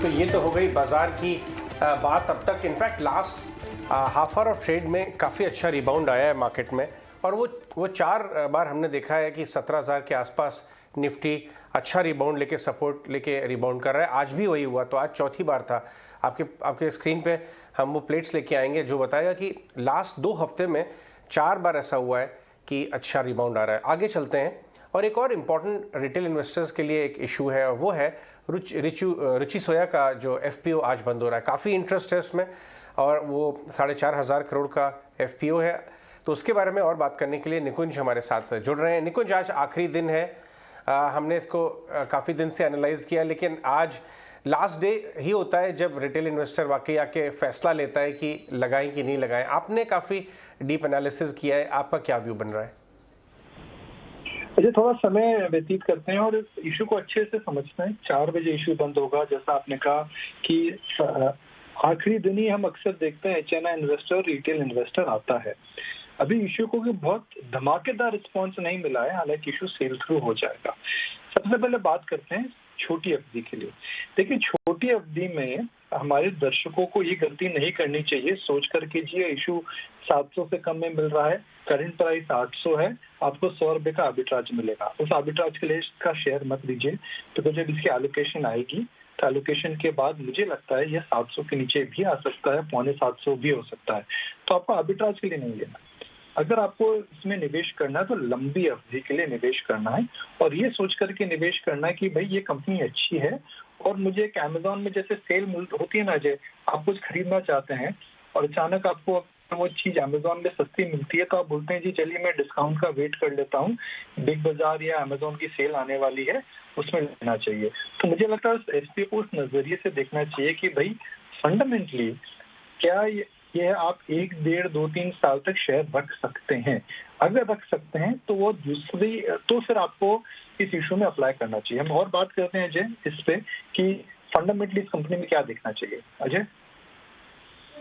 तो ये तो हो गई बाजार की बात अब तक। In fact last half hour of trade में काफ़ी अच्छा रिबाउंड आया है मार्केट में, और वो 4 बार हमने देखा है कि 17,000 के आसपास निफ्टी अच्छा रिबाउंड लेके, सपोर्ट लेके रिबाउंड कर रहा है। आज भी वही हुआ, तो आज चौथी बार था। आपके स्क्रीन पे हम वो प्लेट्स लेके आएंगे जो बताएगा कि लास्ट 2 हफ्ते में 4 बार ऐसा हुआ है कि अच्छा रिबाउंड आ रहा है। आगे चलते हैं, और एक और इम्पॉर्टेंट रिटेल इन्वेस्टर्स के लिए एक इशू है, और वो है रुचि सोया का जो एफपीओ आज बंद हो रहा है। काफ़ी इंटरेस्ट है उसमें, और वो 4,500 करोड़ का एफपीओ है। तो उसके बारे में और बात करने के लिए निकुंज हमारे साथ जुड़ रहे हैं। निकुंज, आज आखिरी दिन है, हमने इसको काफ़ी दिन से एनालाइज किया, लेकिन आज लास्ट डे ही होता है जब रिटेल इन्वेस्टर वाकई आके फैसला लेता है कि लगाएं कि नहीं लगाएं। आपने काफ़ी डीप एनालिसिस किया है, आपका क्या व्यू बन रहा है? मुझे थोड़ा समय व्यतीत करते हैं और इस इशू को अच्छे से समझते हैं। 4 बजे इशू बंद होगा, जैसा आपने कहा कि आखिरी दिन ही हम अक्सर देखते हैं एचएनआई इन्वेस्टर, रिटेल इन्वेस्टर आता है। अभी इशू को भी बहुत धमाकेदार रिस्पॉन्स नहीं मिला है, हालांकि इशू सेल थ्रू हो जाएगा। सबसे पहले बात करते हैं छोटी अवधि के लिए। देखिए, छोटी अवधि में हमारे दर्शकों को ये गलती नहीं करनी चाहिए सोच कर कीजिए इशू 700 से कम में मिल रहा है, करंट प्राइस 800 है, आपको 100 रुपए का आर्बिट्राज मिलेगा। उस आर्बिट्राज के लिए का शेयर मत लीजिए, तो जब इसकी एलोकेशन आएगी तो एलोकेशन के बाद मुझे लगता है यह 700 के नीचे भी आ सकता है, 750 भी हो सकता है। तो आपको आर्बिट्राज के लिए नहीं लेना। अगर आपको इसमें निवेश करना है तो लंबी अवधि के लिए निवेश करना है, और ये सोच करके निवेश करना है कि भाई ये कंपनी अच्छी है। और मुझे एक अमेज़न में जैसे सेल होती है ना, जैसे आप कुछ खरीदना चाहते हैं और अचानक आपको वो चीज अमेज़न में सस्ती मिलती है, तो आप बोलते हैं जी चलिए मैं डिस्काउंट का वेट कर लेता हूँ, बिग बाजार या अमेज़न की सेल आने वाली है, उसमें लेना चाहिए। तो मुझे लगता है एसपीओ को उस नजरिए से देखना चाहिए कि भाई फंडामेंटली क्या ये आप 1, 1.5, 2, 3 साल तक शेयर रख सकते हैं। अगर रख सकते हैं तो वो दूसरी, तो फिर आपको इस इशू में अप्लाई करना चाहिए। हम और बात करते हैं अजय इस पे कि फंडामेंटली इस कंपनी में क्या देखना चाहिए। अजय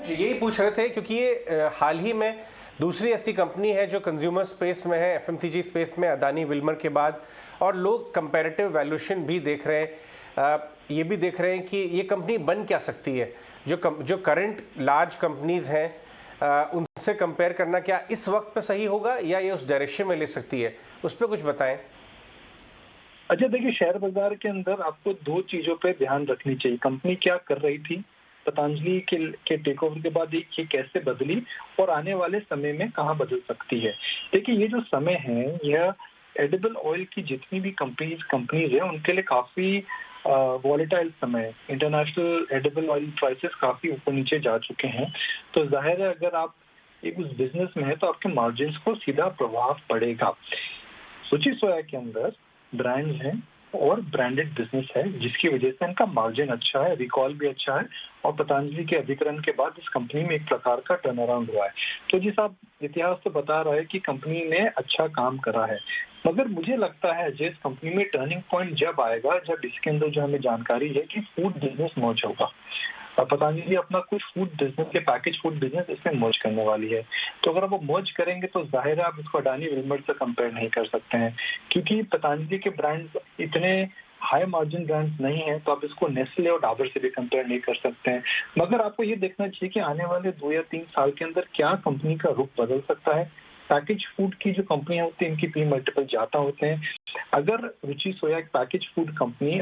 यही पूछ रहे थे, क्योंकि ये हाल ही में दूसरी ऐसी कंपनी है जो कंज्यूमर स्पेस में है, एफएमसीजी स्पेस में, अदानी विल्मर के बाद, और लोग कंपैरेटिव वैल्यूएशन भी देख रहे हैं। ये भी देख रहे हैं कि ये कंपनी बन क्या सकती है। जो करंट लार्ज कंपनीज हैं उनसे कंपेयर करना क्या इस वक्त पे सही होगा, या ये उस डायरेक्शन में ले सकती है? उस पर कुछ बताएं। अच्छा, देखिए, शेयर बाजार के अंदर आपको 2 चीजों पे ध्यान रखनी चाहिए। कंपनी क्या कर रही थी, पतंजलि के टेक ओवर के बाद ये कैसे बदली, और आने वाले समय में कहाँ बदल सकती है। देखिए, ये जो समय है, यह एडिबल ऑयल की जितनी भी कंपनीज है उनके लिए काफी वॉलेटाइल समय है। इंटरनेशनल एडिबल ऑयल प्राइसेस काफी ऊपर नीचे जा चुके हैं। तो जाहिर है अगर आप एक उस बिजनेस में है तो आपके मार्जिन को सीधा प्रभाव पड़ेगा। रुचि सोया के अंदर ब्रांड्स हैं और ब्रांडेड बिजनेस है, जिसकी वजह से इनका मार्जिन अच्छा है, रिकॉल भी अच्छा है, और पतंजलि के अधिग्रहण के बाद इस कंपनी में एक प्रकार का टर्न अराउंड हुआ है। तो जी साहब, इतिहास तो बता रहा है कि कंपनी ने अच्छा काम करा है, मगर मुझे लगता है जिस कंपनी में टर्निंग पॉइंट जब आएगा, जब इसके अंदर जो हमें जानकारी है कि फूड बिजनेस मर्ज होगा। पतंजलि अपना कुछ फूड बिजनेस के पैकेज फूड बिजनेस इसमें मर्ज करने वाली है। तो अगर वो मर्ज करेंगे तो जाहिर है आप इसको अडानी विल्मर से कंपेयर नहीं कर सकते हैं, क्योंकि पतंजलि के ब्रांड्स इतने हाई मार्जिन ब्रांड्स नहीं है। तो आप इसको नेस्ले और डाबर से भी कंपेयर नहीं कर सकते हैं। मगर आपको ये देखना चाहिए कि आने वाले 2 या 3 साल के अंदर क्या कंपनी का रुख बदल सकता है। पैकेज फूड की जो कंपनियां होती हैं, इनकी पी मल्टीपल ज्यादा होते हैं। अगर रुचि सोया एक package food company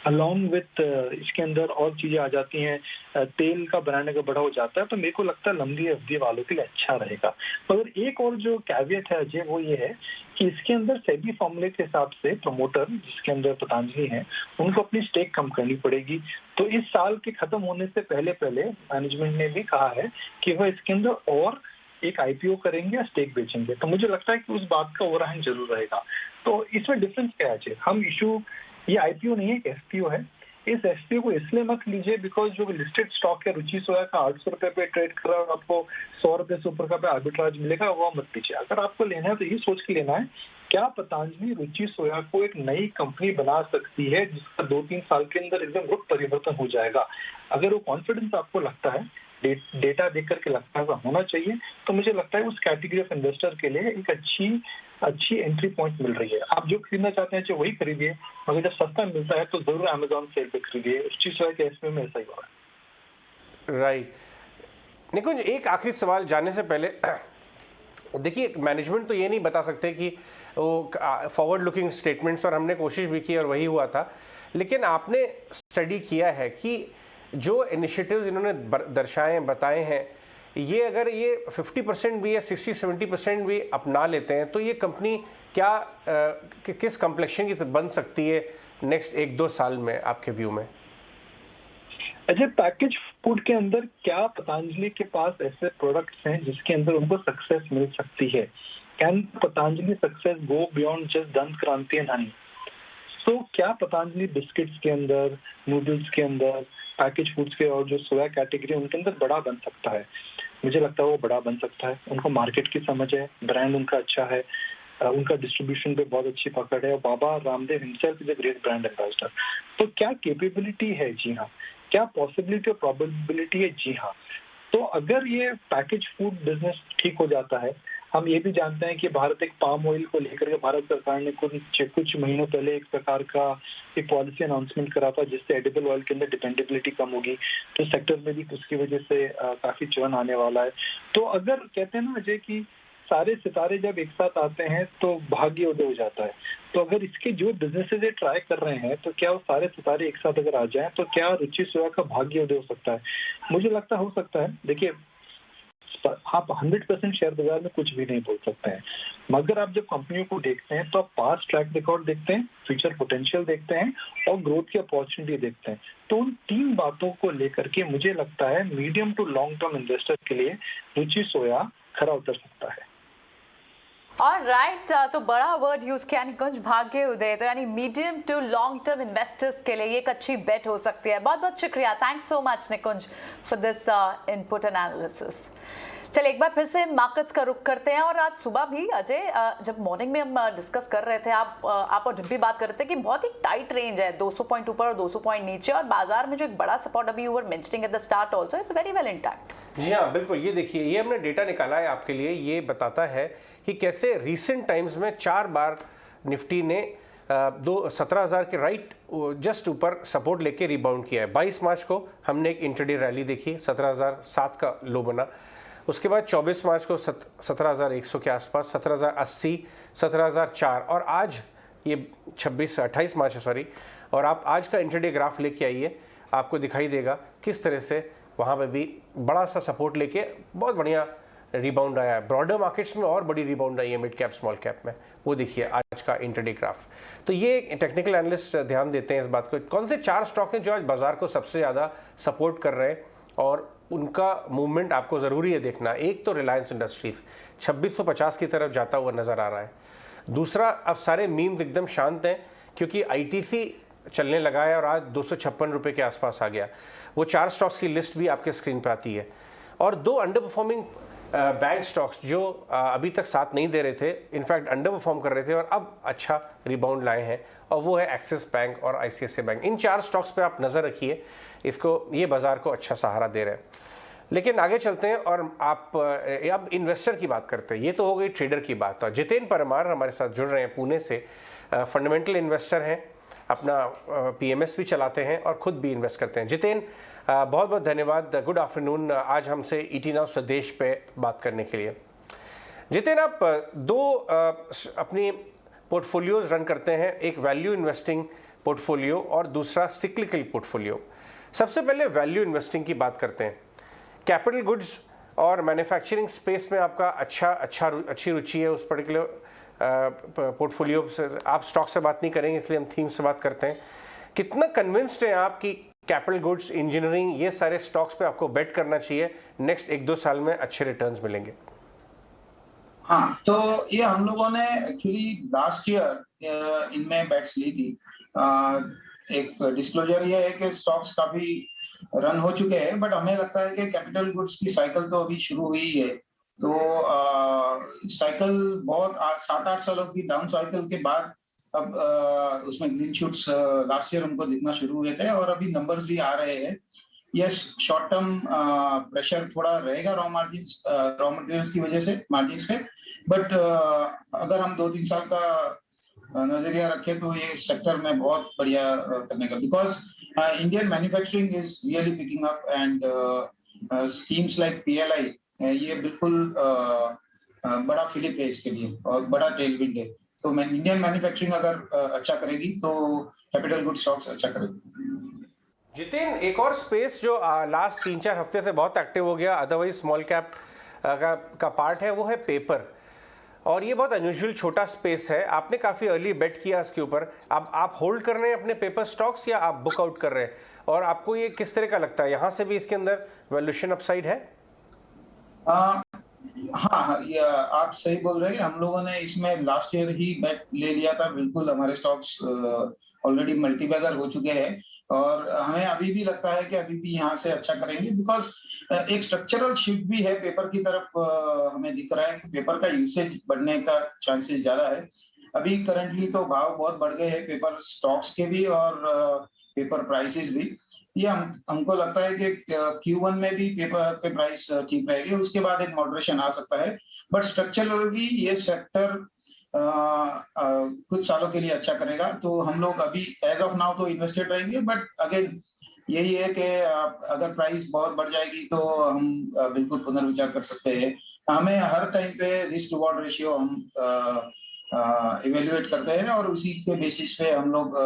along with इसके अंदर और चीजें आ जाती हैं, तेल का ब्रांड अगर बड़ा हो जाता है, तो मेरे को लगता है लंबी अवधि वालों के लिए अच्छा रहेगा। मगर एक और जो कैवियट है अजय, वो ये है कि इसके अंदर सेबी फॉर्मूले के हिसाब से प्रमोटर जिसके अंदर पतंजलि है, उनको अपनी स्टेक कम करनी पड़ेगी। तो इस साल के खत्म होने से पहले मैनेजमेंट ने भी कहा है कि वह इसके अंदर और एक आईपीओ करेंगे या स्टेक बेचेंगे। तो मुझे लगता है कि उस बात का ओवरहैंग जरूर रहेगा। तो इसमें डिफरेंस क्या है? हम इशू, ये आईपीओ नहीं है, एफपीओ है। इस एफपीओ को इसलिए मत लीजिए बिकॉज जो लिस्टेड स्टॉक है रुचि सोया का 800 रुपए पे ट्रेड कर रहा है और आपको 100 रुपए से ऊपर का पे आर्बिट्राज मिलेगा, वो मत लीजिए। अगर आपको लेना है तो ये सोच के लेना है, क्या पतंजलि रुचि सोया को एक नई कंपनी बना सकती है जिसका 2-3 साल के अंदर एकदम रुख परिवर्तन हो जाएगा। अगर वो कॉन्फिडेंस आपको लगता है, डेटा देख करके लगता है होना चाहिए, तो मुझे लगता है उस कैटेगरी ऑफ इन्वेस्टर के लिए एक अच्छी अच्छी एंट्री पॉइंट मिल रही है। आप जो खरीदना चाहते हैं चाहे वही खरीदिए, मगर जब सस्ता मिलता है तो ज़रूर अमेज़न सेल पे खरीदिए। रुचि सोया के एसपी में ऐसा ही हो रहा है। राइट। निकुंज, एक आखिरी सवाल जाने से पहले, देखिए मैनेजमेंट तो ये नहीं बता सकते कि वो फॉरवर्ड लुकिंग स्टेटमेंट्स, और हमने कोशिश भी की और वही हुआ था, लेकिन आपने स्टडी किया है कि जो इनिशिएटिव्स इन्होंने दर्शाए बताए हैं, ये अगर ये 50% भी या 60-70% भी अपना लेते हैं तो ये कंपनी क्या किस कम्प्लेक्शन की बन सकती है नेक्स्ट 1-2 साल में आपके व्यू में? अच्छा, पैकेज फूड के अंदर क्या पतंजलि के पास ऐसे प्रोडक्ट्स हैं जिसके अंदर उनको सक्सेस मिल सकती है? Can Patanjali success go beyond just दंत क्रांति एंड हनी? तो क्या पतंजलि बिस्किट्स के अंदर, नूडल्स के अंदर, पैकेज फूड्स के और जो सोया कैटेगरी उनके अंदर बड़ा बन सकता है? मुझे लगता है वो बड़ा बन सकता है। उनको मार्केट की समझ है, ब्रांड उनका अच्छा है, उनका डिस्ट्रीब्यूशन पे बहुत अच्छी पकड़ है और Baba Ramdev himself is a great brand ambassador. तो क्या कैपेबिलिटी है? जी हाँ। क्या पॉसिबिलिटी और प्रोबेबिलिटी है? जी हाँ। तो अगर ये पैकेज फूड बिजनेस ठीक हो जाता है, हम ये भी जानते हैं कि भारत एक पाम ऑयल को लेकर के भारत सरकार ने कुछ महीनों पहले एक प्रकार का एक पॉलिसी अनाउंसमेंट करा था जिससे एडिबल ऑयल के अंदर डिपेंडेबिलिटी कम होगी। तो सेक्टर में भी उसकी वजह से काफी चलन आने वाला है। तो अगर कहते हैं ना अजय कि सारे सितारे जब एक साथ आते हैं तो भाग्य उदय हो जाता है। तो अगर इसके जो बिजनेसेस ये ट्राई कर रहे हैं तो क्या वो सारे सितारे एक साथ अगर आ जाएं तो क्या रुचि सोया का भाग्य उदय हो सकता है? मुझे लगता हो सकता है। देखिए, आप 100% शेयर बाजार में कुछ भी नहीं बोल सकते हैं, मगर आप जब कंपनियों को देखते हैं तो आप पास्ट ट्रैक रिकॉर्ड देखते हैं, फ्यूचर पोटेंशियल देखते हैं और ग्रोथ की अपॉर्चुनिटी देखते हैं। तो उन 3 बातों को लेकर के मुझे लगता है medium to long term investor के लिए रुचि सोया खरा उतर सकता है। राइट, तो बड़ा वर्ड यूज किया निकुंज, भाग्य उदय। तो यानी medium to long term investors के लिए एक अच्छी बेट हो सकती है। बहुत बहुत शुक्रिया, thanks so much Nikunj for this input analysis. चलिए एक बार फिर से मार्केट्स का रुख करते हैं। और आज सुबह भी अजय, जब मॉर्निंग में हम डिस्कस कर रहे थे, आप और डिम्पी बात कर रहे थे कि बहुत ही टाइट रेंज है, 200 पॉइंट ऊपर और 200 पॉइंट नीचे, और बाजार में जो एक बड़ा सपोर्ट अभी you were mentioning at the start also is very well intact. जी हाँ, बिल्कुल। ये देखिए, ये हमने डेटा निकाला है आपके लिए, ये बताता है कि कैसे रीसेंट टाइम्स में 4 बार निफ्टी ने 17,000 के राइट जस्ट ऊपर सपोर्ट लेके रिबाउंड किया है। 22 मार्च को हमने एक इंटरडे रैली देखी, 17,007 का लो बना। उसके बाद 24 मार्च को 17,100 के आसपास, 17,080, 17,004, और आज ये 28 मार्च है, सॉरी। और आप आज का इंटरडे ग्राफ लेके आइए, आपको दिखाई देगा किस तरह से वहाँ पे भी बड़ा सा सपोर्ट लेके बहुत बढ़िया रिबाउंड आया है। ब्रॉडर मार्केट्स में और बड़ी रिबाउंड आई है मिड कैप स्मॉल कैप में, वो देखिए आज का इंटरडे ग्राफ। तो ये टेक्निकल एनालिस्ट ध्यान देते हैं इस बात को, कौन से 4 स्टॉक हैं जो आज बाजार को सबसे ज़्यादा सपोर्ट कर रहे हैं और उनका मूवमेंट आपको ज़रूरी है देखना। एक तो रिलायंस इंडस्ट्रीज 2650 की तरफ जाता हुआ नज़र आ रहा है। दूसरा, अब सारे मीम्स एकदम शांत हैं क्योंकि आईटीसी चलने लगा है और आज 256 रुपये के आसपास आ गया। वो 4 स्टॉक्स की लिस्ट भी आपके स्क्रीन पर आती है। और 2 अंडर परफॉर्मिंग बैंक स्टॉक्स जो अभी तक साथ नहीं दे रहे थे, इनफैक्ट अंडर परफॉर्म कर रहे थे और अब अच्छा रिबाउंड लाए हैं, और वो है एक्सिस बैंक और आईसीआईसीआई बैंक। इन 4 स्टॉक्स पे आप नज़र रखिए, इसको ये बाजार को अच्छा सहारा दे रहे हैं। लेकिन आगे चलते हैं और आप अब इन्वेस्टर की बात करते हैं। ये तो हो गई ट्रेडर की बात। और जितेन परमार हमारे साथ जुड़ रहे हैं पुणे से, फंडामेंटल इन्वेस्टर हैं, अपना पीएमएस भी चलाते हैं और खुद भी इन्वेस्ट करते हैं। जितेन, बहुत बहुत धन्यवाद, गुड आफ्टरनून, आज हमसे ईटी नाउ स्वदेश पे बात करने के लिए। जितेन, आप 2 अपनी पोर्टफोलियोज रन करते हैं, एक वैल्यू इन्वेस्टिंग पोर्टफोलियो और दूसरा सिक्लिकल पोर्टफोलियो। सबसे पहले वैल्यू इन्वेस्टिंग की बात करते हैं। कैपिटल गुड्स और मैन्युफैक्चरिंग स्पेस में आपका अच्छी रुचि है उस पर्टिकुलर पोर्टफोलियो से। आप स्टॉक से बात नहीं करेंगे इसलिए हम थीम से बात करते हैं। कितना कन्विंस्ड हैं आप कि कैपिटल गुड्स, इंजीनियरिंग, ये सारे स्टॉक्स पे आपको बेट करना चाहिए, नेक्स्ट 1-2 साल में अच्छे रिटर्न्स मिलेंगे? हाँ, तो ये हम लोगों ने एक्चुअली लास्ट ईयर इनमें बेट्स ली थी। एक डिस्क्लोजर ये है कि स्टॉक्स काफी रन हो चुके हैं, बट हमें लगता है कि कैपिटल गुड्स की साइकिल तो अभी शुरू हुई है। तो साइकिल बहुत 7-8 सालों की डाउन साइकिल के बाद अब उसमें ग्रीन शूट्स लास्ट ईयर उनको दिखना शुरू हुए थे और अभी नंबर्स भी आ रहे हैं। यस, शॉर्ट टर्म प्रेशर थोड़ा रहेगा रॉ मटेरियल्स की वजह से मार्जिन्स पे, बट अगर हम 2-3 साल का नजरिया रखें तो ये सेक्टर में बहुत बढ़िया करने का, because Indian manufacturing is really picking up and schemes like PLI ये बिल्कुल बड़ा फिलिप है इसके लिए और बड़ा टेलविंड है। तो इंडियन मैन्युफैक्चरिंग अगर अच्छा करेगी तो कैपिटल गुड स्टॉक्स अच्छा करेगी। जितिन, एक और स्पेस जो लास्ट 3-4 हफ्ते से बहुत एक्टिव हो गया, अदरवाइज स्मॉल कैप का पार्ट है, वो है पेपर। और ये बहुत अनयूजुअल छोटा स्पेस है, आपने काफ़ी अर्ली बेट किया इसके ऊपर। अब आप होल्ड कर रहे हैं अपने पेपर स्टॉक्स या आप बुक आउट कर रहे हैं, और आपको ये किस तरह का लगता है, यहाँ से भी इसके अंदर वैल्यूएशन अपसाइड है? हाँ, ये आप सही बोल रहे हैं। हम लोगों ने इसमें लास्ट ईयर ही बेट ले लिया था, बिल्कुल हमारे स्टॉक्स ऑलरेडी मल्टीबैगर हो चुके हैं और हमें अभी भी लगता है कि अभी भी यहाँ से अच्छा करेंगे, बिकॉज एक स्ट्रक्चरल शिफ्ट भी है पेपर की तरफ। हमें दिख रहा है कि पेपर का यूसेज बढ़ने का चांसेस ज्यादा है। अभी करंटली तो भाव बहुत बढ़ गए हैं पेपर स्टॉक्स के भी और पेपर प्राइसेस भी। ये हमको लगता है कि Q1 में भी पेपर के प्राइस ठीक रहेगी, उसके बाद एक मॉडरेशन आ सकता है। बट स्ट्रक्चरली ये सेक्टर कुछ सालों के लिए अच्छा करेगा। तो हम लोग अभी एज ऑफ नाउ तो इन्वेस्टेड रहेंगे, बट अगेन यही है कि अगर प्राइस बहुत बढ़ जाएगी तो हम बिल्कुल पुनर्विचार कर सकते हैं। हमें हर टाइम पे रिस्क रिवॉर्ड रेशियो हम इवेल्युएट करते हैं और उसी के बेसिस पे हम लोग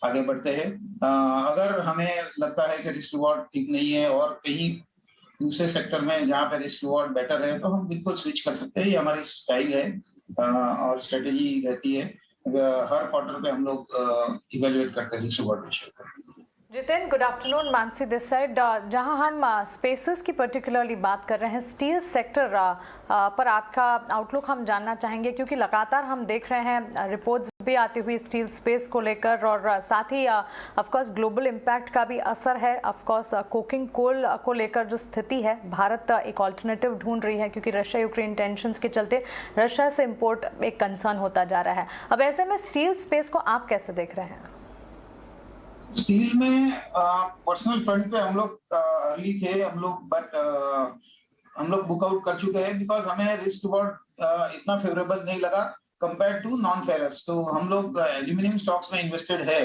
आगे बढ़ते हैं। अगर हमें लगता है कि रिस्क रिवॉर्ड ठीक नहीं है और कहीं दूसरे सेक्टर में जहाँ पे रिस्क रिवॉर्ड बेटर है तो हम बिल्कुल स्विच कर सकते हैं। ये हमारी स्टाइल है और स्ट्रेटेजी रहती है। हर क्वार्टर पे हम लोग इवेल्युएट करते हैं risk reward ratio. Jitin, good afternoon, Mansi this side. जहां हम स्पेसेस की पर्टिकुलरली बात कर रहे हैं, स्टील सेक्टर पर आपका आउटलुक हम जानना चाहेंगे, क्योंकि लगातार हम देख रहे हैं रिपोर्ट्स भी आती हुई स्टील स्पेस को लेकर, और साथ ही ऑफ कोर्स ग्लोबल इम्पैक्ट का भी असर है। ऑफ कोर्स कोकिंग कोल को लेकर जो स्थिति है, भारत एक ऑल्टरनेटिव ढूंढ रही है, क्योंकि रशिया यूक्रेन टेंशंस के चलते रशिया से इम्पोर्ट एक कंसर्न होता जा रहा है। अब ऐसे में स्टील स्पेस को आप कैसे देख रहे हैं? स्टील में पर्सनल फंड पे हम लोग अर्ली थे हम लोग, बट हम लोग बुक आउट कर चुके हैं बिकॉज हमें रिस्क रिवॉर्ड इतना फेवरेबल नहीं लगा कंपेयर टू नॉन फेरस। तो हम लोग एल्यूमिनियम स्टॉक्स में इन्वेस्टेड है।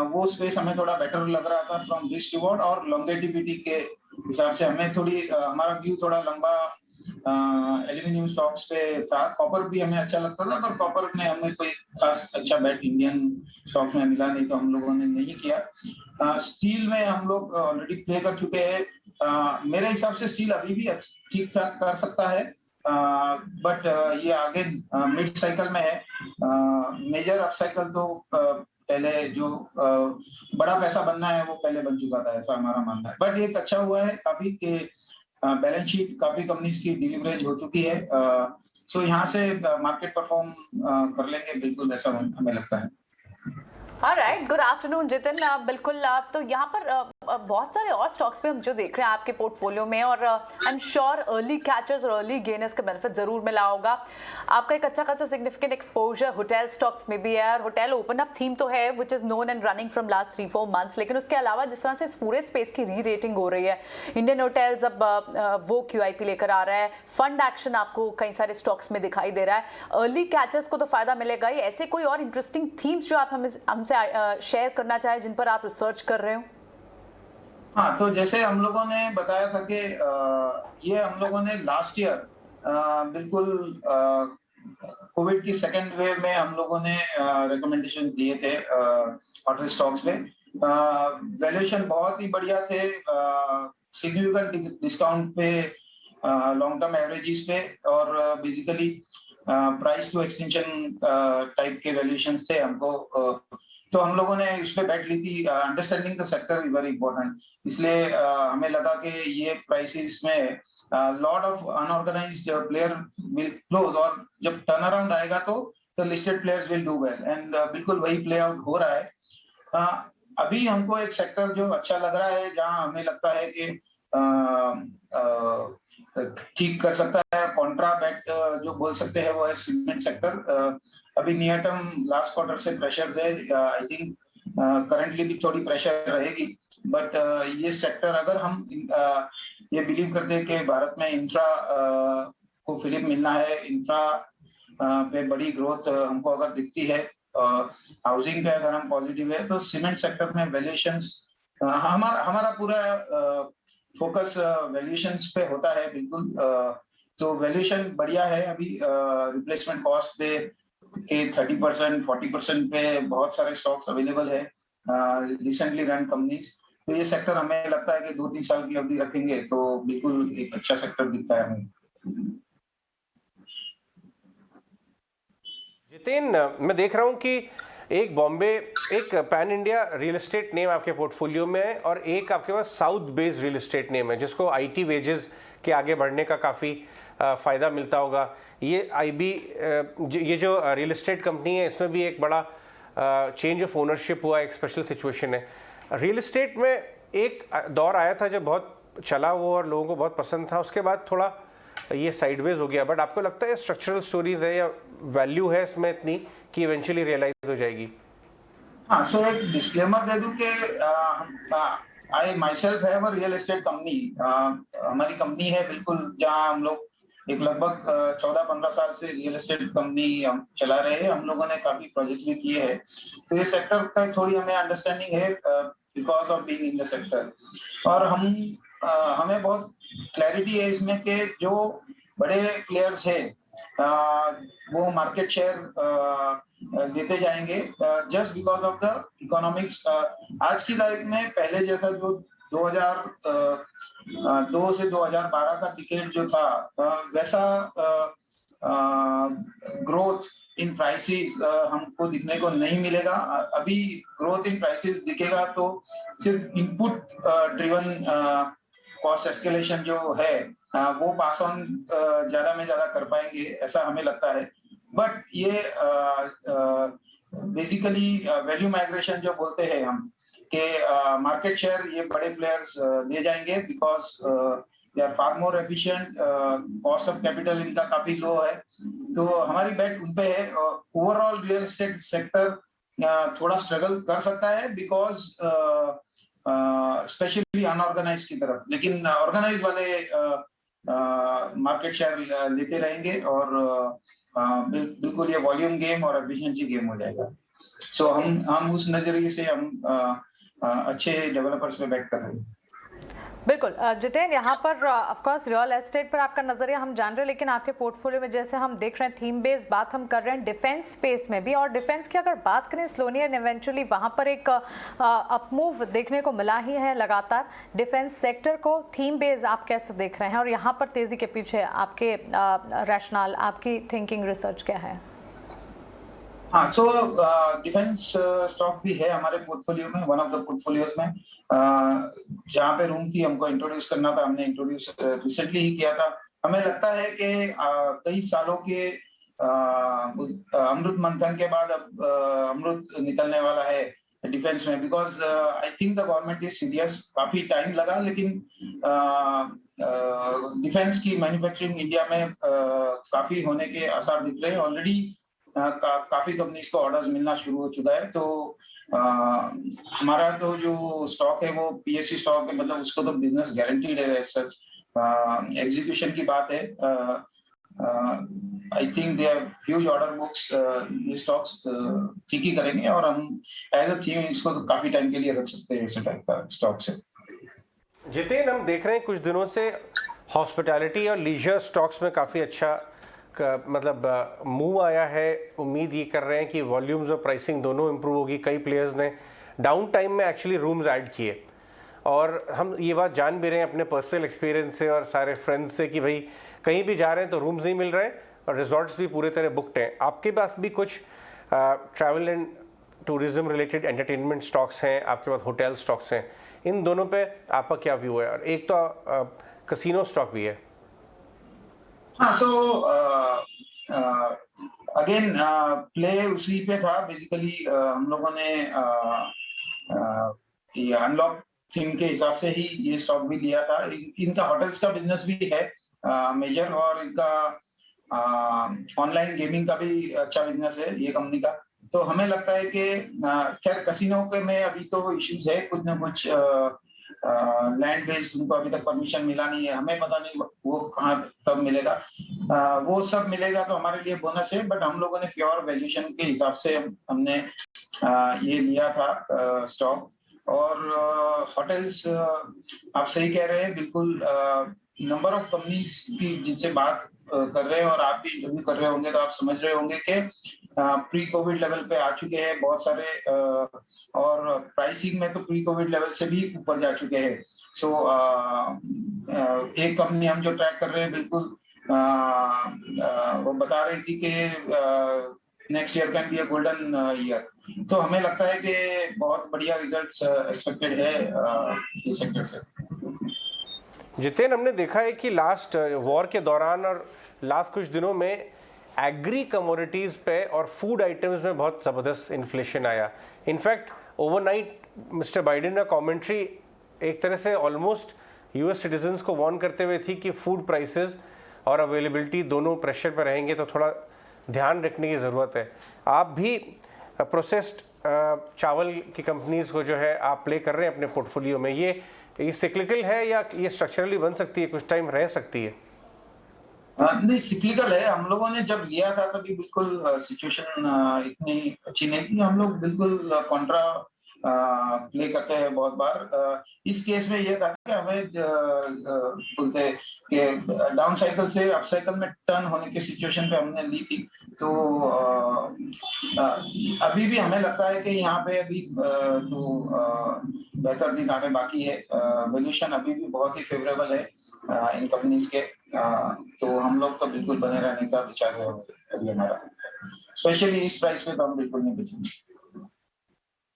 वो स्पेस हमें थोड़ा बेटर लग रहा था फ्रॉम रिस्क रिवॉर्ड और लॉन्गेटिविटी के हिसाब से। हमें थोड़ी हमारा व्यू थोड़ा लंबा एल्यूमिनियम स्टॉक्स पे था। कॉपर भी हमें अच्छा लगता था, पर कॉपर में हमें कोई खास अच्छा बेट इंडियन स्टॉक्स में मिला नहीं, तो हम लोगों ने नहीं किया। स्टील में हम लोग ऑलरेडी प्ले कर चुके हैं। मेरे हिसाब से स्टील अभी भी ठीक ठाक कर सकता है, बट ये आगे मिड साइकिल में है। मेजर अप साइकिल तो पहले जो बड़ा पैसा बनना है वो पहले बन चुका था, ऐसा हमारा मानना है। बट एक अच्छा हुआ है काफी कि बैलेंस शीट काफी कंपनीज की डिलीवरेज हो चुकी है। सो यहाँ से मार्केट परफॉर्म कर लेंगे बिल्कुल, ऐसा हमें लगता है। Alright, good afternoon Jitin. बिल्कुल, तो यहाँ पर बहुत सारे और स्टॉक्स पे हम जो देख रहे हैं आपके पोर्टफोलियो में, और I am sure early catchers और अर्ली गेनर्स का बेनिफिट जरूर मिला होगा। आपका एक अच्छा खासा सिग्निफिकेंट एक्सपोजर होटल स्टॉक्स में भी है, और होटल ओपन अप थीम तो है which is known and running from last 3-4 months. लेकिन उसके अलावा जिस तरह से इस पूरे स्पेस की री रेटिंग हो रही है, इंडियन होटल्स अब वो QIP लेकर आ रहा है, फंड एक्शन आपको कई सारे स्टॉक्स में दिखाई दे रहा है। अर्ली कैचर्स को तो फायदा मिलेगा ही। ऐसे कोई और इंटरेस्टिंग थीम्स जो आप हमसे शेयर करना चाहे, जिन पर आप रिसर्च कर रहे हो? हाँ, तो जैसे हम लोगों ने बताया था कि ये हम लोगों ने लास्ट ईयर बिल्कुल कोविड की सेकेंड वेव में हम लोगों ने रिकमेंडेशन दिए थे होटल स्टॉक्स पे। वैल्यूएशन बहुत ही बढ़िया थे, सिग्निफिकेंट डिस्काउंट पे, लॉन्ग टर्म एवरेजेस पे, और basically price to extension type के वैल्यूएशन थे हमको। तो हम लोगों ने इस पे बैठ ली थी। Understanding the sector is very important, इसलिए हमें लगा कि ये प्राइसेस में lot of unorganised player will close, और जब टर्न अराउंड आएगा तो the listed players will do well, and बिल्कुल वही प्ले आउट हो रहा है। अभी हमको एक सेक्टर जो अच्छा लग रहा है, जहां हमें लगता है कि ठीक कर सकता है, कॉन्ट्रा बेट जो बोल सकते हैं, वो है सीमेंट सेक्टर। अभी नियर टर्म लास्ट क्वार्टर से प्रेशर है, आई थिंक करंटली भी थोड़ी प्रेशर रहेगी, बट ये सेक्टर अगर हम ये बिलीव करते हैं कि भारत में इंफ्रा को फिलिप मिलना है, इंफ्रा पे बड़ी ग्रोथ हमको अगर दिखती है, हाउसिंग पे अगर हम पॉजिटिव है, तो सीमेंट सेक्टर में वैल्यूएशंस, हमारा पूरा फोकस वैल्यूएशंस पे होता है बिल्कुल। तो वैल्यूएशन बढ़िया है अभी, रिप्लेसमेंट कॉस्ट पे के 30% 40% पे बहुत सारे स्टॉक्स अवेलेबल है रिसेंटली रन कंपनीज। तो ये सेक्टर हमें लगता है कि 2-3 साल की अवधि रखेंगे तो बिल्कुल एक अच्छा सेक्टर दिखता है हमें। जितेन, मैं देख रहा हूं कि एक बॉम्बे, एक pan India real estate name आपके पोर्टफोलियो में है और एक आपके पास south based real estate name है जिसको आईटी वेजेस के आगे बढ़ने का काफ़ी फ़ायदा मिलता होगा। ये आईबी, ये जो रियल एस्टेट कंपनी है, इसमें भी एक बड़ा चेंज ऑफ ओनरशिप हुआ, एक स्पेशल सिचुएशन है। रियल एस्टेट में एक दौर आया था जब बहुत चला वो और लोगों को बहुत पसंद था, उसके बाद थोड़ा ये साइडवेज हो गया, बट आपको लगता है स्ट्रक्चरल स्टोरीज है या वैल्यू है इसमें इतनी कि इवेंचुअली रियलाइज हो जाएगी? हाँ, सो एक डिस्क्लेमर दे दूं कि I myself have a real estate company. हमारी कंपनी है बिल्कुल, जहाँ हम लोग एक लगभग 14-15 साल से रियल एस्टेट कंपनी हम चला रहे हैं। हम लोगों ने काफी प्रोजेक्ट भी किए हैं, तो ये सेक्टर का थोड़ी हमें अंडरस्टैंडिंग है because of being in the sector. और हमें बहुत क्लैरिटी है इसमें कि जो बड़े प्लेयर्स हैं वो मार्केट शेयर देते जाएंगे just because of the economics. आज की तारीख में पहले जैसा जो 2002 से 2012 का डिकेड जो था, वैसा ग्रोथ इन प्राइसेस हमको दिखने को नहीं मिलेगा। अभी ग्रोथ इन प्राइसेस दिखेगा तो सिर्फ इनपुट ड्रिवन कॉस्ट एस्केलेशन जो है वो पास ऑन ज्यादा में ज्यादा कर पाएंगे, ऐसा हमें लगता है। बट ये बेसिकली वैल्यू माइग्रेशन जो बोलते हैं हम कि मार्केट शेयर ये बड़े प्लेयर्स ले जाएंगे because they are far more efficient, cost of capital इनका काफी लो है, तो हमारी बेट उन पे है। ओवरऑल रियल एस्टेट सेक्टर थोड़ा स्ट्रगल कर सकता है बिकॉज स्पेशली अनऑर्गेनाइज की तरफ, लेकिन ऑर्गेनाइज वाले मार्केट शेयर लेते रहेंगे और बिल्कुल ये वॉल्यूम गेम और एफिशिएंसी गेम हो जाएगा। सो हम उस नजरिए से हम अच्छे डेवलपर्स पे बेट कर रहे हैं। बिल्कुल जितेन, यहाँ पर ऑफ कोर्स रियल एस्टेट पर आपका नजरिया हम जान रहे हैं, लेकिन आपके पोर्टफोलियो में जैसे हम देख रहे हैं थीम बेस्ड बात हम कर रहे हैं डिफेंस स्पेस में भी, और डिफेंस की अगर बात करें स्लोनी एंड इवेंचुअली वहाँ पर एक अपमूव देखने को मिला ही है लगातार। डिफेंस सेक्टर को थीम बेस्ड आप कैसे देख रहे हैं और यहाँ पर तेजी के पीछे आपके रैशनल, आपकी थिंकिंग, रिसर्च क्या है? हाँ, सो डिफेंस स्टॉक भी है हमारे पोर्टफोलियो में, वन ऑफ द पोर्टफोलियोज में। जहाँ पे रूम थी हमको इंट्रोड्यूस करना था, हमने इंट्रोड्यूस रिसेंटली ही किया था। हमें लगता है कि कई सालों के अमृत मंथन के बाद अब अमृत निकलने वाला है डिफेंस में, because I think the government is serious. काफी टाइम लगा, लेकिन डिफेंस की मैन्युफैक्चरिंग इंडिया में काफी होने के आसार दिख रहे हैं। ऑलरेडी काफी कंपनीज को ऑर्डर्स मिलना शुरू हो चुका है। तो हमारा तो जो स्टॉक है वो पीएससी स्टॉक है, मतलब उसको तो बिजनेस गारंटीड है। सच एग्जीक्यूशन की बात है। I think they have huge order books. ये स्टॉक्स ठीक ही करेंगे और हम एज अ थीम इसको तो काफी टाइम के लिए रख सकते हैं ऐसे टाइप का स्टॉक से। जितेन, हम देख रहे हैं कुछ दिनों से हॉस्पिटैलिटी और लीजर स्टॉक्स में काफ़ी अच्छा मतलब मूव आया है। उम्मीद ये कर रहे हैं कि वॉल्यूम्स और प्राइसिंग दोनों इंप्रूव होगी। कई प्लेयर्स ने डाउन टाइम में एक्चुअली रूम्स ऐड किए, और हम ये बात जान भी रहे हैं अपने पर्सनल एक्सपीरियंस से और सारे फ्रेंड्स से कि भाई कहीं भी जा रहे हैं तो रूम्स नहीं मिल रहे और रिजॉर्ट्स भी पूरे तरह बुकड हैं। आपके पास भी कुछ travel and tourism related entertainment stocks हैं, आपके पास होटल स्टॉक्स हैं, इन दोनों पे आपका क्या व्यू है? और एक तो कसिनो स्टॉक भी है। हाँ, सो अगेन प्ले उसी पे था बेसिकली। हम लोगों ने ये अनलॉक थीम के हिसाब से ही ये स्टॉक भी लिया था। इनका होटल्स का बिजनेस भी है मेजर, और इनका ऑनलाइन गेमिंग का भी अच्छा बिजनेस है ये कंपनी का। तो हमें लगता है कि खैर कसिनो के में अभी तो इश्यूज है कुछ ना कुछ। लैंड बेस्ड उनको अभी तक परमिशन मिला नहीं है, हमें पता नहीं वो कहाँ कब मिलेगा। वो सब मिलेगा तो हमारे लिए बोनस है, बट हम लोगों ने प्योर वैल्यूएशन के हिसाब से हमने ये लिया था स्टॉक। और होटल्स आप सही कह रहे हैं बिल्कुल, नंबर ऑफ कंपनीज की जिनसे बात कर रहे हैं और आप भी इंटरव्यू कर रहे होंगे तो आप समझ रहे होंगे कि प्री कोविड लेवल पे आ चुके हैं बहुत सारे, और प्राइसिंग में तो प्री कोविड लेवल से भी ऊपर जा चुके हैं। सो एक कंपनी हम जो ट्रैक कर रहे हैं बिल्कुल वो बता रही थी कि next year can be a golden year. तो हमें लगता है कि बहुत बढ़िया रिजल्ट्स एक्सपेक्टेड है इस सेक्टर से। जितेन, हमने देखा है कि लास्ट वॉर के दौरान और लास्ट कुछ दिनों में एग्री कमोडिटीज़ पे और फूड आइटम्स में बहुत ज़बरदस्त इन्फ्लेशन आया। इनफैक्ट ओवरनाइट मिस्टर बाइडेन का कमेंट्री एक तरह से ऑलमोस्ट यूएस सिटीजन्स को वार्न करते हुए थी कि फूड प्राइसेस और अवेलेबिलिटी दोनों प्रेशर पर रहेंगे, तो थोड़ा ध्यान रखने की ज़रूरत है। आप भी प्रोसेस्ड चावल की कंपनीज को जो है आप प्ले कर रहे हैं अपने पोर्टफोलियो में, ये सिक्लिकल है या ये स्ट्रक्चरली बन सकती है, कुछ टाइम रह सकती है? नहीं, सिक्लिकल है। हम लोगों ने जब लिया था तभी बिल्कुल सिचुएशन इतनी अच्छी नहीं थी। हम लोग बिल्कुल कॉन्ट्रा प्ले करते हैं बहुत बार। इस केस में ये था कि हमें बोलते कि डाउन साइकिल से अप साइकिल में टर्न होने की सिचुएशन पे हमने ली थी। तो अभी भी हमें लगता है कि यहाँ पे अभी तो बेहतर दिन आने बाकी है। वैल्यूएशन अभी भी बहुत ही फेवरेबल है इन कंपनीज के। तो हम लोग तो बिल्कुल बने रहने का विचार है अभी हमारा, स्पेशली इस प्राइस पे तो हम बिल्कुल नहीं बेचेंगे।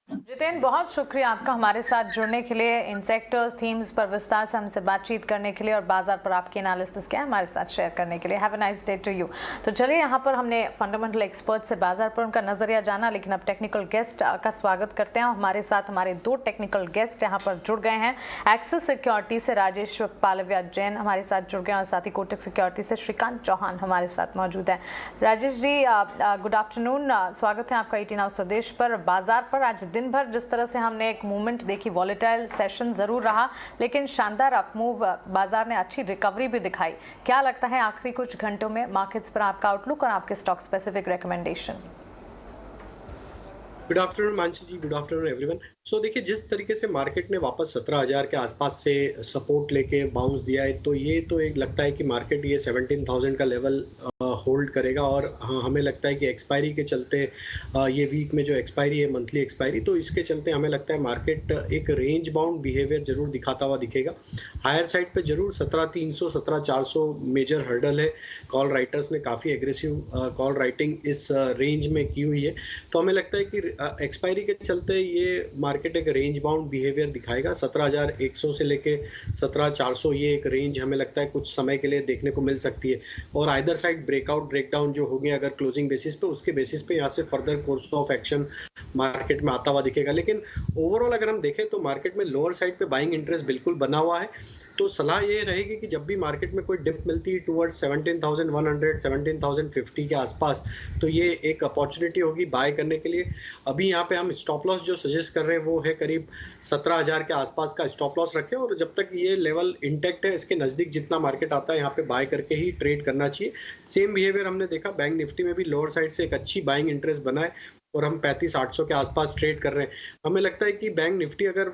जितेन, बहुत शुक्रिया आपका हमारे साथ जुड़ने के लिए, इन सेक्टर्स थीम्स पर विस्तार से हमसे बातचीत करने के लिए और बाजार पर आपके एनालिसिस क्या हमारे साथ शेयर करने के लिए। Have a nice day to you. तो चलिए, यहाँ पर हमने फंडामेंटल एक्सपर्ट से बाजार पर उनका नजरिया जाना, लेकिन अब टेक्निकल गेस्ट का स्वागत करते हैं। हमारे साथ हमारे दो टेक्निकल गेस्ट यहाँ पर जुड़ गए हैं। एक्सिस सिक्योरिटी से राजेश पालविया जैन हमारे साथ जुड़ गए और साथ ही कोटक सिक्योरिटी से श्रीकांत चौहान हमारे साथ मौजूद है। राजेश जी, गुड आफ्टरनून, स्वागत है आपका 18 आवर्स स्वदेश पर। बाजार पर आज दिन भर जिस तरह से हमने एक मूवमेंट देखी, वॉलेटाइल सेशन जरूर रहा, लेकिन शानदार अपमूव, बाजार ने अच्छी रिकवरी भी दिखाई। क्या लगता है आखिरी कुछ घंटों में मार्केट्स पर आपका आउटलुक और आपके stock specific recommendation? Good afternoon Mansi ji, good afternoon everyone. So देखिए, जिस तरीके से मार्केट ने वापस 17,000 के आसपास से सपोर्ट लेके बाउंस दिया है, तो ये तो एक लगता है कि मार्केट ये 17,000 का लेवल होल्ड करेगा। और हाँ, हमें लगता है कि एक्सपायरी के चलते ये वीक में जो एक्सपायरी है, मंथली एक्सपायरी, तो इसके चलते हमें लगता है मार्केट एक रेंज बाउंड बिहेवियर जरूर दिखाता हुआ दिखेगा। हायर साइड पे जरूर 17,300 17,400 मेजर हर्डल है। कॉल राइटर्स ने काफ़ी एग्रेसिव कॉल राइटिंग इस रेंज में की हुई है, तो हमें लगता है कि एक्सपायरी के चलते ये मार्केट एक रेंज बाउंड बिहेवियर दिखाएगा। 17,100 से लेके 17,400 ये एक रेंज हमें लगता है कुछ समय के लिए देखने को मिल सकती है। और आइदर साइड ब्रेकआउट ब्रेकडाउन जो होंगे अगर क्लोजिंग बेसिस पे, उसके बेसिस पे यहाँ से further course of action market में आता हुआ दिखेगा। लेकिन ओवरऑल अगर हम देखें तो मार्केट में लोअर साइड पे बाइंग इंटरेस्ट बिल्कुल बना हुआ है। तो सलाह ये रहेगी कि जब भी मार्केट में कोई डिप मिलती है टुवर्ड्स 17,100 17,050 के आसपास, तो ये एक अपॉर्चुनिटी होगी बाय करने के लिए। अभी यहाँ पे हम स्टॉप लॉस जो सजेस्ट कर रहे हैं वो है करीब 17,000 के आसपास का स्टॉप लॉस रखें, और जब तक ये लेवल इंटैक्ट है, इसके नज़दीक जितना मार्केट आता है यहाँ पे बाय करके ही ट्रेड करना चाहिए। सेम बिहेवियर हमने देखा बैंक निफ्टी में भी, लोअर साइड से एक अच्छी बाइंग इंटरेस्ट बना है और हम 35,800 के आसपास ट्रेड कर रहे हैं। हमें लगता है कि बैंक निफ्टी अगर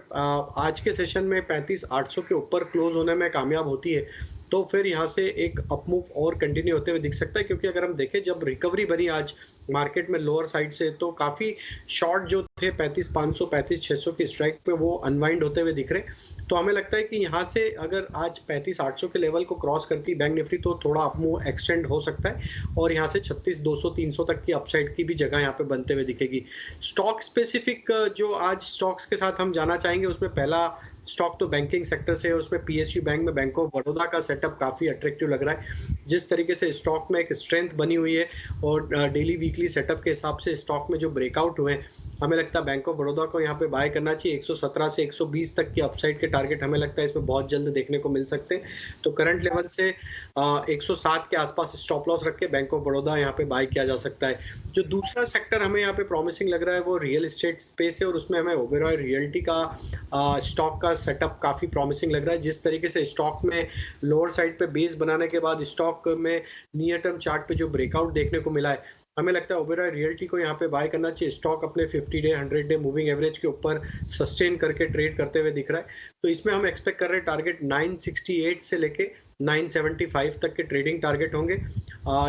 आज के सेशन में 35,800 के ऊपर क्लोज होने में कामयाब होती है, तो फिर यहाँ से एक अपमूव और कंटिन्यू होते हुए दिख सकता है। क्योंकि अगर हम देखें, जब रिकवरी बनी आज मार्केट में लोअर साइड से, तो काफ़ी शॉर्ट जो थे 35,500 35,600 की स्ट्राइक पे, वो अनवाइंड होते हुए दिख रहे। तो हमें लगता है कि यहाँ से अगर आज 35,800 के लेवल को क्रॉस करती बैंक निफ्टी, तो थोड़ा अपमूव एक्सटेंड हो सकता है और यहाँ से 36,200 300 तक की अपसाइड की भी जगह यहाँ पे बनते हुए दिखेगी। स्टॉक स्पेसिफिक जो आज स्टॉक्स के साथ हम जाना चाहेंगे, उसमें पहला स्टॉक तो बैंकिंग सेक्टर से है। उसमें पीएसयू बैंक में बैंक ऑफ बड़ौदा का सेटअप काफ़ी अट्रैक्टिव लग रहा है। जिस तरीके से स्टॉक में एक स्ट्रेंथ बनी हुई है और डेली वीकली सेटअप के हिसाब से स्टॉक में जो ब्रेकआउट हुए हैं, हमें लगता है बैंक ऑफ बड़ौदा को यहाँ पे बाय करना चाहिए। 117 से 120 तक की अपसाइड के टारगेट हमें लगता है इसमें बहुत जल्द देखने को मिल सकते हैं। तो करंट लेवल से 107 के आसपास स्टॉप लॉस रख के बैंक ऑफ बड़ौदा यहाँ पे बाय किया जा सकता है। जो दूसरा सेक्टर हमें यहाँ पे प्रॉमिसिंग लग रहा है वो रियल एस्टेट स्पेस है, और उसमें हमें ओबेरॉय रियल्टी का स्टॉक का का सेटअप काफ़ी प्रॉमिसिंग लग रहा है। जिस तरीके से स्टॉक में लोअर साइड पे बेस बनाने के बाद स्टॉक में नियर टर्म चार्ट पे जो ब्रेकआउट देखने को मिला है, हमें लगता है ओबेरॉय रियल्टी को यहाँ पे बाय करना चाहिए। स्टॉक अपने 50 डे 100 डे मूविंग एवरेज के ऊपर सस्टेन करके ट्रेड करते हुए दिख रहा है, तो इसमें हम एक्सपेक्ट कर रहे हैं टारगेट 968 से लेके 975 तक के ट्रेडिंग टारगेट होंगे।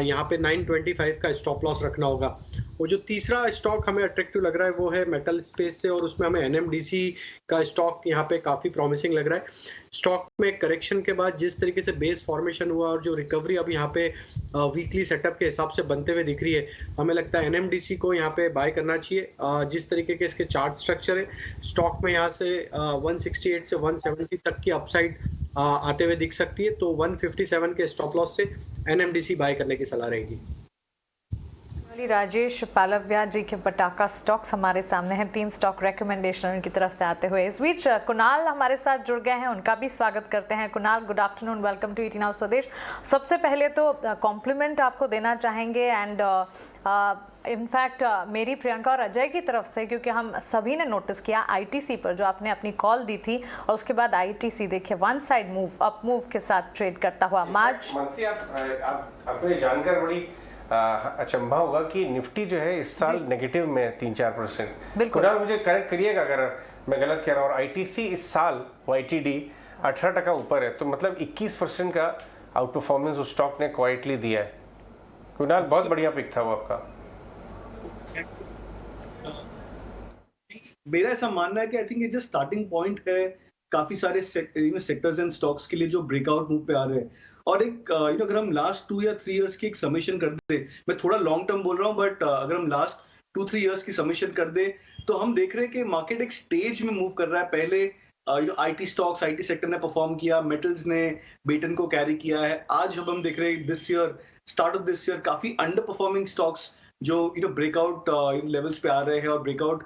यहाँ पे 925 का स्टॉप लॉस रखना होगा। और जो तीसरा स्टॉक हमें अट्रैक्टिव लग रहा है वो है मेटल स्पेस से, और उसमें हमें एनएमडीसी का स्टॉक यहाँ पे काफ़ी प्रॉमिसिंग लग रहा है। स्टॉक में करेक्शन के बाद जिस तरीके से बेस फॉर्मेशन हुआ और जो रिकवरी अब यहाँ पे वीकली सेटअप के हिसाब से बनते हुए दिख रही है, हमें लगता है एनएमडीसी को यहाँ पे बाय करना चाहिए। जिस तरीके के इसके चार्ट स्ट्रक्चर है, स्टॉक में यहाँ से 168 से 170 तक की अपसाइड आते हुए दिख सकती है, तो 157 के स्टॉप लॉस से एनएमडीसी बाय करने की सलाह रहेगी। राजेश पालव्या जी के पटाखा स्टॉक्स हमारे सामने हैं, 3 स्टॉक रेकमेंडेशन उनकी तरफ से आते हुए। इस बीच कुणाल हमारे साथ जुड़ गए हैं, उनका भी स्वागत करते हैं। Kunal, good afternoon, welcome to ET Now Swadesh. सबसे पहले तो कॉम्प्लीमेंट आपको देना चाहेंगे एंड इनफैक्ट मेरी, प्रियंका और अजय की तरफ से, क्योंकि हम सभी ने नोटिस किया आईटीसी पर जो आपने अपनी कॉल दी थी और उसके बाद आईटीसी देखिए one side move, up move के साथ ट्रेड करता हुआ। मार्च आपको ये जानकर बड़ी अचंभा होगा कि निफ्टी जो है इस साल नेगेटिव में 3-4%। कुणाल मुझे करेक्ट करिएगा अगर मैं गलत कह रहा हूँ। और आईटीसी इस साल वाईटीडी 18% ऊपर है, तो मतलब 21% का आउट परफॉर्मेंस उस स्टॉक ने क्वाइटली दिया है। कुणाल, बहुत बढ़िया पिक था वो आपका। मेरा ऐसा मानना है कि आई थिंक ये जो स्टार्टिंग पॉइंट है काफी सारे सेक्टर्स एंड स्टॉक्स के लिए जो ब्रेकआउट मूव पे आ रहे हैं, और एक अगर हम लास्ट 2 या 3 इयर्स की एक समेशन कर दे, मैं थोड़ा लॉन्ग टर्म बोल रहा हूँ, बट अगर हम लास्ट 2-3 इयर्स की समेशन कर दे तो हम देख रहे हैं कि मार्केट एक स्टेज में मूव कर रहा है। पहले आईटी स्टॉक्स, आईटी सेक्टर ने परफॉर्म किया, मेटल्स ने बेटन को कैरी किया है। आज जब हम देख रहे हैं this year, start of this year, काफी अंडर परफॉर्मिंग स्टॉक्स जो ब्रेकआउट लेवल्स पे आ रहे हैं और ब्रेकआउट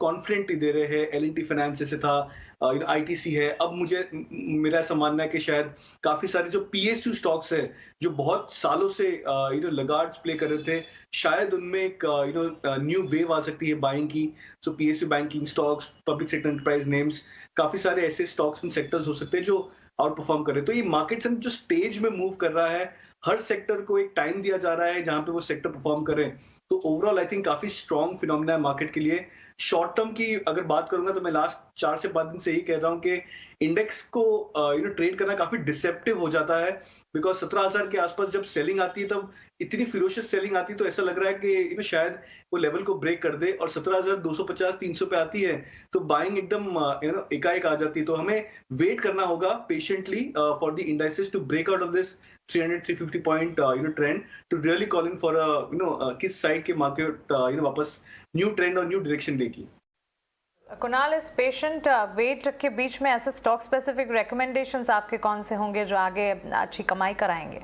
कॉन्फिडेंट दे रहे हैं। एल&टी फाइनेंस जैसे था, आईटीसी है। अब मेरा ऐसा मानना है कि शायद काफी सारे जो पीएसयू स्टॉक्स है जो बहुत सालों से लगार्ड्स प्ले कर रहे थे, शायद उनमें एक न्यू वेव आ सकती है बाइंग की। So PSU banking stocks, public sector enterprise names, काफी सारे ऐसे स्टॉक्स एंड सेक्टर्स हो सकते हैं जो आउट परफॉर्म कर रहे हैं। तो ये मार्केट जो स्टेज में मूव कर रहा है, हर सेक्टर को एक टाइम दिया जा रहा है जहां पे वो सेक्टर परफॉर्म करें। तो ओवरऑल आई थिंक काफी स्ट्रॉन्ग फिनोमिना है मार्केट के लिए। शॉर्ट टर्म की अगर बात करूंगा तो मैं लास्ट 4 से 5 दिन से यही कह रहा हूं कि इंडेक्स को ट्रेड करना काफी डिसेप्टिव हो जाता है, बिकॉज 17,000 के आसपास जब सेलिंग आती है तब इतनी फिरोशियस सेलिंग आती है, तो ऐसा लग रहा है कि शायद वो लेवल को ब्रेक कर दे, और 17,250-300 पे आती है तो बाइंग एकदम एकाएक आ जाती है। तो हमें वेट करना होगा patiently for the indices to break out of this 300-350 point trend to really call in for किस साइड के मार्केट वापस न्यू ट्रेंड और न्यू डायरेक्शन देगी। कुणाल, इस पेशेंट वेट के बीच में ऐसे स्टॉक स्पेसिफिक रिकमेंडेशंस आपके कौन से होंगे जो आगे अच्छी कमाई कराएंगे?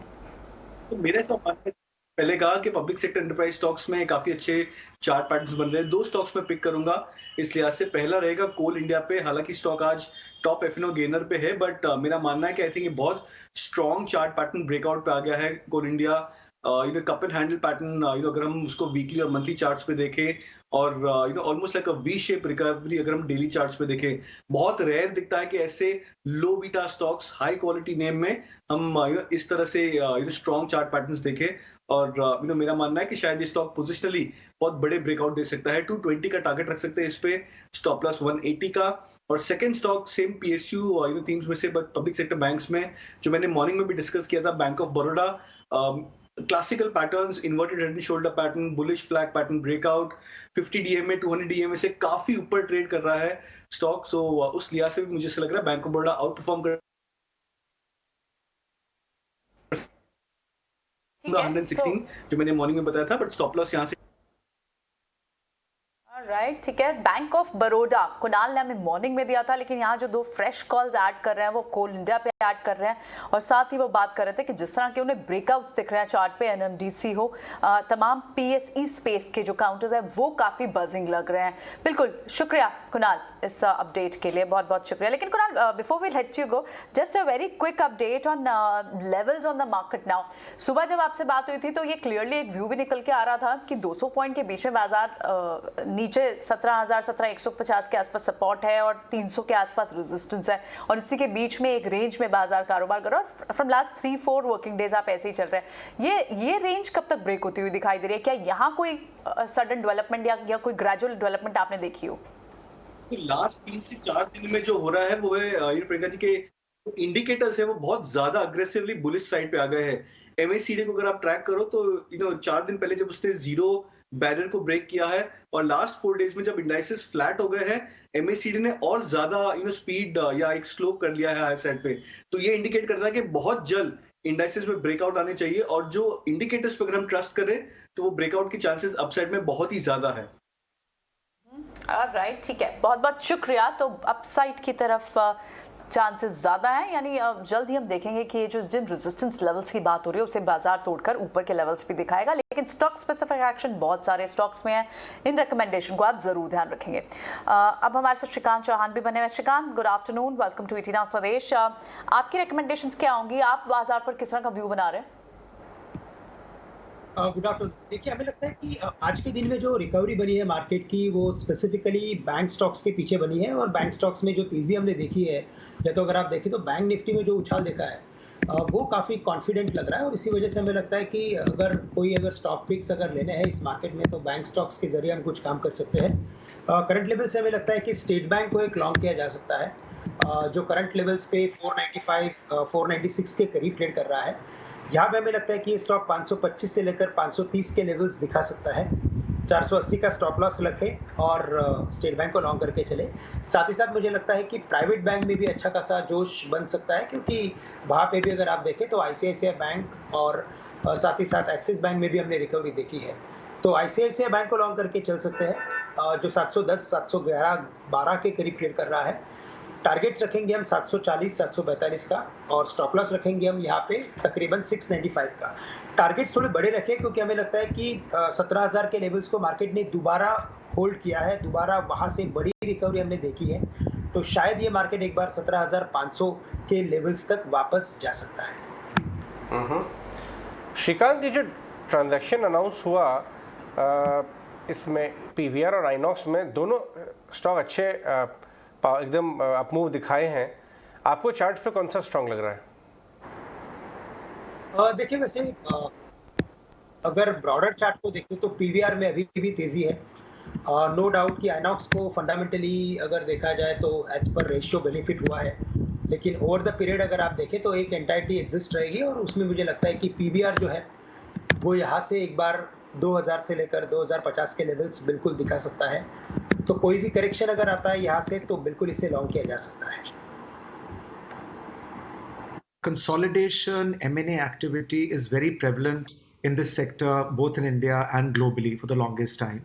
तो मेरे साथ पहले कहा कि पब्लिक सेक्टर एंटरप्राइज स्टॉक्स में काफी अच्छे चार्ट पैटर्न्स बन रहे हैं। 2 स्टॉक्स में पिक करूंगा इस लिहाज से। पहला रहेगा कोल इंडिया पे। हालांकि स्टॉक आज टॉप एफएनओ गेनर पे है, बट मेरा मानना है कि आई थिंक ये बहुत स्ट्रॉन्ग चार्ट पैटर्न ब्रेकआउट पे आ गया है Coal India. Cup and handle pattern, अगर हम उसको वीकली और मंथली चार्ट्स पे देखें, और ऑलमोस्ट लाइक अ वी शेप रिकवरी अगर हम डेली चार्ट्स पे देखें, बहुत रेयर दिखता है कि ऐसे low beta stocks high quality name में हम इस तरह से स्ट्रॉन्ग चार्ट पैटर्न्स देखें। और मेरा मानना है कि शायद ये स्टॉक पोजिशनली बहुत बड़े ब्रेकआउट दे सकता है। 220 का टारगेट रख सकते हैं इस पे, स्टॉप लॉस 180 का। और second stock same PSU themes में से पब्लिक सेक्टर बैंक्स में, जो मैंने मॉर्निंग में भी डिस्कस किया था, bank of Baroda. Classical patterns, inverted head and shoulder pattern, bullish flag pattern breakout, 50 DMA 200 DMA से काफी ऊपर ट्रेड कर रहा है स्टॉक। सो उस लिहाज से भी मुझे ऐसा लग रहा है bank of Baroda out perform कर 116 जो मैंने मॉर्निंग में बताया था, बट स्टॉप लॉस यहाँ से राइट, ठीक है। बैंक ऑफ बड़ौदा कुणाल ने हमें मॉर्निंग में दिया था, लेकिन यहाँ जो 2 फ्रेश कॉल्स ऐड कर रहे हैं वो कोल इंडिया पे ऐड कर रहे हैं, और साथ ही वो बात कर रहे थे कि जिस तरह के उन्हें ब्रेकआउट्स दिख रहे हैं चार्ट पे, एनएमडीसी हो, तमाम पीएसई स्पेस के जो काउंटर्स है वो काफी बजिंग लग रहे हैं। बिल्कुल, शुक्रिया कुणाल इस अपडेट के लिए, बहुत बहुत शुक्रिया। लेकिन Kunal, before we let you go, just a very quick update on levels on the market now. सुबह जब आपसे बात हुई थी तो ये क्लियरली एक व्यू भी निकल के आ रहा था कि 200 पॉइंट के बीच में बाजार नीचे अच्छे 17,000 17,150 के आसपास सपोर्ट है और 300 के आसपास रेजिस्टेंस है, और इसी के बीच में एक रेंज में बाजार कारोबार कर रहा है और फ्रॉम लास्ट 3-4 वर्किंग डेज आप ऐसे ही चल रहे हैं। ये रेंज कब तक ब्रेक होती हुई दिखाई दे रही है? क्या यहाँ कोई सडन डेवलपमेंट या कोई ग्रेजुअल डेवलपमेंट आपने देखी हो? तो लास्ट 3 से 4 दिन में जो हो रहा है वो है प्रियंका जी के इंडिकेटर्स है वो बहुत ज्यादा अग्रेसिवली बुलिश साइड पे आ गए हैं। MACD को अगर आप ट्रैक करो तो 4 दिन पहले जब उसने जीरो बैरियर को ब्रेक किया है और लास्ट 4 डेज में जब इंडाइसेस फ्लैट हो गए हैं, MACD ने और ज्यादा स्पीड या एक स्लोप कर लिया है हायर साइड पे। तो ये इंडिकेट करता है कि बहुत जल्द इंडाइसेस में ब्रेकआउट आने चाहिए, और जो इंडिकेटर्स पर अगर हम ट्रस्ट करें तो वो ब्रेकआउट के चांसेस अपसाइड में बहुत ही ज्यादा है। राइट, ठीक है, बहुत बहुत शुक्रिया। तो अपसाइड की तरफ चांसेस ज़्यादा हैं, यानी जल्द ही हम देखेंगे कि ये जो जिन रेजिस्टेंस लेवल्स की बात हो रही है उसे बाजार तोड़कर ऊपर के लेवल्स भी दिखाएगा। लेकिन स्टॉक स्पेसिफिक एक्शन बहुत सारे स्टॉक्स में है, इन रिकमेंडेशन को आप जरूर ध्यान रखेंगे। अब हमारे साथ श्रीकांत चौहान भी बने हुए। Shrikant, good afternoon, welcome to ET Now स्वदेश। आपकी रिकमेंडेशंस क्या होंगी? आप बाजार पर किस तरह का व्यू बना रहे हैं? Good afternoon. देखिए, हमें लगता है कि आज के दिन में जो रिकवरी बनी है मार्केट की वो स्पेसिफिकली बैंक स्टॉक्स के पीछे बनी है, और बैंक स्टॉक्स में जो तेजी हमने देखी है, या तो अगर आप देखें तो बैंक निफ्टी में जो उछाल देखा है वो काफ़ी कॉन्फिडेंट लग रहा है, और इसी वजह से हमें लगता है कि अगर स्टॉक पिक्स अगर लेने हैं इस मार्केट में तो बैंक स्टॉक्स के जरिए हम कुछ काम कर सकते हैं। करंट लेवल से हमें लगता है कि स्टेट बैंक को एक लॉन्ग किया जा सकता है, जो करंट लेवल्स पे 495 496 के करीब ट्रेड कर रहा है। यहाँ पे हमें लगता है कि ये स्टॉक 525 से लेकर 530 के लेवल्स दिखा सकता है। 480 का स्टॉप लॉस रखें और स्टेट बैंक को लॉन्ग करके चले। साथ ही साथ मुझे लगता है कि प्राइवेट बैंक में भी अच्छा खासा जोश बन सकता है, क्योंकि वहाँ पे भी अगर आप देखें तो ICICI बैंक और साथ ही साथ एक्सिस बैंक में भी हमने रिकवरी देखी है। तो ICICI बैंक को लॉन्ग करके चल सकते हैं, जो 710 711 12 के करीब ट्रेड कर रहा है। टारगेट्स रखेंगे हम 740 742 का, और स्टॉप लॉस रखेंगे हम यहाँ पे तकरीबन 695 का। टारगेट्स थोड़े बड़े रखें क्योंकि हमें लगता है कि 17,000 के लेवल्स को मार्केट ने दोबारा होल्ड किया है, दोबारा वहाँ से बड़ी रिकवरी हमने देखी है, तो शायद ये मार्केट एक बार 17,500 के लेवल्स तक वापस जा सकता है। श्रीकांत, ये जो ट्रांजैक्शन अनाउंस हुआ इसमें PVR और आइनॉक्स में दोनों स्टॉक अच्छे एकदम अपमूव दिखाए हैं। आपको चार्ट पे कौन सा स्ट्रॉन्ग लग रहा है? देखिए, वैसे अगर ब्रॉडर चार्ट को देखें तो PVR में अभी भी तेजी है। नो डाउट कि आइनॉक्स को फंडामेंटली अगर देखा जाए तो एज पर रेशियो बेनिफिट हुआ है, लेकिन ओवर द पीरियड अगर आप देखें तो एक एंटाइटी एग्जिस्ट रहेगी, और उसमें मुझे लगता है कि PVR जो है वो यहाँ से एक बार 2000 से लेकर 2050 के लेवल्स बिल्कुल दिखा सकता है। तो कोई भी करेक्शन अगर आता है यहाँ से तो बिल्कुल इसे लॉन्ग किया जा सकता है। Consolidation, M&A activity is very prevalent in this sector, both in India and globally for the longest time.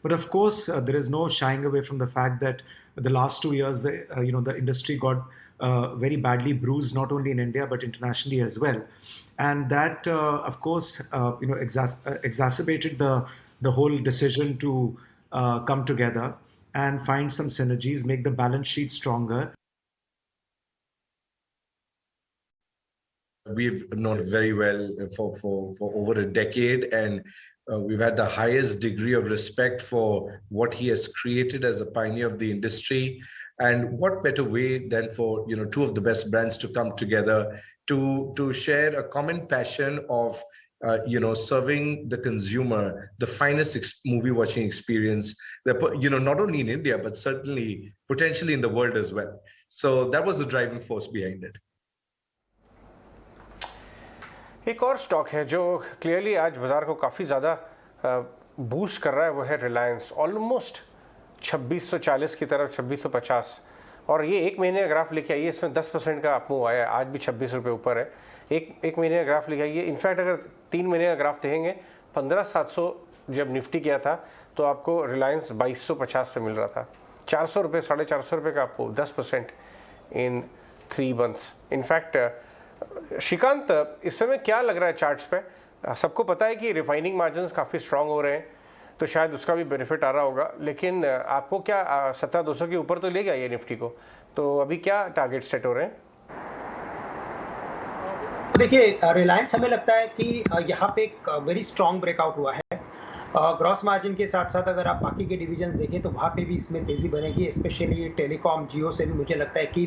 But of course, there is no shying away from the fact that the last 2 years, the industry got very badly bruised, not only in India but internationally as well, and that, of course, exacerbated the whole decision to come together and find some synergies, make the balance sheet stronger. We've known very well for over a decade, and we've had the highest degree of respect for what he has created as a pioneer of the industry. And what better way than for two of the best brands to come together to share a common passion of serving the consumer the finest movie watching experience that not only in India but certainly potentially in the world as well. So that was the driving force behind it. एक और stock है जो clearly आज बाजार को काफ़ी ज़्यादा boost कर रहा है, वो है रिलायंस। ऑलमोस्ट 2640 की तरफ 2650, और ये एक महीने का ग्राफ लेके आइए, इसमें 10% का अपमूव आया है, आज भी 26 रुपये ऊपर है। एक महीने का ग्राफ लेके आइए, इनफैक्ट अगर 3 महीने का ग्राफ देखेंगे 15,700 जब निफ्टी किया था तो आपको रिलायंस 2250 पे मिल रहा था। 400 रुपये 450 रुपये का आपको 10% इन 3 मंथ्स। इनफैक्ट श्रीकांत, इस समय क्या लग रहा है चार्ट्स पे? सबको पता है कि रिफाइनिंग मार्जिन्स काफ़ी स्ट्रांग हो रहे हैं, तो शायद उसका भी बेनिफिट आ रहा होगा, लेकिन आपको क्या 17,200 के ऊपर तो ले गया ये निफ्टी को, तो अभी क्या टारगेट सेट हो रहे हैं? देखिए, रिलायंस हमें लगता है कि यहाँ पे एक वेरी स्ट्रांग ब्रेकआउट हुआ है। ग्रॉस मार्जिन के साथ साथ अगर आप बाकी के डिविजन्स देखें तो वहाँ पे भी इसमें तेज़ी बनेगी, स्पेशली टेलीकॉम जियो से भी मुझे लगता है कि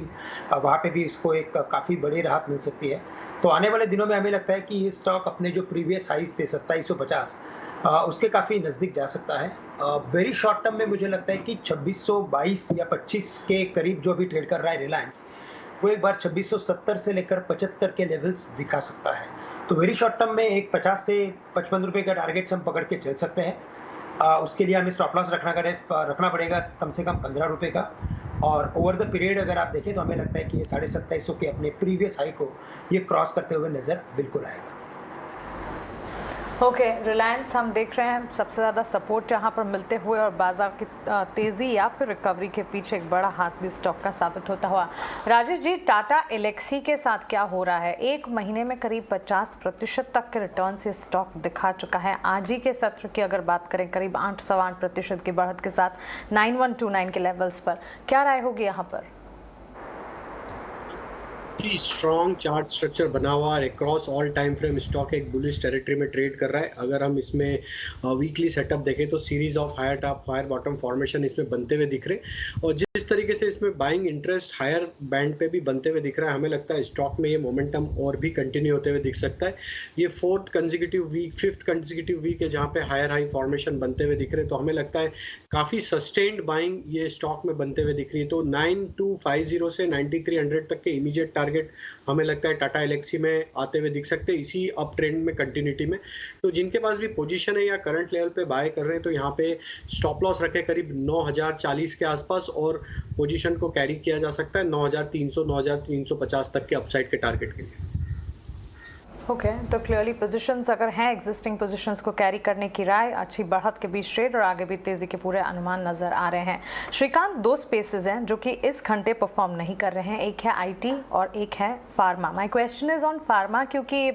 वहाँ पे भी इसको एक काफ़ी बड़ी राहत मिल सकती है। तो आने वाले दिनों में हमें लगता है कि ये स्टॉक अपने जो प्रीवियस हाइस थे 2750 उसके काफ़ी नज़दीक जा सकता है। वेरी शॉर्ट टर्म में मुझे लगता है कि 2622 या 25 के करीब जो भी ट्रेड कर रहा है रिलायंस, वो एक बार 2670 से लेकर 75 के लेवल्स दिखा सकता है। तो वेरी शॉर्ट टर्म में एक 50 से 55 रुपए का टारगेट हम पकड़ के चल सकते हैं। उसके लिए हमें स्टॉप लॉस रखना पड़ेगा कम से कम 15 रुपए का, और ओवर द पीरियड अगर आप देखें तो हमें लगता है कि ये 2750 के अपने प्रीवियस हाई को ये क्रॉस करते हुए नजर बिल्कुल आएगा। ओके, रिलायंस हम देख रहे हैं सबसे ज़्यादा सपोर्ट यहाँ पर मिलते हुए और बाजार की तेज़ी या फिर रिकवरी के पीछे एक बड़ा हाथ भी स्टॉक का साबित होता हुआ। राजेश जी, टाटा एलेक्सी के साथ क्या हो रहा है? एक महीने में करीब 50% तक के रिटर्न से स्टॉक दिखा चुका है। आज ही के सत्र की अगर बात करें करीब 8.8% की बढ़त के साथ 9129 के लेवल्स पर, क्या राय होगी यहाँ पर? स्ट्रॉन्ग चार्ट स्ट्रक्चर बना हुआ और across all time frame stock एक बुलिश टेरिटरी में ट्रेड कर रहा है। अगर हम इसमें वीकली सेटअप देखें तो series of higher top higher bottom formation इसमें बनते हुए दिख रहे, और जिस तरीके से इसमें बाइंग इंटरेस्ट हायर बैंड पे भी बनते हुए दिख रहा है, हमें लगता है स्टॉक में ये मोमेंटम और भी कंटिन्यू होते हुए दिख सकता है। ये फिफ्थ कंसेक्यूटिव वीक है जहाँ पे हायर हाई फॉर्मेशन बनते हुए दिख रहे हैं, तो हमें लगता है काफ़ी सस्टेन्ड बाइंग ये स्टॉक में बनते हुए दिख रही है। तो 9250 से 9300 तक के इमीडिएट टारगेट हमें लगता है टाटा एलेक्सी में आते हुए दिख सकते हैं, इसी अप ट्रेंड में कंटिन्यूटी में। तो जिनके पास भी पोजीशन है या करंट लेवल पे बाय कर रहे हैं तो यहाँ पे स्टॉप लॉस रखे करीब 9040 के आसपास, और पोजीशन को कैरी किया जा सकता है 9300 9350 तक के अपसाइड के टारगेट के लिए। ओके, तो क्लियरली पोजीशंस अगर हैं एग्जिस्टिंग पोजीशंस को कैरी करने की राय, अच्छी बढ़त के बीच ट्रेड और आगे भी तेजी के पूरे अनुमान नजर आ रहे हैं। श्रीकांत, दो स्पेसेस हैं जो कि इस घंटे परफॉर्म नहीं कर रहे हैं, एक है आईटी और एक है pharma. My question is on pharma, क्योंकि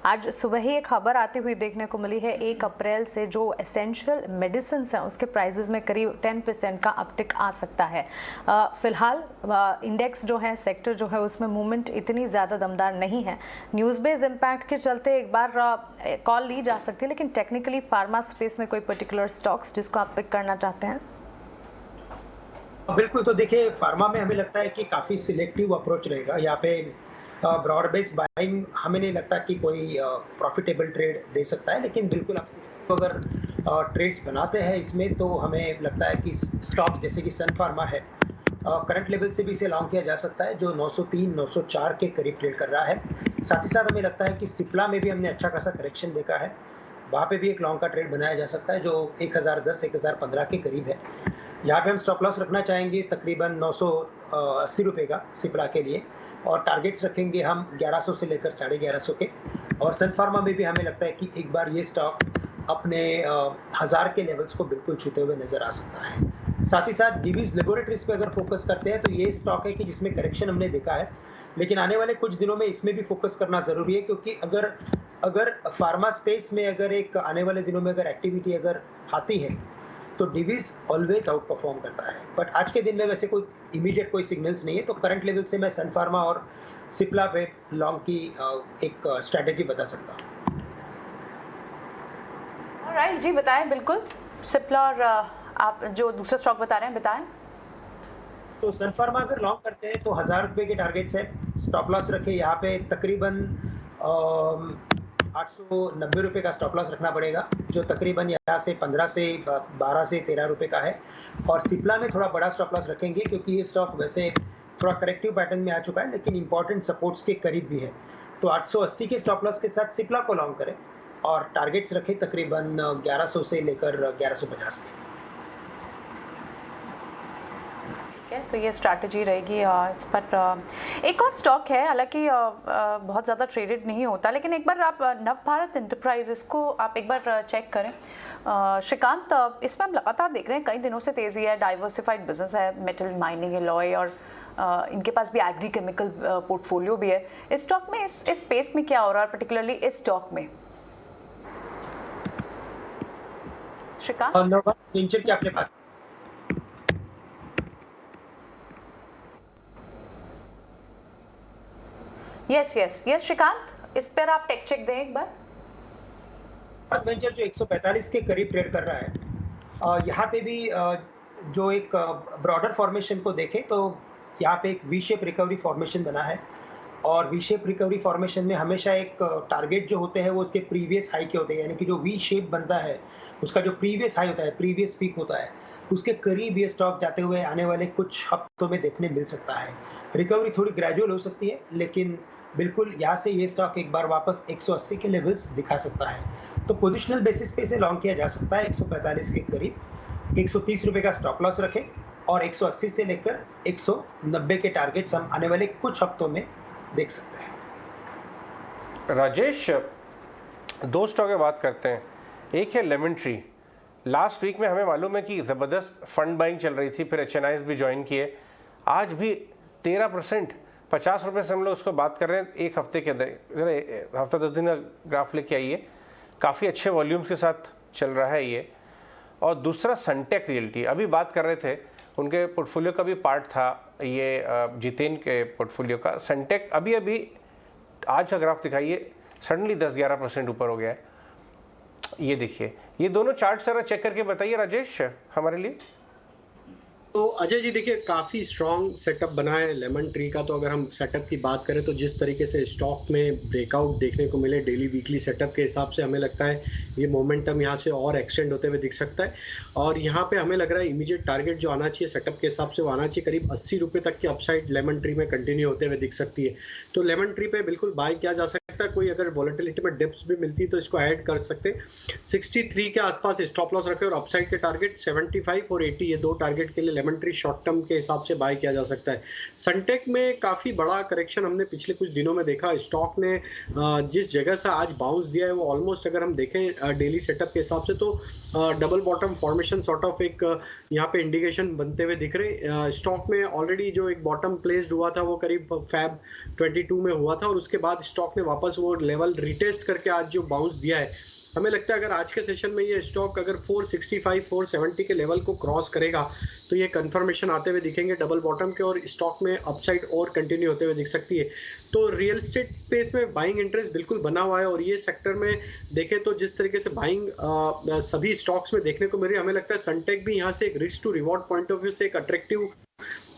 आज सुबह ही एक खबर आती हुई देखने को मिली है 1 अप्रैल से जो एसेंशियल मेडिसिन हैं उसके प्राइजेस में करीब 10% का अपटिक आ सकता है। फिलहाल इंडेक्स जो है, सेक्टर जो है, उसमें मूवमेंट इतनी ज़्यादा दमदार नहीं है। न्यूज़ बेस्ड इम्पैक्ट के चलते एक बार कॉल ली जा सकती है, लेकिन टेक्निकली फार्मा स्पेस में कोई पर्टिकुलर स्टॉक्स जिसको आप पिक करना चाहते हैं? बिल्कुल, तो देखिए फार्मा में हमें लगता है कि काफ़ी सिलेक्टिव अप्रोच रहेगा यहाँ पे। ब्रॉड बेस्ड बाइंग हमें नहीं लगता कि कोई प्रॉफिटेबल ट्रेड दे सकता है, लेकिन बिल्कुल आप तो अगर ट्रेड्स बनाते हैं इसमें तो हमें लगता है कि स्टॉक जैसे कि सन फार्मा है, करंट लेवल से भी इसे लॉन्ग किया जा सकता है जो 903-904 के करीब ट्रेड कर रहा है। साथ ही साथ हमें लगता है कि सिप्ला में भी हमने अच्छा खासा करेक्शन देखा है, वहाँ पे भी एक लॉन्ग का ट्रेड बनाया जा सकता है जो 1010-1015 के करीब है। यहाँ पे हम स्टॉप लॉस रखना चाहेंगे तकरीबन 980 रुपये का सिप्ला के लिए, और टारगेट्स रखेंगे हम 1100 से लेकर 1150 के। और सन फार्मा में भी हमें लगता है कि एक बार ये स्टॉक अपने 1000 के लेवल्स को बिल्कुल छूते हुए नजर आ सकता है। साथ ही साथ डीवीज लेबोरेटरीज पे अगर फोकस करते हैं तो ये स्टॉक है कि जिसमें करेक्शन हमने देखा है, लेकिन आने वाले कुछ दिनों में इसमें भी फोकस करना जरूरी है, क्योंकि अगर फार्मा स्पेस में अगर एक आने वाले दिनों में अगर एक्टिविटी अगर आती है तो डीवीज ऑलवेज आउट परफॉर्म करता है। बट आज के दिन में वैसे कोई इमीडिएट कोई सिग्नल्स नहीं है, तो करंट लेवल से मैं सन फार्मा और सिप्ला पे लॉन्ग की एक स्ट्रैटेजी बता सकता हूँ। ऑलराइट जी, बताएं। बिल्कुल, सिप्ला और आप जो दूसरा स्टॉक बता रहे हैं बताएं। तो सन फार्मा अगर लॉन्ग करते हैं तो 1000 रुपये के टारगेट्स है, स्टॉप लॉस रखे यहाँ पे तकरीबन 890 रुपये का स्टॉप लॉस रखना पड़ेगा, जो तकरीबन यहाँ से 12 से 13 रुपये का है। और सिप्ला में थोड़ा बड़ा स्टॉप लॉस रखेंगे क्योंकि ये स्टॉक वैसे थोड़ा करेक्टिव पैटर्न में आ चुका है, लेकिन इंपॉर्टेंट सपोर्ट्स के करीब भी है। तो 880 के स्टॉप लॉस के साथ सिप्ला को लॉन्ग करें और टारगेट्स रखें तकरीबन 1100 से लेकर 1150 के। तो ये स्ट्रैटेजी रहेगी इस पर। एक और स्टॉक है, हालांकि बहुत ज़्यादा ट्रेडेड नहीं होता, लेकिन एक बार आप नव भारत इंटरप्राइजेस को आप एक बार चेक करें। श्रीकांत, इसमें हम लगातार देख रहे हैं कई दिनों से तेज़ी है, डाइवर्सिफाइड बिजनेस है, मेटल माइनिंग, एलॉय, और इनके पास भी एग्री केमिकल पोर्टफोलियो भी है। इस स्टॉक में इस स्पेस में क्या हो रहा है, पर्टिकुलरली इस स्टॉक में? श्रीकांत, वेंचर क्या आपके पास? यस श्रीकांत, इस पर आप टेक चेक दें एक बार। गुजरात वेंचर जो 145 के करीब ट्रेड कर रहा है, यहाँ पे भी जो एक ब्रॉडर फॉर्मेशन को देखें तो यहाँ पे एक वी शेप रिकवरी फॉर्मेशन बना है और वी शेप रिकवरी फॉर्मेशन में हमेशा एक टारगेट जो होते हैं वो उसके प्रीवियस हाई के होते हैं, यानी कि जो वी शेप बनता है उसका जो प्रीवियस हाई होता है, प्रीवियस पीक होता है, उसके करीब ये स्टॉक जाते हुए आने वाले कुछ हफ्तों में देखने मिल सकता है। रिकवरी थोड़ी ग्रेजुअल हो सकती है, लेकिन बिल्कुल यहाँ से ये स्टॉक एक बार वापस 180 के लेवल्स दिखा सकता है। तो पोजिशनल बेसिस पे इसे लॉन्ग किया जा सकता है 145 के करीब। 130 रुपए का स्टॉप लॉस रखें और 180 से लेकर 190 के टारगेट्स हम आने वाले कुछ हफ्तों में देख सकते हैं। राजेश, दो स्टॉक की बात करते हैं। एक है लेमन ट्री। लास्ट वीक में हमें मालूम है कि ज़बरदस्त फंड बाइंग चल रही थी, फिर HNIs भी ज्वाइन किए। आज भी 13%, 50 रुपये से हम लोग उसको बात कर रहे हैं एक हफ्ते के अंदर। हफ्ता 10 दिन का ग्राफ लेके आइए, काफ़ी अच्छे वॉल्यूम्स के साथ चल रहा है ये। और दूसरा सनटेक रियल्टी, अभी बात कर रहे थे, उनके पोर्टफोलियो का भी पार्ट था ये जितेन के पोर्टफोलियो का। सनटेक अभी अभी आज का ग्राफ दिखाइए, सडनली 10-11% ऊपर हो गया है। ये देखिए, ये दोनों चार्ट जरा चेक करके बताइए राजेश हमारे लिए। तो अजय जी देखिए, काफ़ी स्ट्रॉन्ग सेटअप बना है लेमन ट्री का। तो अगर हम सेटअप की बात करें तो जिस तरीके से स्टॉक में ब्रेकआउट देखने को मिले डेली वीकली सेटअप के हिसाब से, हमें लगता है ये मोमेंटम यहाँ से और एक्सटेंड होते हुए दिख सकता है। और यहाँ पे हमें लग रहा है इमीडिएट टारगेट जो आना चाहिए सेटअप के हिसाब से वो आना चाहिए, करीब 80 रुपये तक की अपसाइड लेमन ट्री में कंटिन्यू होते हुए दिख सकती है। तो लेमन ट्री पे बिल्कुल बाय किया जा सकता है। कोई अगर वॉलेटिलिटी में डिप्स भी मिलती है तो इसको ऐड कर सकते हैं। 63 के आसपास स्टॉप लॉस रखे और अपसाइड के टारगेट 75 और 80, ये दो टारगेट के लिए लेमन ट्री शॉर्ट टर्म के हिसाब से बाय किया जा सकता है। सनटेक में काफ़ी बड़ा करेक्शन हमने पिछले कुछ दिनों में देखा। स्टॉक ने जिस जगह से आज बाउंस दिया है वो ऑलमोस्ट, अगर हम देखें डेली सेटअप के हिसाब से, तो double bottom formation sort of एक यहाँ पे इंडिकेशन बनते हुए दिख रहे। स्टॉक में ऑलरेडी जो एक बॉटम प्लेस्ड हुआ था वो करीब Feb 22 में हुआ था और उसके बाद स्टॉक ने वापस वो लेवल रिटेस्ट करके आज जो बाउंस दिया है, हमें लगता है अगर आज के सेशन में ये स्टॉक अगर 465 470 के लेवल को क्रॉस करेगा तो ये कंफर्मेशन आते हुए दिखेंगे डबल बॉटम के, और स्टॉक में अपसाइड और कंटिन्यू होते हुए दिख सकती है। तो रियल एस्टेट स्पेस में बाइंग इंटरेस्ट बिल्कुल बना हुआ है और ये सेक्टर में देखें तो जिस तरीके से बाइंग सभी स्टॉक्स में देखने को मिल रही है, हमें लगता है सनटेक भी यहाँ से एक risk to reward point of view से एक अट्रैक्टिव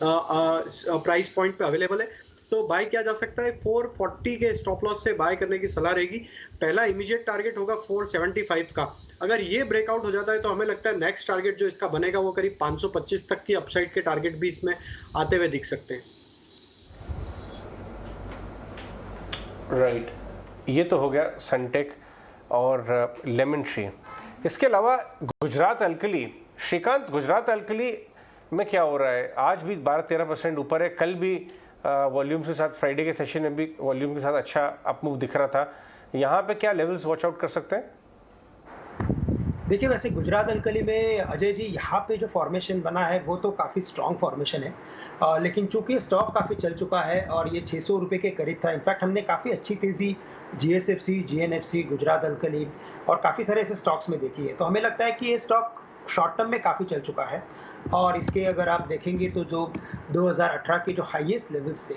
प्राइस पॉइंट पे अवेलेबल है। तो बाय किया जा सकता है। 440 के स्टॉप लॉस से बाय करने की सलाह रहेगी। पहला इमीडिएट टारगेट होगा 475 का। अगर ये ब्रेकआउट हो जाता है तो हमें लगता है नेक्स्ट टारगेट जो इसका बनेगा वो करीब 525 तक की अपसाइड के टारगेट भी इसमें आते हुए दिख सकते हैं। राइट, ये तो हो गया सनटेक और लेमन ट्री। इसके अलावा गुजरात अल्कली, श्रीकांत, गुजरात अल्कली में क्या हो रहा है? आज भी 12-13% ऊपर है। कल भी वॉल्यूम के साथ, फ्राइडे के सेशन में भी वॉल्यूम के साथ अच्छा अपमूव दिख रहा था। यहाँ पे क्या लेवल्स वॉच आउट कर सकते हैं? देखिए, वैसे गुजरात अल्कली में अजय जी यहाँ पे जो फॉर्मेशन बना है वो तो काफ़ी स्ट्रॉन्ग फॉर्मेशन है, लेकिन चूंकि स्टॉक काफ़ी चल चुका है और ये 600 रुपये के करीब था। इनफैक्ट हमने काफ़ी अच्छी तेज़ी GSFC, GNFC, गुजरात अल्कली और काफ़ी सारे ऐसे स्टॉक्स में देखी है। तो हमें लगता है कि ये स्टॉक शॉर्ट टर्म में काफ़ी चल चुका है और इसके अगर आप देखेंगे तो जो 2018 के जो हाईएस्ट लेवल्स थे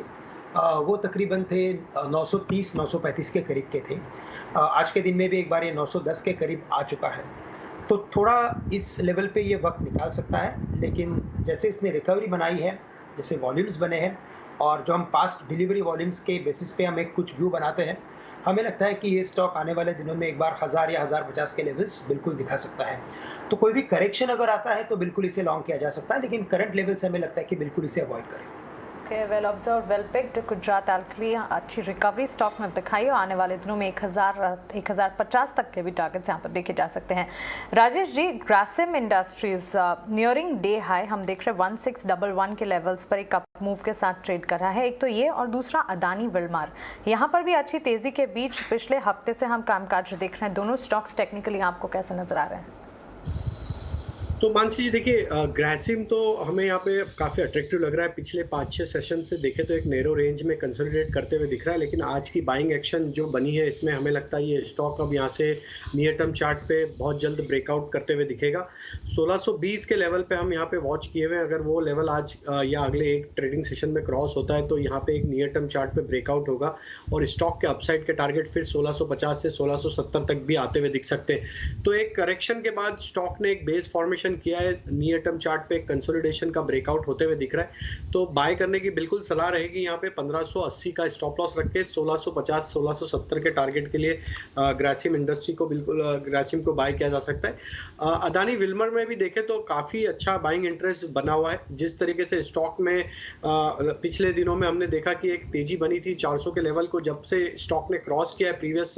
वो तकरीबन थे 930-935 के करीब के थे। आज के दिन में भी एक बार ये 910 के करीब आ चुका है। तो थोड़ा इस लेवल पे ये वक्त निकाल सकता है, लेकिन जैसे इसने रिकवरी बनाई है, जैसे वॉल्यूम्स बने हैं और जो हम पास्ट डिलीवरी वॉल्यूम्स के बेसिस पे हम एक कुछ व्यू बनाते हैं, हमें लगता है कि ये स्टॉक आने वाले दिनों में एक बार 1000 या 1050 के लेवल्स बिल्कुल दिखा सकता है। तो कोई भी करेक्शन अगर आता है तो बिल्कुल इसे लॉन्ग किया जा सकता है, लेकिन करंट लेवल से हमें लगता है कि बिल्कुल इसे अवॉइड करें। Okay, well observe, well picked. Gujarat alkali अच्छी रिकवरी स्टॉक में दिखाई और आने वाले दिनों में 1050 तक के भी टारगेट्स यहाँ पर देखे जा सकते हैं। Rajesh ji, Grasim industries nearing day high हम देख रहे हैं 1611 के लेवल्स पर एक अप मूव के साथ ट्रेड कर रहा है। एक तो ये, और दूसरा अदानी विलमार, यहाँ पर भी अच्छी तेजी के बीच पिछले हफ्ते से हम कामकाज देख रहे हैं। दोनों स्टॉक्स टेक्निकली आपको कैसे नजर आ रहे हैं? तो मानसी जी देखिए, ग्रासिम तो हमें यहाँ पे काफ़ी अट्रैक्टिव लग रहा है। पिछले 5-6 सेशन से देखें तो एक नैरो रेंज में कंसोलिडेट करते हुए दिख रहा है, लेकिन आज की बाइंग एक्शन जो बनी है इसमें हमें लगता है ये स्टॉक अब यहाँ से नियर टर्म चार्ट पे बहुत जल्द ब्रेकआउट करते हुए दिखेगा। 1620 के लेवल पे हम यहाँ पे वॉच किए हुए हैं। अगर वो लेवल आज या अगले एक ट्रेडिंग सेशन में क्रॉस होता है तो यहाँ पे एक नियर टर्म चार्ट पे ब्रेकआउट होगा और स्टॉक के अपसाइड के टारगेट फिर 1650 से 1670 तक भी आते हुए दिख सकते हैं। तो एक करेक्शन के बाद स्टॉक ने एक बेस फॉर्मेशन किया है, नियर टर्म चार्ट पे कंसोलिडेशन का ब्रेकआउट होते हुए दिख रहा है, तो बाय करने की बिल्कुल सलाह रहेगी। यहाँ पे 1580 का स्टॉप लॉस रख के 1650 1670 के टारगेट के लिए ग्रासिम इंडस्ट्री को बिल्कुल ग्रासिम को बाय किया जा सकता है। अदानी विल्मर में भी देखें तो काफ़ी अच्छा बाइंग इंटरेस्ट बना हुआ है। जिस तरीके से स्टॉक में पिछले दिनों में हमने देखा कि एक तेजी बनी थी 400 के लेवल को जब से स्टॉक ने क्रॉस किया है, प्रीवियस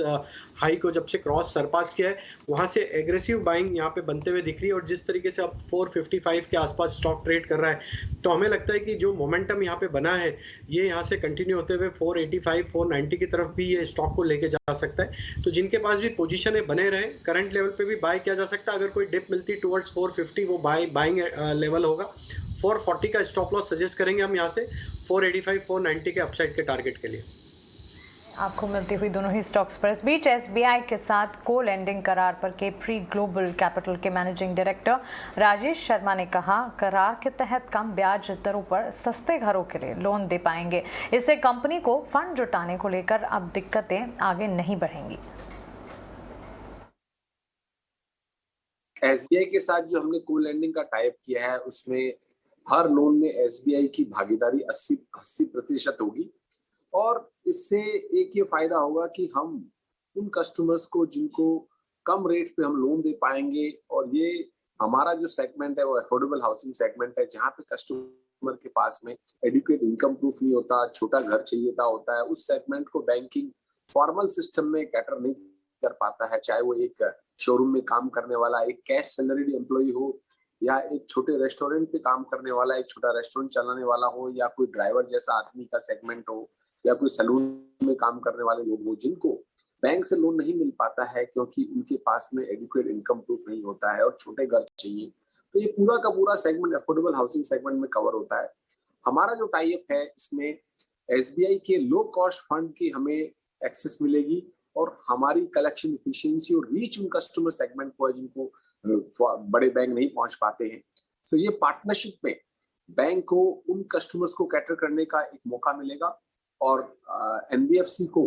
हाई को जब से क्रॉस सरपास किया है, वहां से एग्रेसिव बाइंग यहाँ पे बनते हुए दिख रही है। और जिस तरीके से अब 455 के आसपास स्टॉक ट्रेड कर रहा है तो हमें लगता है कि जो मोमेंटम यहाँ पे बना है ये यहाँ से कंटिन्यू होते हुए 485 490 की तरफ भी ये स्टॉक को लेके जा सकता है। तो जिनके पास भी पोजीशन है बने रहे, करंट लेवल पे भी बाय किया जा सकता है। अगर कोई डिप मिलती टुवर्ड्स 450 वो बाइंग लेवल होगा। 440 का स्टॉप लॉस सजेस्ट करेंगे हम यहाँ से 485 490 के अपसाइड के टारगेट के लिए। आपको मिलती हुई दोनों ही स्टॉक्स पर। इस बीच एसबीआई के साथ को लेंडिंग करार पर केप्री ग्लोबल कैपिटल के मैनेजिंग डायरेक्टर राजेश शर्मा ने कहा, करार के तहत कम ब्याज दरों पर सस्ते घरों के लिए लोन दे पाएंगे। इससे कंपनी को फंड जुटाने को लेकर अब दिक्कतें आगे नहीं बढ़ेंगी। एसबीआई के साथ जो हमने को लेंडिंग का टाइप किया है उसमें हर लोन में एसबीआई की भागीदारी 80% होगी और इससे एक ये फायदा होगा कि हम उन कस्टमर्स को जिनको कम रेट पे हम लोन दे पाएंगे। और ये हमारा जो सेगमेंट है वो अफोर्डेबल हाउसिंग सेगमेंट है, जहाँ पे कस्टमर के पास में एडुकेट इनकम प्रूफ नहीं होता, छोटा घर चाहिए होता है। उस सेगमेंट को बैंकिंग फॉर्मल सिस्टम में कैटर नहीं कर पाता है, चाहे वो एक शोरूम में काम करने वाला एक कैश सैलरीड एम्प्लॉय हो या एक छोटे रेस्टोरेंट पे काम करने वाला एक छोटा रेस्टोरेंट चलाने वाला हो या कोई ड्राइवर जैसा आदमी का सेगमेंट हो या कोई सैलून में काम करने वाले लोग हो, जिनको बैंक से लोन नहीं मिल पाता है क्योंकि उनके पास में एडुकेट इनकम प्रूफ नहीं होता है और छोटे घर चाहिए। तो ये पूरा का पूरा सेगमेंट अफोर्डेबल हाउसिंग सेगमेंट में कवर होता है। हमारा जो टाई अप है इसमें एसबीआई के लो कॉस्ट फंड की हमें एक्सेस मिलेगी और हमारी कलेक्शन इफिशियंसी और रीच उन कस्टमर सेगमेंट को है जिनको बड़े बैंक नहीं पहुंच पाते हैं। तो ये पार्टनरशिप में बैंक को उन कस्टमर्स को कैटर करने का एक मौका मिलेगा और एनबीएफसी को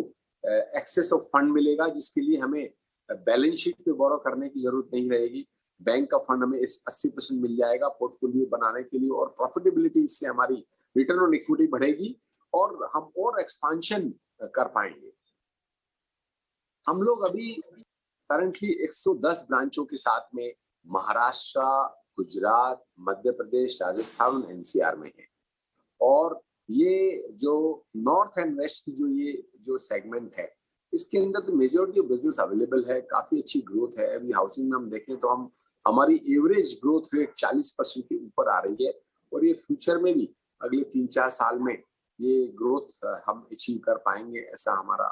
एक्सेस ऑफ फंड मिलेगा, जिसके लिए हमें बैलेंस शीट पे बोरो करने की जरूरत नहीं रहेगी। बैंक का फंड हमें इस 80% मिल जाएगा पोर्टफोलियो बनाने के लिए और प्रॉफिटेबिलिटी इससे हमारी रिटर्न ऑन इक्विटी बढ़ेगी और हम और एक्सपांशन कर पाएंगे। हम लोग अभी करंटली 110 ब्रांचों के साथ में महाराष्ट्र, गुजरात, मध्य प्रदेश, राजस्थान, एनसीआर में है और ये जो नॉर्थ एंड वेस्ट की जो सेगमेंट है इसके अंदर तो मेजॉरिटी ऑफ बिजनेस अवेलेबल है, काफी अच्छी ग्रोथ है। अभी हाउसिंग में हम देखें तो हमारी एवरेज ग्रोथ रेट 40% के ऊपर आ रही है और ये फ्यूचर में भी अगले 3-4 साल में ये ग्रोथ हम अचीव कर पाएंगे, ऐसा हमारा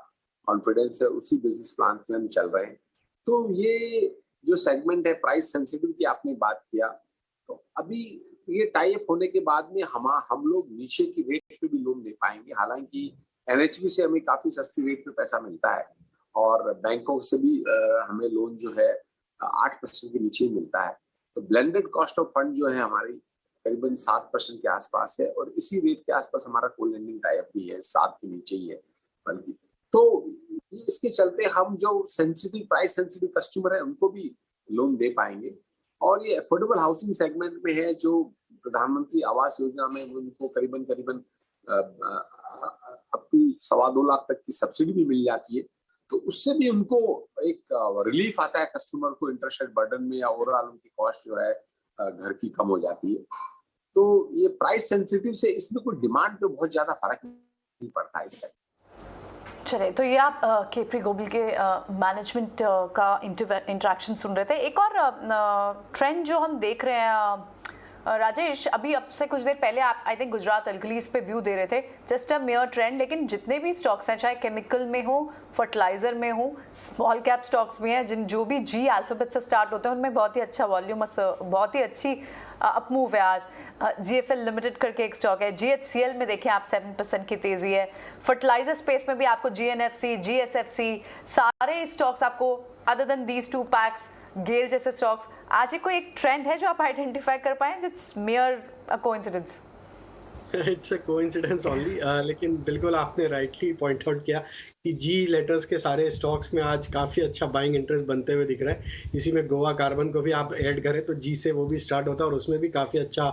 कॉन्फिडेंस है। उसी बिजनेस प्लान पे हम चल रहे हैं। तो ये जो सेगमेंट है प्राइस सेंसिटिव की आपने बात किया, तो अभी ये टाई अप होने के बाद में हम लोग नीचे की रेट पे भी लोन दे पाएंगे। हालांकि एनएचबी से हमें काफी सस्ती रेट पे पैसा मिलता है और बैंकों से भी हमें लोन जो है 8% के नीचे ही मिलता है। तो ब्लेंडेड कॉस्ट ऑफ फंड जो है हमारी करीबन 7% के आसपास है और इसी रेट के आसपास हमारा को लेंडिंग टाई अप भी है, 7 के नीचे ही है बल्कि। तो इसके चलते हम जो प्राइस सेंसिटिव कस्टमर है उनको भी लोन दे पाएंगे और ये अफोर्डेबल हाउसिंग सेगमेंट में है जो प्रधानमंत्री आवास योजना में उनको करीबन अब टू 2.25 लाख तक की सब्सिडी भी मिल जाती है। तो उससे भी उनको एक रिलीफ आता है कस्टमर को इंटरेस्ट रेट बर्डन में या ओवरऑल उनकी कॉस्ट जो है घर की कम हो जाती है। तो ये प्राइस सेंसिटिव से इसमें कोई डिमांड पे बहुत ज्यादा फर्क नहीं पड़ता है इससे। चलिए, तो ये आप केप्री ग्लोबल के मैनेजमेंट का इंटरेक्शन सुन रहे थे। एक और ट्रेंड जो हम देख रहे हैं राजेश, अभी अब से कुछ देर पहले आप आई थिंक गुजरात अल्कलीज पे व्यू दे रहे थे, जस्ट अ मेयर ट्रेंड, लेकिन जितने भी स्टॉक्स हैं चाहे केमिकल में हो, फर्टिलाइजर में हो, स्मॉल कैप स्टॉक्स भी हैं जो भी जी अल्फाबेट से स्टार्ट होते हैं उनमें बहुत ही अच्छा वॉल्यूम, बहुत ही अच्छी अपमूव है आज। GFL लिमिटेड करके एक स्टॉक है, GHCL में देखिए आप 7% की तेजी है। फर्टिलाइजर स्पेस में भी आपको GNFC, GSFC सारे स्टॉक्स आपको अदर देन दीज 2 पैक्स, गेल जैसे स्टॉक्स, आज कोई एक ट्रेंड है जो आप आइडेंटिफाई कर पाए? It's mayor a coincidence? It's a coincidence only, लेकिन बिल्कुल आपने राइटली पॉइंट आउट किया कि जी लेटर्स के सारे स्टॉक्स में आज काफ़ी अच्छा बाइंग इंटरेस्ट बनते हुए दिख रहा है। इसी में गोवा कार्बन को भी आप ऐड करें तो जी से वो भी स्टार्ट होता है और उसमें भी काफ़ी अच्छा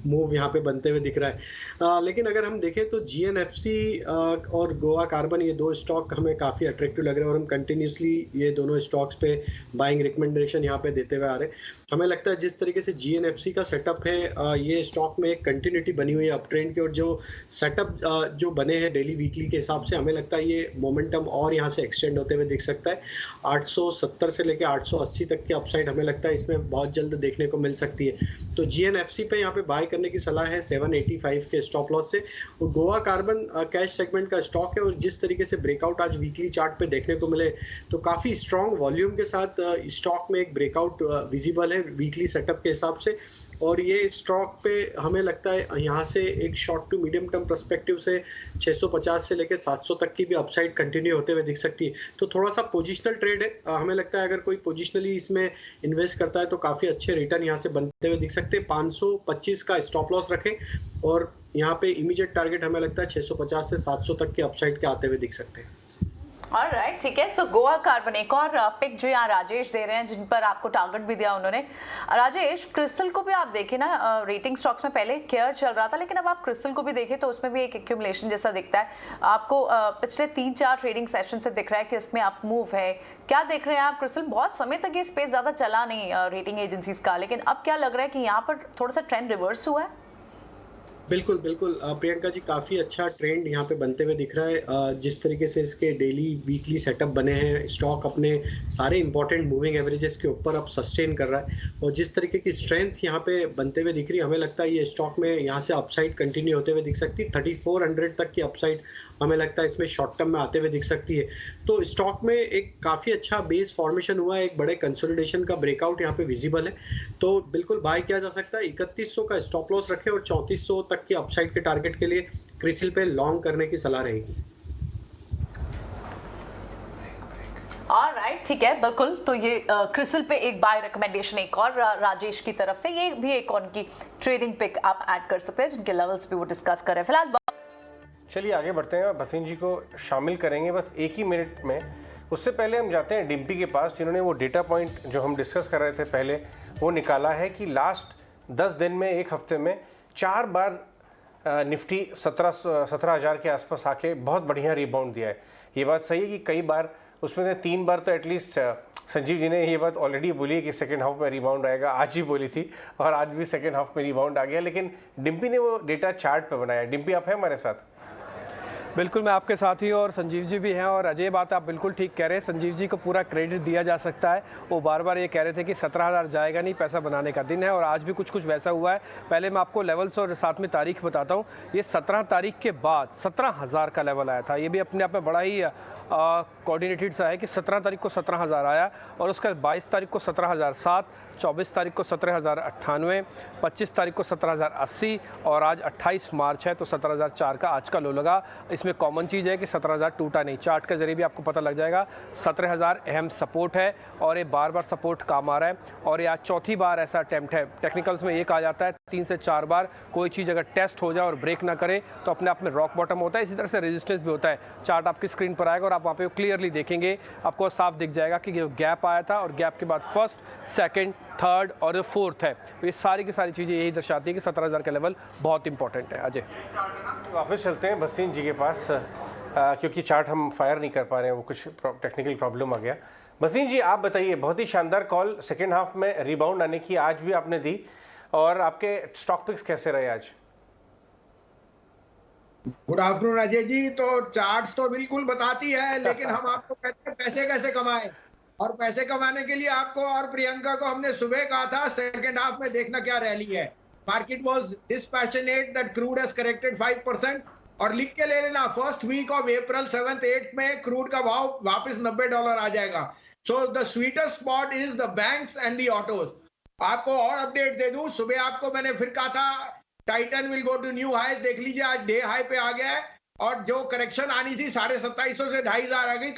मूव यहाँ पे बनते हुए दिख रहा है। लेकिन अगर हम देखें तो GNFC और गोवा कार्बन, ये 2 स्टॉक हमें काफ़ी अट्रैक्टिव लग रहे हैं और हम कंटिन्यूसली ये दोनों स्टॉक्स पे बाइंग रिकमेंडेशन यहाँ पे देते हुए आ रहे हैं। हमें लगता है जिस तरीके से GNFC का सेटअप है, ये स्टॉक में एक कंटिन्यूटी बनी हुई है अप ट्रेंड की, और जो सेटअप जो बने हैं डेली वीकली के हिसाब से हमें लगता है ये मोमेंटम और यहाँ से एक्सटेंड होते हुए दिख सकता है। 870 से लेकर 880 तक की अपसाइड हमें लगता है इसमें बहुत जल्द देखने को मिल सकती है। तो GNFC पे यहाँ पे बाय करने की सलाह है 785 के स्टॉप लॉस से। और गोवा कार्बन कैश सेगमेंट का स्टॉक है और जिस तरीके से ब्रेकआउट आज वीकली चार्ट पे देखने को मिले तो काफ़ी स्ट्रॉन्ग वॉल्यूम के साथ स्टॉक में एक ब्रेकआउट विजिबल है वीकली सेटअप के हिसाब से। और ये स्टॉक पे हमें लगता है यहाँ से एक short to medium term perspective से 650 से लेकर 700 तक की भी अपसाइड कंटिन्यू होते हुए दिख सकती है। तो थोड़ा सा पोजिशनल ट्रेड है, हमें लगता है अगर कोई पोजिशनली इसमें इन्वेस्ट करता है तो काफ़ी अच्छे रिटर्न यहाँ से बनते हुए दिख सकते हैं। 525 का स्टॉप लॉस रखें और यहाँ पे इमीडिएट टारगेट हमें लगता है 650 से 700 तक के अपसाइड के आते हुए दिख सकते हैं। ऑलराइट, ठीक है। सो गोवा कार्बन एक और पिक जो यहाँ राजेश दे रहे हैं, जिन पर आपको टारगेट भी दिया उन्होंने। राजेश, क्रिस्टल को भी आप देखें ना, रेटिंग स्टॉक्स में पहले केयर चल रहा था, लेकिन अब आप क्रिस्टल को भी देखें तो उसमें भी एक एक्यूमुलेशन जैसा दिखता है आपको। पिछले 3-4 ट्रेडिंग सेशन से दिख रहा है कि इसमें अप मूव है। क्या देख रहे हैं आप क्रिस्टल? बहुत समय तक ये स्पेस ज़्यादा चला नहीं रेटिंग एजेंसीज का, लेकिन अब क्या लग रहा है कि यहाँ पर थोड़ा सा ट्रेंड रिवर्स हुआ है? बिल्कुल बिल्कुल प्रियंका जी, काफ़ी अच्छा ट्रेंड यहाँ पे बनते हुए दिख रहा है। जिस तरीके से इसके डेली वीकली सेटअप बने हैं, स्टॉक अपने सारे इंपॉर्टेंट मूविंग एवरेजेस के ऊपर अब सस्टेन कर रहा है और जिस तरीके की स्ट्रेंथ यहाँ पे बनते हुए दिख रही है, हमें लगता है ये स्टॉक में यहाँ से अपसाइड कंटिन्यू होते हुए दिख सकती है। 3400 तक की अपसाइड हमें लगता है इसमें शॉर्ट टर्म में आते हुए दिख सकती है। तो स्टॉक में एक काफ़ी अच्छा बेस फॉर्मेशन हुआ है, एक बड़े कंसोलिडेशन का ब्रेकआउट यहाँ पे विजिबल है, तो बिल्कुल बाय किया जा सकता है। 3100 का स्टॉप लॉस रखें और 3400 तक की अपसाइड के टारगेट के लिए क्रिस्टल पे लॉन्ग करने की सलाह रहेगी। ऑलराइट, ठीक है, बिल्कुल। तो ये क्रिस्टल पे एक बाय रिकमेंडेशन एक और राजेश की तरफ से, ये भी एक उनकी ट्रेडिंग पिक आप ऐड कर सकते हैं जिनके लेवल्स भी वो डिस्कस कर रहे हैं। फिलहाल चलिए आगे बढ़ते हैं, भसीन जी को शामिल करेंगे बस एक ही मिनट में। उससे पहले हम जाते हैं डिम्पी के पास, जिन्होंने वो डेटा पॉइंट जो हम डिस्कस कर रहे थे पहले वो निकाला है कि लास्ट 10 दिन में, एक हफ्ते में 4 बार निफ्टी 17,000 के आसपास आके बहुत बढ़िया रिबाउंड दिया है। ये बात सही है कि कई बार उसमें से 3 बार तो एटलीस्ट संजीव जी ने ये बात ऑलरेडी बोली है कि सेकेंड हाफ में रिबाउंड आएगा, आज ही बोली थी और आज भी सेकेंड हाफ में रिबाउंड आ गया, लेकिन डिम्पी ने वो डेटा चार्ट पे बनाया। डिम्पी, आप हैं हमारे साथ? बिल्कुल, मैं आपके साथ ही और संजीव जी भी हैं। और अजय, बात आप बिल्कुल ठीक कह रहे हैं, संजीव जी को पूरा क्रेडिट दिया जा सकता है। वो बार बार ये कह रहे थे कि 17,000 जाएगा नहीं, पैसा बनाने का दिन है, और आज भी कुछ कुछ वैसा हुआ है। पहले मैं आपको लेवल्स और साथ में तारीख बताता हूँ। ये 17 तारीख के बाद 17,000 का लेवल आया था। ये भी अपने आप में बड़ा ही कोऑर्डिनेटेड सा है कि 17 तारीख को 17,000 आया और उसका 22 तारीख को 17,007, 24 तारीख को 17,098, 25 तारीख को 17,080 और आज 28 मार्च है तो 17,004 का आज का लो लगा। इसमें कॉमन चीज़ है कि 17,000 टूटा नहीं। चार्ट के जरिए भी आपको पता लग जाएगा 17,000 अहम सपोर्ट है और ये बार बार सपोर्ट काम आ रहा है और ये आज चौथी बार ऐसा अटैम्प्ट है। टेक्निकल्स में ये कहा जाता है 3 से 4 बार कोई चीज़ अगर टेस्ट हो जाए और ब्रेक ना करे तो अपने आप में रॉक बॉटम होता है। इसी तरह से रेजिस्टेंस भी होता है। चार्ट आपकी स्क्रीन पर आएगा और आप वहाँ पे क्लियरली देखेंगे, आपको साफ दिख जाएगा कि ये गैप आया था और गैप के बाद फर्स्ट, सेकंड, थर्ड और फोर्थ है। ये सारी की सारी चीज़ें यही दर्शाती है कि 17,000 का लेवल बहुत इंपॉर्टेंट है। अजय, वापस चलते हैं भसीन जी के पास, क्योंकि चार्ट हम फायर नहीं कर पा रहे हैं, वो कुछ टेक्निकल प्रॉब्लम आ गया। भसीन जी, आप बताइए, बहुत ही शानदार कॉल सेकेंड हाफ में रिबाउंड आने की आज भी आपने दी, और आपके स्टॉक पिक्स कैसे रहे आज? Good afternoon Ajay ji. तो चार्ट्स तो बिल्कुल बताती है, लेकिन हम आपको कहते हैं पैसे कैसे कमाएं, और पैसे कमाने के लिए आपको और प्रियंका को हमने सुबह कहा था सेकंड हाफ में देखना क्या रैली है। Market was dispassionate that crude has corrected 5%, और लिख के ले लेना first week of April 7th 8th में क्रूड का भाव वापस $90 आ जाएगा. So the sweetest spot is the banks and the autos. आपको और अपडेट दे दूं, सुबह आपको मैंने फिर कहा था Titan will go to new high, देख लीजिए आज डे हाई पे आ गया है, और जो करेक्शन आनी थी 2750 से 2500 आ गई.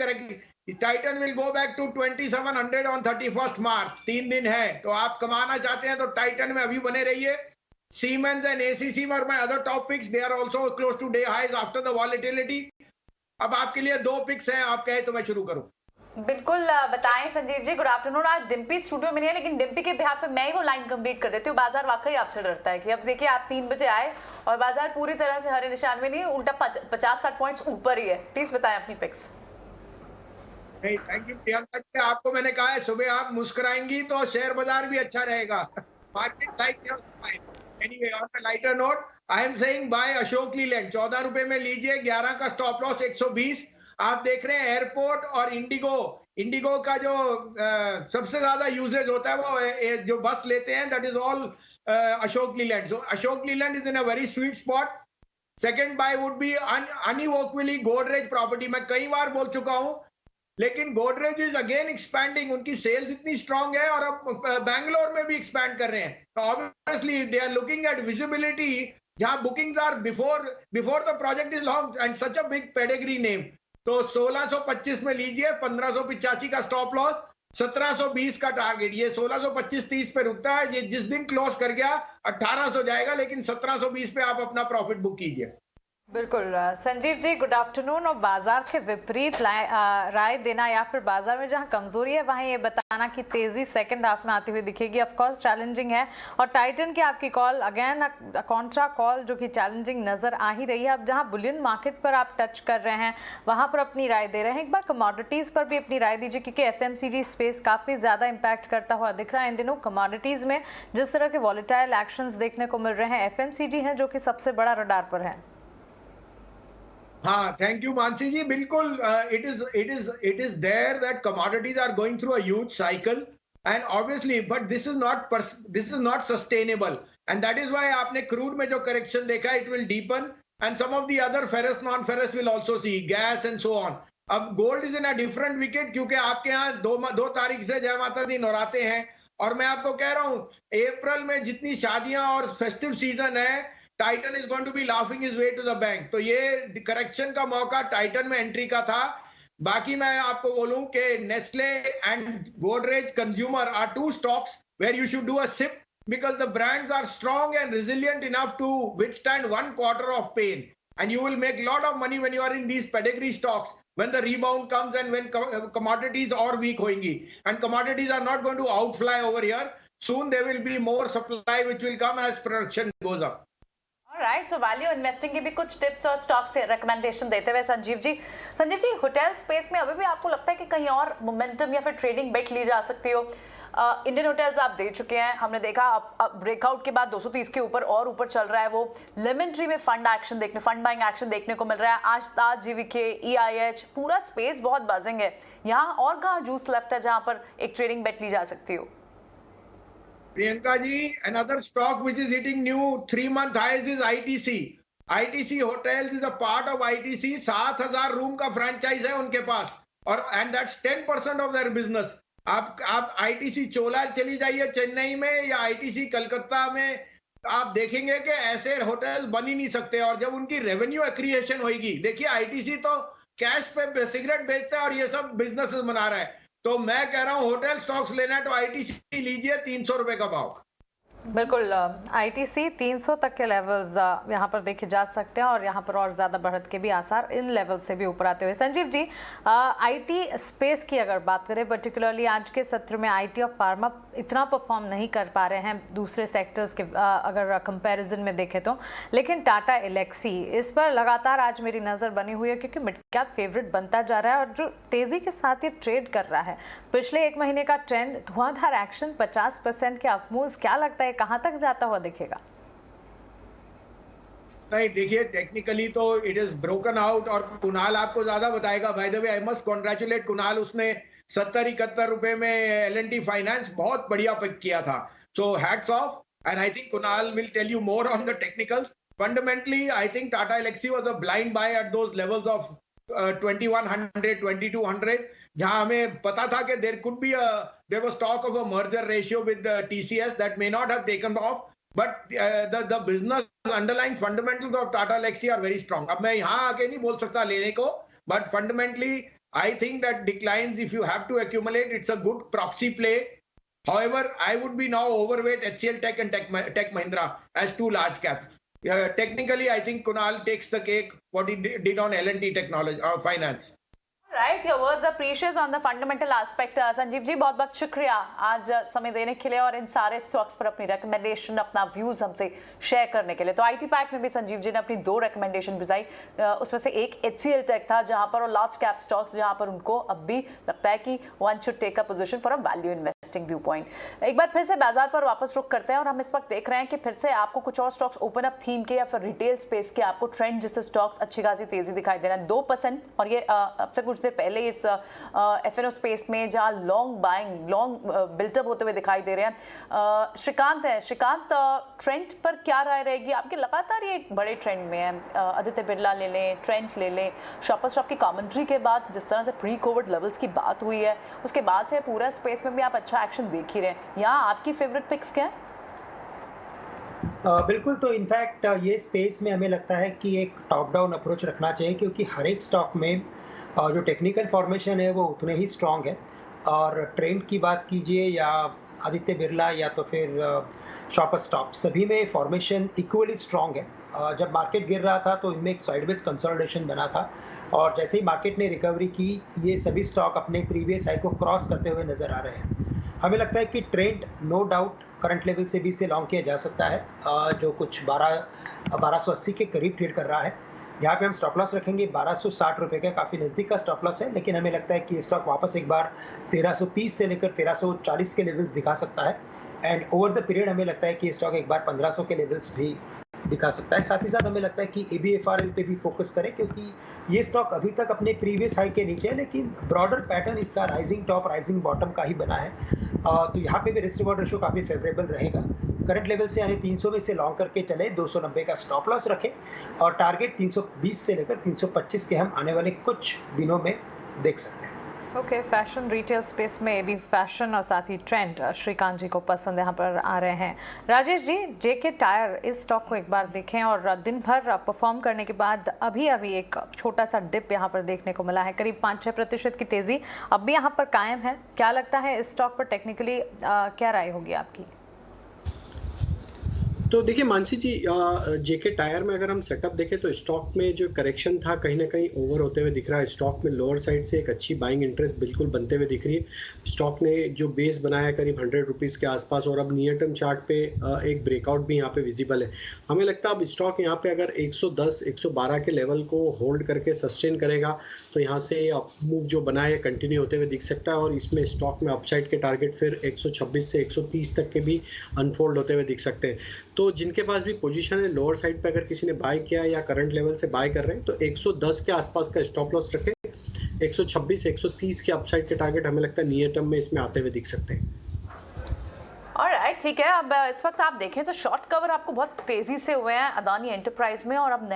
Titan will go back to 2700 on 31st March. 3 दिन है, तो आप कमाना चाहते हैं तो टाइटन में अभी बने रहिए. Siemens and ACC were my other top picks. They are also close to day highs after the volatility. अब आपके लिए 2 पिक्स हैं, आप कहे तो मैं शुरू करूं. बिल्कुल बताएं संजीव जी. Good afternoon. आज डिम्पी स्टूडियो में नहीं है, लेकिन डिम्पी के बिहाफ पे मैं ही वो लाइन कंप्लीट कर देती हूँ. बाजार वाकई आपसे डरता है कि अब देखिए आप 3 बजे आए और बाजार पूरी तरह से हरे निशान में नहीं, उल्टा 50-60 पॉइंट्स ऊपर ही है. प्लीज बताएं अपनी पिक्स. नहीं, थैंक यू प्रियंका जी. आपको मैंने कहा है सुबह आप मुस्कुराएंगी तो शेयर बाजार भी अच्छा रहेगा. Market like Anyway, on a lighter note, I am saying buy Ashok Leyland. 14 रुपए में लीजिए, 11 का स्टॉप लॉस 120. आप देख रहे हैं एयरपोर्ट और इंडिगो का जो सबसे ज्यादा यूजेज होता है वो जो बस लेते हैं, that is all Ashok Leyland. So Ashok Leyland is in a very sweet spot. Second buy would be unequivocally Godrej property. मैं कई बार बोल चुका हूं, लेकिन गोदरेज इज अगेन एक्सपैंडिंग. उनकी सेल्स इतनी स्ट्रांग है और अब बैंगलोर में भी एक्सपैंड कर रहे हैं. तो obviously they are looking at visibility जहां bookings are before the project is launch and such a big pedigree name. तो 1625 में लीजिए, 1585 का स्टॉप लॉस, 1720 का टारगेट. ये 1625-30 पे रुकता है. ये जिस दिन क्लोज कर गया 1800 जाएगा, लेकिन 1720 पे आप अपना प्रॉफिट बुक कीजिए. बिल्कुल संजीव जी, गुड आफ्टरनून. और बाजार के विपरीत राय देना या फिर बाजार में जहां कमजोरी है वहां ये बताना कि तेजी सेकंड हाफ में आती हुई दिखेगी, ऑफ कोर्स चैलेंजिंग है. और टाइटन की आपकी कॉल अगेन कॉन्ट्रा कॉल जो कि चैलेंजिंग नजर आ ही रही है. अब जहां बुलियन मार्केट पर आप टच कर रहे हैं वहां पर अपनी राय दे रहे हैं, एक बार कमोडिटीज पर भी अपनी राय दीजिए, क्योंकि एफएमसीजी स्पेस काफी ज्यादा इंपैक्ट करता हुआ दिख रहा है इन दिनों. कमोडिटीज में जिस तरह के वॉलेटाइल एक्शंस देखने को मिल रहे हैं, एफएमसीजी है जो कि सबसे बड़ा रडार पर है. हाँ, थैंक यू मानसी जी. बिल्कुल, it is there that commodities are going through a huge cycle, and obviously, but this is not sustainable, and that is why आपने क्रूड में जो करेक्शन देखा, it will deepen, and some of the other ferrous non-ferrous will also see gas and so on. अब gold is in a different wicket, क्योंकि आपके यहाँ 2 तारीख से जय माता दी नवराते हैं, और मैं आपको कह रहा हूँ अप्रैल में जितनी शादियां और फेस्टिव सीजन है, Titan is going to be laughing his way to the bank. तो ये करेक्शन का मौका टाइटन में एंट्री का था. बाकी मैं आपको बोलूं कि Nestle and Godrej consumer are 2 stocks where you should do a sip, because the brands are strong and resilient enough to withstand 1 quarter of pain, and you will make a lot of money when you are in these pedigree stocks when the rebound comes and when commodities are weak होंगी, and commodities are not going to outfly over here. Soon there will be more supply which will come as production goes up. Right, so value investing के भी कुछ tips और stock से recommendation देते हुए Sanjeev ji, hotel space में अभी भी आपको लगता है कि कहीं और मोमेंटम या फिर ट्रेडिंग बेट ली जा सकती हो? इंडियन होटल्स आप दे चुके हैं, हमने देखा अब ब्रेकआउट के बाद 230 के ऊपर और ऊपर चल रहा है. वो लेमन ट्री में फंड बाइंग एक्शन देखने को मिल रहा है. आज ताज, जीवीके, EIH, पूरा स्पेस बहुत बजिंग है. यहाँ और कहाँ जूस लेफ्ट है जहां पर एक ट्रेडिंग बेट ली जा सकती हो? Priyanka ji, another stock which is hitting new 3-month highs is ITC. ITC Hotels is a part of ITC. 7,000 room का फ्रेंचाइज है उनके पास, और and that's 10% of their business. आप ITC चोला चली जाइए चेन्नई में या ITC कलकत्ता में, आप देखेंगे कि ऐसे होटल बन ही नहीं सकते. और जब उनकी रेवेन्यू एक्रिएशन होगी, देखिए ITC तो कैश पे सिगरेट बेचता है और ये सब बिजनेसेस बना रहा है. तो मैं कह रहा हूं होटल स्टॉक्स लेना है तो ITC लीजिए, 300 रुपए का भाव. बिल्कुल, ITC 300 तक के लेवल्स यहाँ पर देखे जा सकते हैं, और यहाँ पर और ज़्यादा बढ़त के भी आसार इन लेवल से भी ऊपर आते हुए. संजीव जी, IT स्पेस की अगर बात करें, पर्टिकुलरली आज के सत्र में IT और फार्मा इतना परफॉर्म नहीं कर पा रहे हैं दूसरे सेक्टर्स के अगर कंपैरिजन में देखें तो, लेकिन टाटा एलेक्सी इस पर लगातार आज मेरी नज़र बनी हुई है, क्योंकि मिड कैप फेवरेट बनता जा रहा है और जो तेज़ी के साथ ये ट्रेड कर रहा है. पिछले 1 महीने का ट्रेंड, धुआंधार एक्शन, 50% के अपमूव्स, क्या लगता है कहां तक जाता हुआ दिखेगा? नहीं, देखिए टेक्निकली तो इट इज ब्रोकन आउट, और कुणाल आपको ज्यादा बताएगा. By the way, I must congratulate Kunal, उसने 70-71 रुपए में L&T फाइनेंस बहुत बढ़िया पिक किया था. So hats off. and I think Kunal will tell you more on the technicals. Fundamentally, I think Tata Elxsi was a blind buy at those levels of 2100, 2200, जहां हमें पता था कि there was talk of a merger ratio with the TCS that may not have taken off, but the business underlying fundamentals of Tata Elxsi are very strong. अब मैं यहाँ आके नहीं बोल सकता लेने को, but fundamentally I think that declines, if you have to accumulate, it's a good proxy play. However, I would be now overweight HCL Tech and Tech Mahindra as two large caps. Technically, I think Kunal takes the cake, what he did on L&T Technology or Finance. Right, your words are precious on the fundamental aspect. Sanjeev ji बहुत बहुत शुक्रिया आज समय देने के लिए और इन सारे स्टॉक्स पर अपनी रिकमेंडेशन, अपना व्यूज हमसे शेयर करने के लिए। तो आईटी पैक में भी संजीव जी ने अपनी 2 रिकमेंडेशन बताई, उसमें से एक HCL टेक था जहां पर, और लार्ज कैप स्टॉक्स जहां पर उनको अब भी लगता है कि one should take a position for a value investing view point. एक बार फिर से बाजार पर वापस रुख करते हैं और हम इस वक्त देख रहे हैं कि फिर से आपको कुछ और स्टॉक्स ओपन अप थीम के या फिर रिटेल स्पेस के आपको ट्रेंड जिससे स्टॉक्स अच्छी खासी तेजी दिखाई दे रहा है 2%, और ये अब से कुछ देर पहले इस एफएनओ स्पेस में जहां लॉन्ग बाइंग, लॉन्ग बिल्टअप होते हुए दिखाई दे रहे हैं। श्रीकांत है, श्रीकांत ट्रेंड पर क्या राय रहेगी आपकी? लगातार ये बड़े ट्रेंड में है, आदित्य बिरला ले लें, ट्रेंड ले लें, शॉपर्स स्टॉक की कमेंट्री के बाद जिस तरह से प्री कोविड लेवल्स की बात हुई है उसके बाद से पूरा स्पेस में भी आप अच्छा एक्शन देख ही रहे हैं। यहाँ आपकी फेवरेट पिक्स क्या है? बिल्कुल, तो इनफैक्ट ये स्पेस में हमें लगता है कि एक टॉप डाउन अप्रोच रखना चाहिए, क्योंकि हर एक स्टॉक में जो टेक्निकल फॉर्मेशन है वो उतने ही स्ट्रांग है। और ट्रेंड की बात कीजिए या आदित्य बिरला या तो फिर शॉपर स्टॉक, सभी में फॉर्मेशन इक्वली स्ट्रांग है। जब मार्केट गिर रहा था तो इनमें एक साइडवेज कंसोलिडेशन बना था, और जैसे ही मार्केट ने रिकवरी की ये सभी स्टॉक अपने प्रीवियस हाई को क्रॉस करते हुए नजर आ रहे हैं। हमें लगता है कि trend no doubt current level से भी इसे लॉन्ग किया जा सकता है, जो कुछ 1280 के करीब ट्रेड कर रहा है। यहाँ पे हम स्टॉप लॉस रखेंगे 1260 रुपए का, काफ़ी नज़दीक का स्टॉप लॉस है, लेकिन हमें लगता है कि स्टॉक वापस एक बार 1330 से लेकर 1340 के लेवल्स दिखा सकता है। एंड ओवर द पीरियड हमें लगता है कि स्टॉक एक बार 1500 के लेवल्स भी दिखा सकता है। साथ ही साथ हमें लगता है कि ABFRL पे भी फोकस करें, क्योंकि ये स्टॉक अभी तक अपने प्रीवियस हाई के नीचे है, लेकिन ब्रॉडर पैटर्न इसका राइजिंग टॉप राइजिंग बॉटम का ही बना है। तो यहाँ पे भी रिस्क रिवॉर्ड रेशियो काफ़ी फेवरेबल रहेगा। करंट लेवल से यानी 300 में से लॉन्ग करके चले, 290 का स्टॉप लॉस रखें, और टारगेट 320 से लेकर 325 के हम आने वाले कुछ दिनों में देख सकते हैं। ओके, फैशन रिटेल स्पेस में भी फैशन और साथ ही ट्रेंड श्रीकांत जी को पसंद यहाँ पर आ रहे हैं। राजेश जी, जेके टायर, इस स्टॉक को एक बार देखें, और दिन भर परफॉर्म करने के बाद अभी एक छोटा सा डिप यहाँ पर देखने को मिला है, करीब 5-6% की तेज़ी अब भी यहाँ पर कायम है। क्या लगता है इस स्टॉक पर टेक्निकली क्या राय होगी आपकी? तो देखिए मानसी जी, जेके टायर में अगर हम सेटअप देखें तो स्टॉक में जो करेक्शन था कहीं ना कहीं ओवर होते हुए दिख रहा है। स्टॉक में लोअर साइड से एक अच्छी बाइंग इंटरेस्ट बिल्कुल बनते हुए दिख रही है। स्टॉक ने जो बेस बनाया है करीब 100 रुपीज़ के आसपास, और अब नियर टर्म चार्ट पे एक ब्रेकआउट भी यहाँ पे विजिबल है। हमें लगता है अब स्टॉक यहाँ पे अगर 110-112 के लेवल को होल्ड करके सस्टेन करेगा तो यहाँ से मूव जो बना है कंटिन्यू होते हुए दिख सकता है, और इसमें स्टॉक में अपसाइड के टारगेट फिर 126 से 130 तक के भी अनफोल्ड होते हुए दिख सकते हैं। तो जिनके पास भी पोजीशन है लोअर साइड पे, अगर किसी ने बाय किया या करंट लेवल से बाय कर रहे हैं तो 110 के आसपास का स्टॉप लॉस रखें। 126-130 के अपसाइड के टारगेट हमें लगता है नियर टर्म में इसमें आते हुए दिख सकते हैं। ऑलराइट, ठीक है। अब इस वक्त आप देखें तो शॉर्ट कवर आपको बहुत तेजी से हुए हैं अदानी एंटरप्राइज में, और अब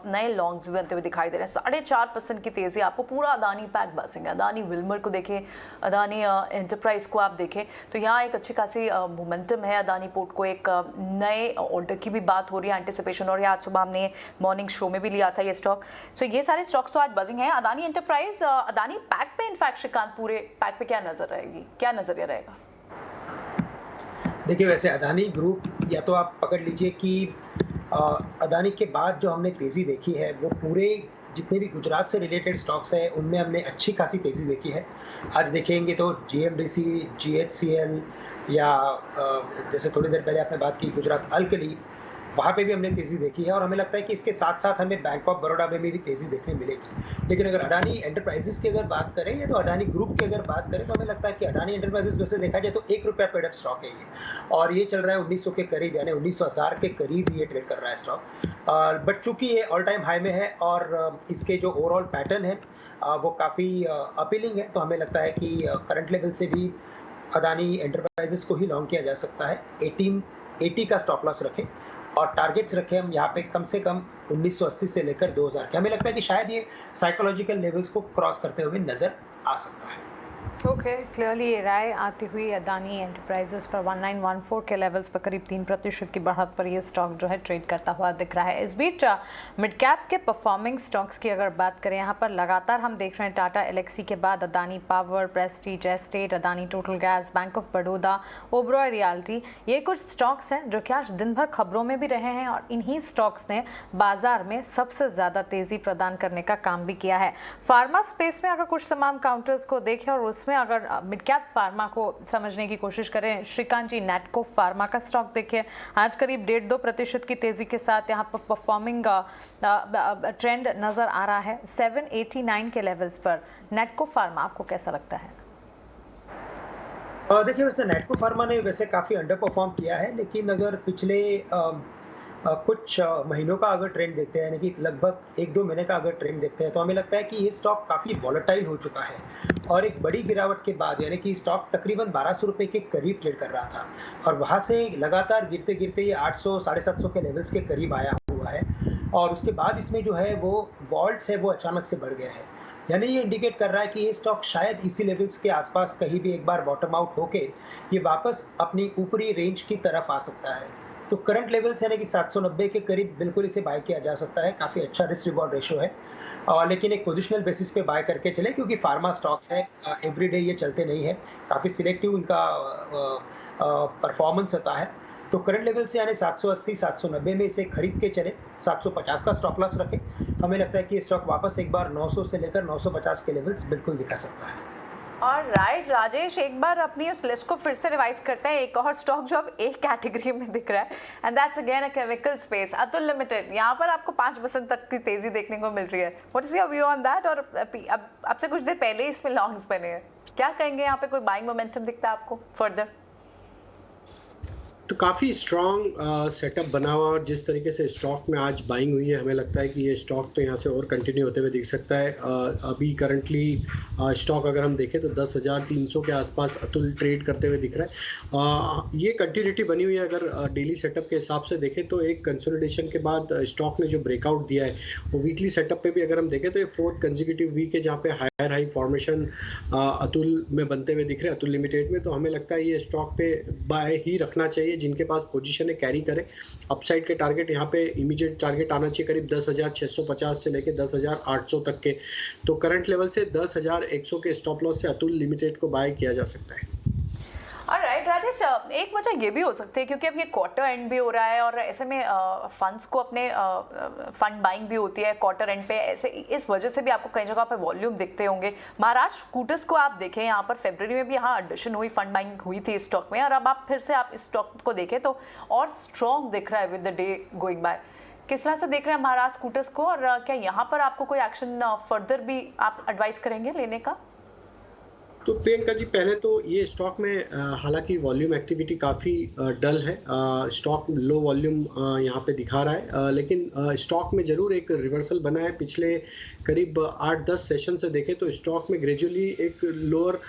नए लॉन्ग्स भी बनते हुए दिखाई दे रहे हैं। 4.5% की तेजी आपको पूरा अदानी पैक बसेंगे। अदानी विल्मर को देखें, अदानी एंटरप्राइज को आप देखें तो यहाँ एक अच्छी खासी मोमेंटम है। अदानी पोर्ट को एक नए ऑर्डर की भी बात हो रही है, एंटिसिपेशन, और आज सुबह हमने मॉर्निंग शो में भी लिया था ये स्टॉक। सो ये सारे स्टॉक्स तो आज बजिंग है। अदानी एंटरप्राइज, अदानी पैक पे इनफैक्ट श्रीकांत पूरे पैक पे क्या नजरिया रहेगा? देखिए, वैसे अदानी ग्रुप या तो आप पकड़ लीजिए कि अदानी के बाद जो हमने तेज़ी देखी है वो पूरे जितने भी गुजरात से रिलेटेड स्टॉक्स हैं उनमें हमने अच्छी खासी तेज़ी देखी है। आज देखेंगे तो GMDC, GHCL या जैसे थोड़ी देर पहले आपने बात की गुजरात अल्कली, वहाँ पे भी हमने तेज़ी देखी है, और हमें लगता है कि इसके साथ साथ हमें बैंक ऑफ बड़ौदा में भी तेज़ी देखने मिलेगी। लेकिन अगर अडानी एंटरप्राइजेस की अगर बात करें या तो अडानी ग्रुप की अगर बात करें तो हमें लगता है कि अडानी एंटरप्राइजेस वैसे देखा जाए तो ₹1 पेड अप स्टॉक है ये, और ये चल रहा है 1900 के करीब, यानी 19,000 के करीब ये ट्रेड कर रहा है स्टॉक। बट चूंकि ये ऑल टाइम हाई में है और इसके जो ओवरऑल पैटर्न है वो काफ़ी अपीलिंग है, तो हमें लगता है कि करंट लेवल से भी अडानी एंटरप्राइजेस को ही लॉन्ग किया जा सकता है। 80 का स्टॉप लॉस रखें और टारगेट्स रखें हम यहाँ पे कम से कम 1980 से लेकर 2000 के। हमें लगता है कि शायद ये साइकोलॉजिकल लेवल्स को क्रॉस करते हुए नजर आ सकता है। ओके, क्लियरली ये राय आती हुई अदानी एंटरप्राइजेस पर 1914 के लेवल्स पर करीब 3% की बढ़त पर ये स्टॉक जो है ट्रेड करता हुआ दिख रहा है। इस बीच मिड कैप के परफॉर्मिंग स्टॉक्स की अगर बात करें, यहाँ पर लगातार हम देख रहे हैं टाटा एलेक्सी के बाद Adani power, Prestige estate, Adani total gas, bank of Baroda, Oberoi realty, ये कुछ स्टॉक्स हैं जो कि आज दिन भर खबरों में भी रहे हैं और इन्हीं स्टॉक्स ने बाजार में सबसे ज़्यादा तेज़ी प्रदान करने का काम भी किया है। फार्मा स्पेस में अगर कुछ तमाम काउंटर्स को देखें और उसमें अगर मिड कैप फार्मा को समझने की कोशिश करें, श्रीकांत जी नैटको फार्मा का स्टॉक देखिए, आज करीब 1.5-2% की तेजी के साथ यहाँ पर परफॉर्मिंग ट्रेंड नजर आ रहा है 789 के लेवल्स पर। नैटको फार्मा आपको कैसा लगता है? देखिए, वैसे नैटको फार्मा ने वैसे काफ़ी अंडर परफॉर्म किया है, लेकिन अगर पिछले कुछ महीनों का अगर ट्रेंड देखते हैं, यानी कि लगभग 1-2 महीने का अगर ट्रेंड देखते हैं, तो हमें लगता है कि ये स्टॉक काफ़ी वॉलेटाइल हो चुका है और एक बड़ी गिरावट के बाद यानी कि स्टॉक तकरीबन 1200 रुपये के करीब ट्रेड कर रहा था और वहाँ से लगातार गिरते गिरते ये 800 750 के लेवल्स के करीब आया हुआ है और उसके बाद इसमें जो है वो वॉल्ट्स है वो अचानक से बढ़ गया है। यानी ये इंडिकेट कर रहा है कि ये स्टॉक शायद इसी लेवल्स के आसपास कहीं भी एक बार बॉटम आउट होके ये वापस अपनी ऊपरी रेंज की तरफ आ सकता है। तो करंट लेवल्स यानी कि 790 के करीब बिल्कुल इसे बाय किया जा सकता है। काफ़ी अच्छा रिस्क रिवॉर्ड रेशियो है लेकिन एक पोजिशनल बेसिस पे बाय करके चले, क्योंकि फार्मा स्टॉक्स है, एवरीडे ये चलते नहीं है, काफ़ी सिलेक्टिव इनका परफॉर्मेंस होता है। तो करंट लेवल से यानी 780-790 में इसे खरीद के चले, 750 का स्टॉप लॉस रखें। हमें लगता है कि ये स्टॉक वापस एक बार 900 से लेकर 950 के लेवल्स बिल्कुल दिखा सकता है। और राइट राजेश, एक बार अपनी उस लिस्ट को फिर से रिवाइज करते हैं। एक और स्टॉक जो अब एक कैटेगरी में दिख रहा है and that's again a chemical space, Atul limited. यहाँ पर आपको 5% तक की तेजी देखने को मिल रही है। What is your view on that? और अब आपसे कुछ देर पहले इसमें लॉन्ग्स बने हैं, क्या कहेंगे? यहाँ पे कोई बाइंग मोमेंटम दिखता है आपको फर्दर? तो काफ़ी स्ट्रॉन्ग सेटअप बना हुआ और जिस तरीके से स्टॉक में आज बाइंग हुई है, हमें लगता है कि ये स्टॉक तो यहाँ से और कंटिन्यू होते हुए दिख सकता है। अभी करंटली स्टॉक अगर हम देखें तो 10,300 के आसपास अतुल ट्रेड करते हुए दिख रहा है। ये कंटिन्यूटी बनी हुई है। अगर डेली सेटअप के हिसाब से देखें तो एक कंसोलिडेशन के बाद स्टॉक ने जो ब्रेकआउट दिया है वो वीकली सेटअप पे भी अगर हम देखें तो ये 4th कंसेक्यूटिव वीक है जहाँ पे हायर हाई फॉर्मेशन अतुल में बनते हुए दिख रहे हैं, अतुल लिमिटेड में। तो हमें लगता है ये स्टॉक पे बाय ही रखना चाहिए। जिनके पास पोजीशन है कैरी करें। अपसाइड के टारगेट यहाँ पे इमीडिएट टारगेट आना चाहिए करीब 10,650 से लेके 10,800 तक के। तो करंट लेवल से 10,100 के स्टॉप लॉस से अतुल लिमिटेड को बाय किया जा सकता है। ऑलराइट राजेश, एक वजह ये भी हो सकती है क्योंकि अब ये क्वार्टर एंड भी हो रहा है और ऐसे में फंड्स को अपने फंड बाइंग भी होती है क्वार्टर एंड पे, ऐसे इस वजह से भी आपको कई जगह पे वॉल्यूम दिखते होंगे। महाराष्ट्र स्कूटर्स को आप देखें, यहाँ पर फरवरी में भी यहाँ एडिशन हुई, फंड बाइंग हुई थी इस स्टॉक में, और अब आप फिर से आप इस स्टॉक को देखें तो और स्ट्रॉन्ग दिख रहा है with the day going by. किस तरह से देख रहे हैं महाराष्ट्र स्कूटर्स को और क्या यहाँ पर आपको कोई एक्शन फर्दर भी आप एडवाइस करेंगे लेने का? तो प्रियंका जी, पहले तो ये स्टॉक में हालांकि वॉल्यूम एक्टिविटी काफ़ी डल है, स्टॉक लो वॉल्यूम यहाँ पे दिखा रहा है, लेकिन स्टॉक में ज़रूर एक रिवर्सल बना है। पिछले करीब 8-10 सेशन से देखें तो स्टॉक में ग्रेजुअली एक लोअर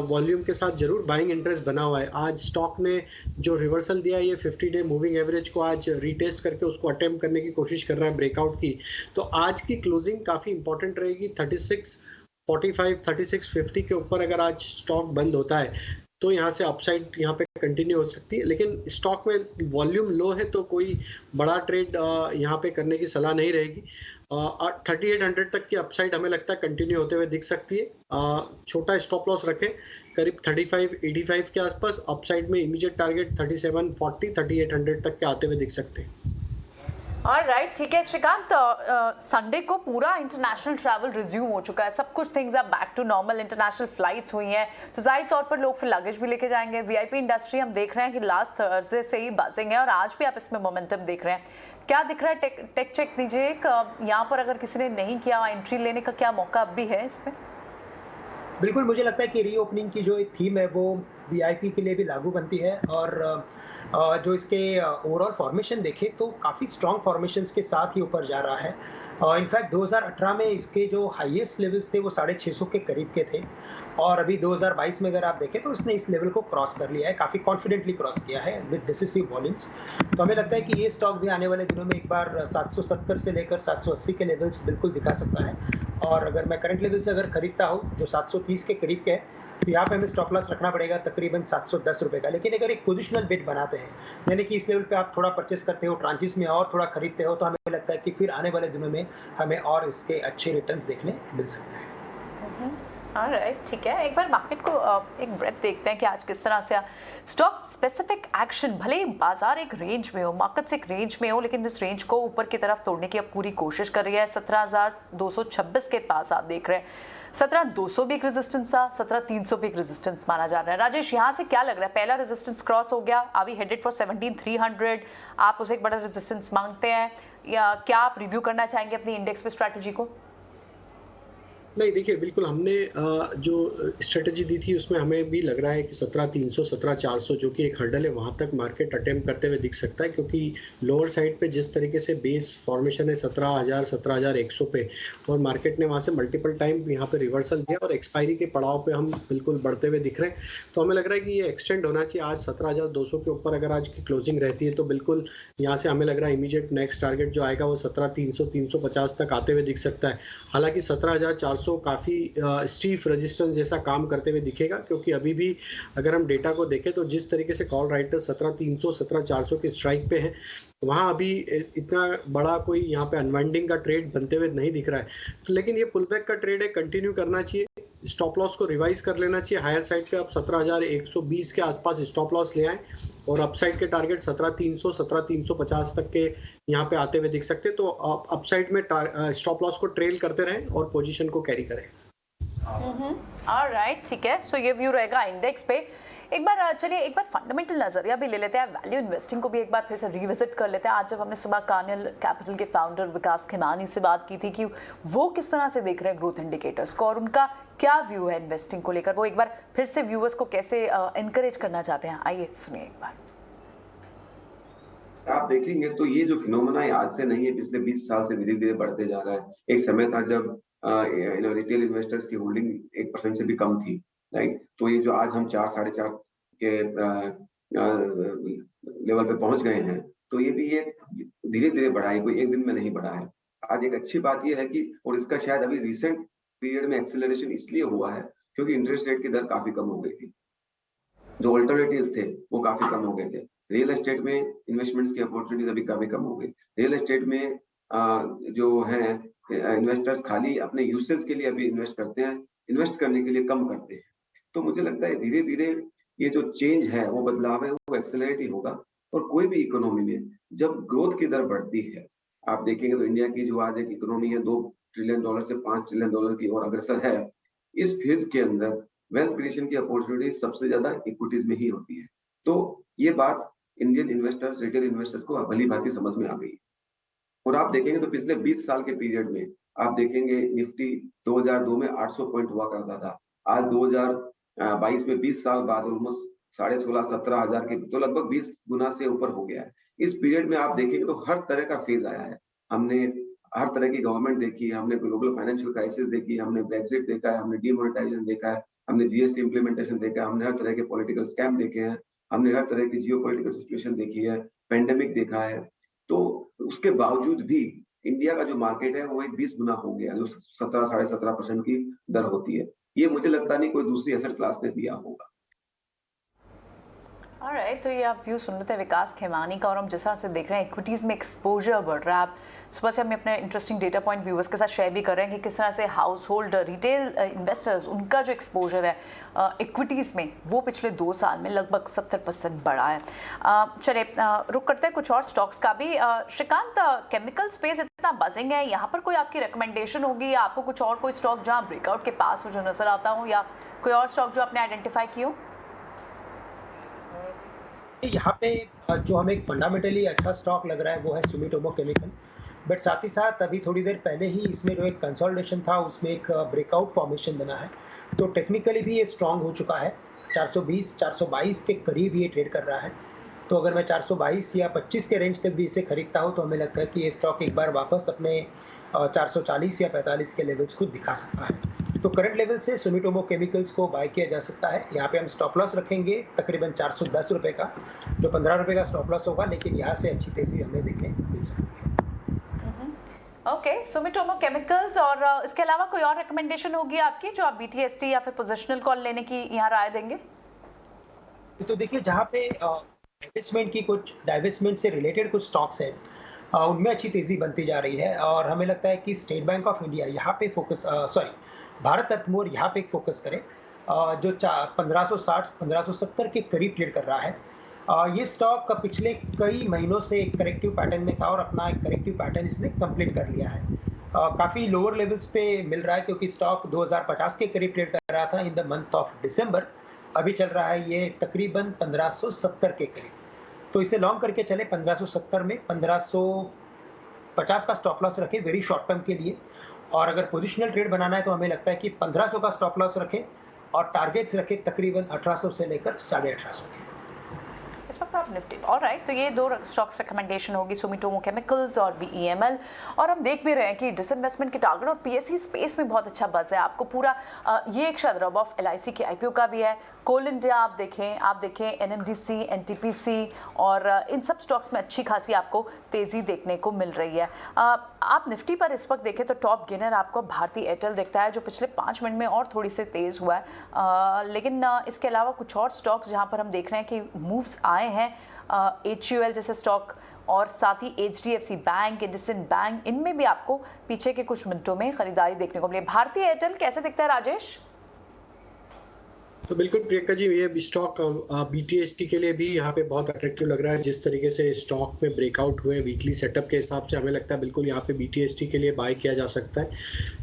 वॉल्यूम के साथ ज़रूर बाइंग इंटरेस्ट बना हुआ है। आज स्टॉक ने जो रिवर्सल दिया है ये 50 डे मूविंग एवरेज को आज रीटेस्ट करके उसको अटेम्प्ट करने की कोशिश कर रहा है ब्रेकआउट की। तो आज की क्लोजिंग काफ़ी इंपॉर्टेंट रहेगी। 3645-3650 के ऊपर अगर आज स्टॉक बंद होता है तो यहाँ से अपसाइड यहाँ पे कंटिन्यू हो सकती है, लेकिन स्टॉक में वॉल्यूम लो है तो कोई बड़ा ट्रेड यहाँ पे करने की सलाह नहीं रहेगी। 3800 तक की अपसाइड हमें लगता है कंटिन्यू होते हुए दिख सकती है। छोटा स्टॉप लॉस रखें करीब 3585 के आसपास। अपसाइड में इमीडिएट टारगेट 3740 3800 तक के आते हुए दिख सकते हैं। ऑलराइट, ठीक है श्रीकांत, संडे को पूरा इंटरनेशनल ट्रैवल रिज्यूम हो चुका है, सब कुछ things are back to normal, international flights हुई हैं, तो जाहिर तौर पर लोग फिर लगेज भी लेके जाएंगे। वीआईपी इंडस्ट्री हम देख रहे हैं कि लास्ट थर्सडे से ही बजिंग है और आज भी आप इसमें मोमेंटम देख रहे हैं। क्या दिख रहा है? टेक चेक दीजिए एक, यहाँ पर अगर किसी ने नहीं किया एंट्री लेने का क्या मौका अब भी है इसमें? बिल्कुल, मुझे लगता है कि रीओपनिंग की जो एक थीम है वो वीआईपी के लिए भी लागू बनती है और जो इसके ओवरऑल फॉर्मेशन देखें तो काफ़ी स्ट्रॉन्ग फॉर्मेशंस के साथ ही ऊपर जा रहा है। और इनफैक्ट 2018 में इसके जो हाईएस्ट लेवल्स थे वो 650 के करीब के थे, और अभी 2022 में अगर आप देखें तो इसने इस लेवल को क्रॉस कर लिया है, काफ़ी कॉन्फिडेंटली क्रॉस किया है विद डिसिसिव वॉल्यूम्स। तो हमें लगता है कि ये स्टॉक भी आने वाले दिनों में एक बार 770 से लेकर 780 के लेवल्स बिल्कुल दिखा सकता है। और अगर मैं करंट लेवल से अगर खरीदता हूँ जो 730 के करीब के है, तो यहाँ पे हमें स्टॉप लॉस रखना पड़ेगा तकरीबन 710 रुपए का। लेकिन अगर एक पोजिशनल बिट बनाते हैं, यानी कि इस लेवल पे आप थोड़ा परचेस करते हो, ट्रांचेस में और थोड़ा खरीदते हो, तो हमें लगता है कि फिर आने वाले दिनों में हमें और इसके अच्छे रिटर्न्स देखने मिल सकते हैं। ऑलराइट, ठीक है। एक बार मार्केट को एक ब्रेथ देखते हैं कि आज किस तरह से स्टॉक स्पेसिफिक एक्शन, भले ही बाजार एक रेंज में हो, मार्केट्स एक रेंज में हो, लेकिन इस रेंज को ऊपर की तरफ तोड़ने की अब पूरी कोशिश कर रही है। 17,226 के पास आप देख रहे हैं, 17,200 भी एक रेजिस्टेंस था, 17,300 भी एक रेजिस्टेंस माना जा रहा है। राजेश, यहाँ से क्या लग रहा है, पहला रेजिस्टेंस क्रॉस हो गया, आर वी हेडेड फॉर 17,300? आप उसे एक बड़ा रेजिस्टेंस मांगते हैं, या क्या आप रिव्यू करना चाहेंगे अपनी इंडेक्स पे स्ट्रैटेजी को? नहीं, देखिए बिल्कुल हमने जो स्ट्रेटजी दी थी उसमें हमें भी लग रहा है कि 17,300 17,400 जो कि एक हर्डल है, वहाँ तक मार्केट अटेम्प्ट करते हुए दिख सकता है, क्योंकि लोअर साइड पे जिस तरीके से बेस फॉर्मेशन है 17,000 17,100 पे, और मार्केट ने वहाँ से मल्टीपल टाइम यहाँ पे रिवर्सल दिया और एक्सपायरी के पड़ाव पे हम बिल्कुल बढ़ते हुए दिख रहे हैं। तो हमें लग रहा है कि ये एक्सटेंड होना चाहिए। आज 17,200 के ऊपर अगर आज की क्लोजिंग रहती है तो बिल्कुल यहाँ से हमें लग रहा है इमीडिएट नेक्स्ट टारगेट जो आएगा वो 17,300 350 तक आते हुए दिख सकता है। हालांकि 17,400 काफ़ी स्टीफ रेजिस्टेंस जैसा काम करते हुए दिखेगा, क्योंकि अभी भी अगर हम डेटा को देखें तो जिस तरीके से कॉल राइटर्स 17,300 17,400 की स्ट्राइक पे हैं, वहाँ अभी इतना बड़ा कोई यहाँ पे अनवाइंडिंग का ट्रेड बनते हुए नहीं दिख रहा है। तो लेकिन ये पुलबैक का ट्रेड है, कंटिन्यू करना चाहिए, स्टॉप लॉस को रिवाइज कर लेना चाहिए। हायर साइड पे आप 17,120 के आसपास स्टॉप लॉस ले आए, और अपसाइड के टारगेट 17,300 17,350 तक के यहाँ पे आते हुए दिख सकते हैं। तो अपसाइड में स्टॉप लॉस को ट्रेल करते रहें और पोजीशन को कैरी करें। ऑलराइट, ठीक है। सो ये व्यू रहेगा इंडेक्स पे। एक बार चलिए एक बार फंडामेंटल नजरिया भी ले लेते हैं, वैल्यू इन्वेस्टिंग को भी एक बार फिर से रिविजिट कर लेते हैं। आज जब हमने सुबह कार्नियल कैपिटल के फाउंडर विकास खेमानी से बात की थी कि वो किस तरह से देख रहे हैं ग्रोथ इंडिकेटर्स को और उनका क्या व्यू है इन्वेस्टिंग को लेकर, वो एक बार फिर से व्यूअर्स को कैसे एनकरेज करना चाहते हैं, आइए सुनिए एक बार। आप देखेंगे तो ये जो फिनोमेना है आज से नहीं है, पिछले 20 साल से धीरे धीरे बढ़ते जा रहा है। एक समय था जब रिटेल इन्वेस्टर्स की होल्डिंग 1% से भी कम थी, राइट। तो ये जो आज हम 4 साढ़े 4 के लेवल पे पहुंच गए हैं, तो ये भी ये धीरे धीरे बढ़ा है, कोई एक दिन में नहीं बढ़ा है। आज एक अच्छी बात ये है कि, और इसका शायद अभी रिसेंट पीरियड में एक्सेलरेशन इसलिए हुआ है क्योंकि इंटरेस्ट रेट की दर काफी कम हो गई थी, जो अल्टरनेटिव्स थे वो काफी कम हो गए थे। रियल एस्टेट में इन्वेस्टमेंट्स की अपॉर्चुनिटीज अभी काफी कम हो गई। रियल एस्टेट में जो है इन्वेस्टर्स खाली अपने यूसेज के लिए अभी इन्वेस्ट करते हैं, इन्वेस्ट करने के लिए कम करते हैं। तो मुझे लगता है धीरे धीरे ये जो चेंज है, वो बदलाव है, वो एक्सेलरेट ही होगा। और कोई भी इकोनॉमी में जब ग्रोथ की दर बढ़ती है, आप देखेंगे तो इंडिया की जो आज एक इकोनॉमी है $2 ट्रिलियन से $5 ट्रिलियन की ओर अग्रसर है। इस फेज के अंदर वेल्थ क्रिएशन की अपॉर्चुनिटी सबसे ज्यादा इक्विटीज में ही होती है। तो ये बात इंडियन इन्वेस्टर्स, रिटेल इन्वेस्टर्स को भली भांति समझ में आ गई। और आप देखेंगे तो पिछले 20 साल के पीरियड में आप देखेंगे निफ्टी 2002 में 800 पॉइंट हुआ करता था, आज 2022 में 20 साल बाद ऑलमोस्ट 16,500-17 हजार के, तो लगभग 20 गुना से ऊपर हो गया है। इस पीरियड में आप देखेंगे तो हर तरह का फेज आया है। हमने हर तरह की गवर्नमेंट देखी है, हमने ग्लोबल फाइनेंशियल क्राइसिस देखी, हमने ब्रेक्सिट देखा है, हमने डीमोनेटाइजेशन देखा है, हमने जीएसटी इंप्लीमेंटेशन देखा है, हमने हर तरह के पॉलिटिकल स्कैम देखे हैं, हमने हर तरह की जियोपॉलिटिकल सिचुएशन देखी है, पेंडेमिक देखा है। तो उसके बावजूद भी इंडिया का जो मार्केट है वो 20 गुना हो गया, जो 17 साढ़े 17% की दर होती है। ये मुझे लगता नहीं कोई दूसरी एसेट क्लास ने दिया होगा। ऑलराइट, तो ये आप व्यू सुन रहे थे विकास खेमानी का, और हम जिस तरह से देख रहे हैं इक्विटीज़ में एक्सपोजर बढ़ रहा है। आप सुबह से हमें अपने इंटरेस्टिंग डेटा पॉइंट व्यूअर्स के साथ शेयर भी कर रहे हैं कि किस तरह से हाउस होल्ड रिटेल इन्वेस्टर्स, उनका जो एक्सपोजर है इक्विटीज़ में वो पिछले 2 साल में लगभग 70% बढ़ा है। चलिए रुक करते हैं कुछ और स्टॉक्स का भी। श्रीकांत, केमिकल स्पेस इतना बजिंग है, यहाँ पर कोई आपकी रिकमेंडेशन होगी या आपको कुछ और कोई स्टॉक जहाँ ब्रेकआउट के पास हो जो नजर आता हो, या कोई और स्टॉक जो आपने आइडेंटिफाई की हो? यहाँ पे जो हमें फंडामेंटली अच्छा स्टॉक लग रहा है वो है सुमिटोमो केमिकल, बट साथ ही साथ अभी थोड़ी देर पहले ही इसमें जो एक कंसोलिडेशन था उसमें एक ब्रेकआउट फॉर्मेशन बना है, तो टेक्निकली भी ये स्ट्रांग हो चुका है। 420 422 के करीब ये ट्रेड कर रहा है। तो अगर मैं 422 या 25 के रेंज तक भी इसे खरीदता हूँ तो हमें लगता है कि ये स्टॉक एक बार वापस अपने 440 या 45 के लेवल्स को दिखा सकता है। तो करंट लेवल से सुमिटोमो केमिकल्स को बाय किया जा सकता है। यहाँ पे हम स्टॉप लॉस रखेंगे तकरीबन 410 रुपए का, जो 15 रुपए का स्टॉप लॉस होगा, लेकिन यहाँ से अच्छी तेजी हमें देखने मिल सकती है। Okay, Sumitomo chemicals. और इसके अलावा कोई और रिकमेंडेशन होगी आपकी जो आप BTST या फिर पोजिशनल कॉल लेने की यहाँ राय देंगे? तो देखिए, जहाँ पे डाइवेस्टमेंट से रिलेटेड कुछ स्टॉक्स हैं, उनमें अच्छी तेजी बनती जा रही है और हमें लगता है कि स्टेट बैंक ऑफ इंडिया यहाँ पे भारत अर्थमोर यहाँ पे फोकस करे, जो 1560-1570 के करीब ट्रेड कर रहा है। ये स्टॉक पिछले कई महीनों से एक करेक्टिव पैटर्न में था और अपना एक करेक्टिव पैटर्न इसने कंप्लीट कर लिया है। काफ़ी लोअर लेवल्स पे मिल रहा है क्योंकि स्टॉक 2050 के करीब ट्रेड कर रहा था in the month of December. अभी चल रहा है ये तकरीबन 1570 के करीब। तो इसे लॉन्ग करके चले 1570 में, 1550 का स्टॉप लॉस रखें वेरी शॉर्ट टर्म के लिए। और अगर पोजिशनल ट्रेड बनाना है तो हमें लगता है कि 1500 का स्टॉप लॉस रखें और टारगेट्स रखें तकरीबन 1800 से लेकर 1850 के। इस वक्त आप निफ्टी। ऑलराइट, तो ये दो स्टॉक्स रिकमेंडेशन होगी, सुमिटोमो केमिकल्स और BEML। और हम देख भी रहे हैं कि डिसइन्वेस्टमेंट के टारगेट और PSE स्पेस में बहुत अच्छा बज़ है। आपको पूरा ये एक शायद रब ऑफ LIC के IPO का भी है। कोल इंडिया आप देखें NMDC, NTPC और इन सब स्टॉक्स में अच्छी खासी आपको तेज़ी देखने को मिल रही है। आप निफ्टी पर इस वक्त देखें तो टॉप गेनर आपको भारती एयरटेल दिखता है, जो पिछले 5 मिनट में और थोड़ी सी तेज़ हुआ है। लेकिन इसके अलावा कुछ और स्टॉक्स जहाँ पर हम देख रहे हैं कि मूव्स आए हैं, HUL जैसे स्टॉक और साथ ही HDFC बैंक, इंडसइंड बैंक, इनमें भी आपको पीछे के कुछ मिनटों में खरीदारी देखने को मिली। भारती एयरटेल कैसे दिखता है राजेश? तो बिल्कुल प्रियंका जी, ये स्टॉक BTST के लिए भी यहाँ पे बहुत अट्रैक्टिव लग रहा है। जिस तरीके से स्टॉक में ब्रेकआउट हुए वीकली सेटअप के हिसाब से, हमें लगता है बिल्कुल यहाँ पे BTST के लिए बाय किया जा सकता है।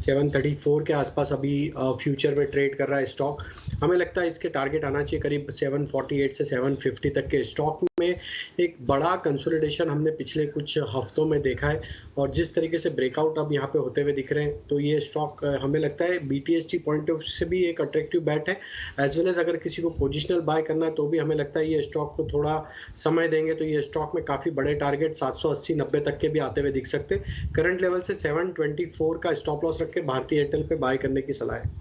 734 के आसपास अभी फ्यूचर में ट्रेड कर रहा है स्टॉक। हमें लगता है इसके टारगेट आना चाहिए करीब 748 से 750 तक के। स्टॉक में एक बड़ा कंसोलिडेशन हमने पिछले कुछ हफ्तों में देखा है और जिस तरीके से ब्रेकआउट अब यहाँ पे होते हुए दिख रहे हैं, तो ये स्टॉक हमें लगता है BTST पॉइंट ऑफ से भी एक अट्रैक्टिव बैट है। एज वेल एज अगर किसी को पोजिशनल बाय करना है तो भी हमें लगता है ये स्टॉक को थोड़ा समय देंगे तो ये स्टॉक में काफ़ी बड़े टारगेट 780-90 तक के भी आते हुए दिख सकते हैं। करंट लेवल से 724 का स्टॉप लॉस रख के भारती एयरटेल पे बाय करने की सलाह है।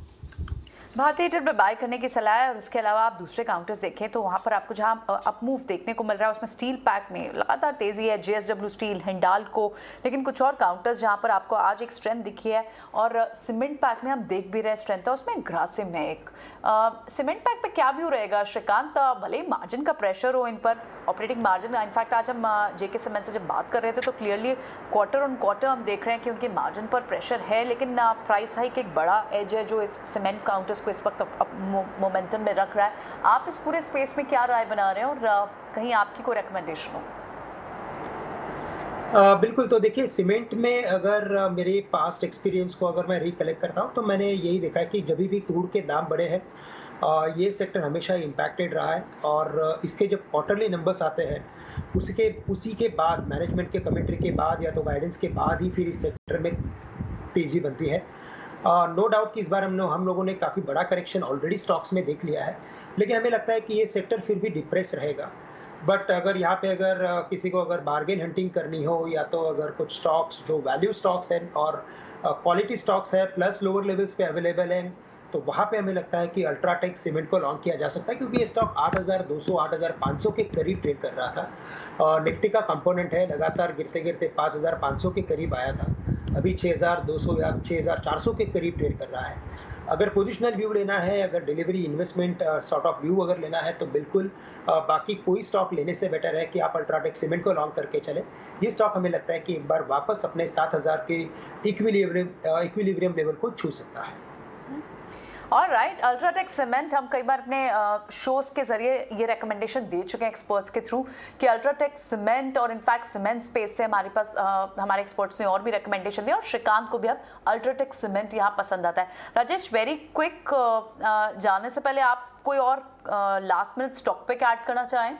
भारतीय एयरटेल पर बाय करने की सलाह है। और इसके अलावा आप दूसरे काउंटर्स देखें तो वहाँ पर आपको जहाँ अप मूव देखने को मिल रहा है उसमें स्टील पैक में लगातार तेज़ी है, JSW स्टील, हिंडाल्को। लेकिन कुछ और काउंटर्स जहाँ पर आपको आज एक स्ट्रेंथ दिखी है और सीमेंट पैक में हम देख भी रहे स्ट्रेंथ है, उसमें ग्रासिम है एक। सीमेंट पैक पे क्या व्यू रहेगा श्रीकांत? भले मार्जिन का प्रेशर हो इन पर, ऑपरेटिंग मार्जिन, इनफैक्ट आज हम JK सीमेंट से जब बात कर रहे थे तो क्लियरली क्वार्टर ऑन क्वार्टर हम देख रहे हैं कि उनके मार्जिन पर प्रेशर है, लेकिन प्राइस हाइक एक बड़ा एज है जो इस सीमेंट काउंटर्स को इस वक्त मोमेंटम में रख रहा है। आप इस पूरे स्पेस में क्या राय बना रहे हैं और कहीं आपकी कोई रिकमेंडेशन हो? बिल्कुल, तो देखिए सीमेंट में अगर मेरे पास्ट एक्सपीरियंस को अगर मैं रिकलेक्ट करता हूँ तो मैंने यही देखा है कि जब भी क्रूड के दाम बढ़े हैं ये सेक्टर हमेशा इम्पैक्टेड रहा है और इसके जब क्वार्टरली नंबर्स आते हैं उसी के बाद मैनेजमेंट के कमेंट्री के बाद या तो गाइडेंस के बाद ही फिर इस सेक्टर में तेजी बनती है। नो डाउट कि इस बार हम लोगों ने काफ़ी बड़ा करेक्शन ऑलरेडी स्टॉक्स में देख लिया है, लेकिन हमें लगता है कि ये सेक्टर फिर भी डिप्रेस रहेगा। बट अगर यहाँ पे अगर किसी को अगर बार्गेन हंटिंग करनी हो या तो अगर कुछ स्टॉक्स जो वैल्यू स्टॉक्स हैं और क्वालिटी स्टॉक्स है प्लस लोअर लेवल्स पे अवेलेबल हैं, तो वहाँ पे हमें लगता है कि अल्ट्राटेक सीमेंट को लॉन्च किया जा सकता है क्योंकि ये स्टॉक 8,200-8,500 के करीब ट्रेड कर रहा था। निफ्टी का कंपोनेंट है, लगातार गिरते गिरते 5,500 के करीब आया था, अभी 6,200 या 6,400 के करीब ट्रेड कर रहा है। अगर पोजिशनल व्यू लेना है, अगर delivery investment sort of view अगर लेना है तो बिल्कुल बाकी कोई स्टॉक लेने से बेटर है कि आप अल्ट्राटेक सीमेंट को लॉन्ग करके चले। ये स्टॉक हमें लगता है कि एक बार वापस अपने 7,000 के इक्विलिब्रियम लेवल को छू सकता है। ऑलराइट, अल्ट्राटेक सीमेंट हम कई बार अपने शोज के जरिए ये रिकमेंडेशन दे चुके हैं एक्सपर्ट्स के थ्रू कि अल्ट्राटेक सीमेंट और इनफैक्ट सीमेंट स्पेस से हमारे पास हमारे एक्सपर्ट्स ने और भी रिकमेंडेशन दिया और श्रीकांत को भी अब अल्ट्राटेक सीमेंट यहाँ पसंद आता है। राजेश, वेरी क्विक जाने से पहले आप कोई और last minute stock pick add करना चाहें?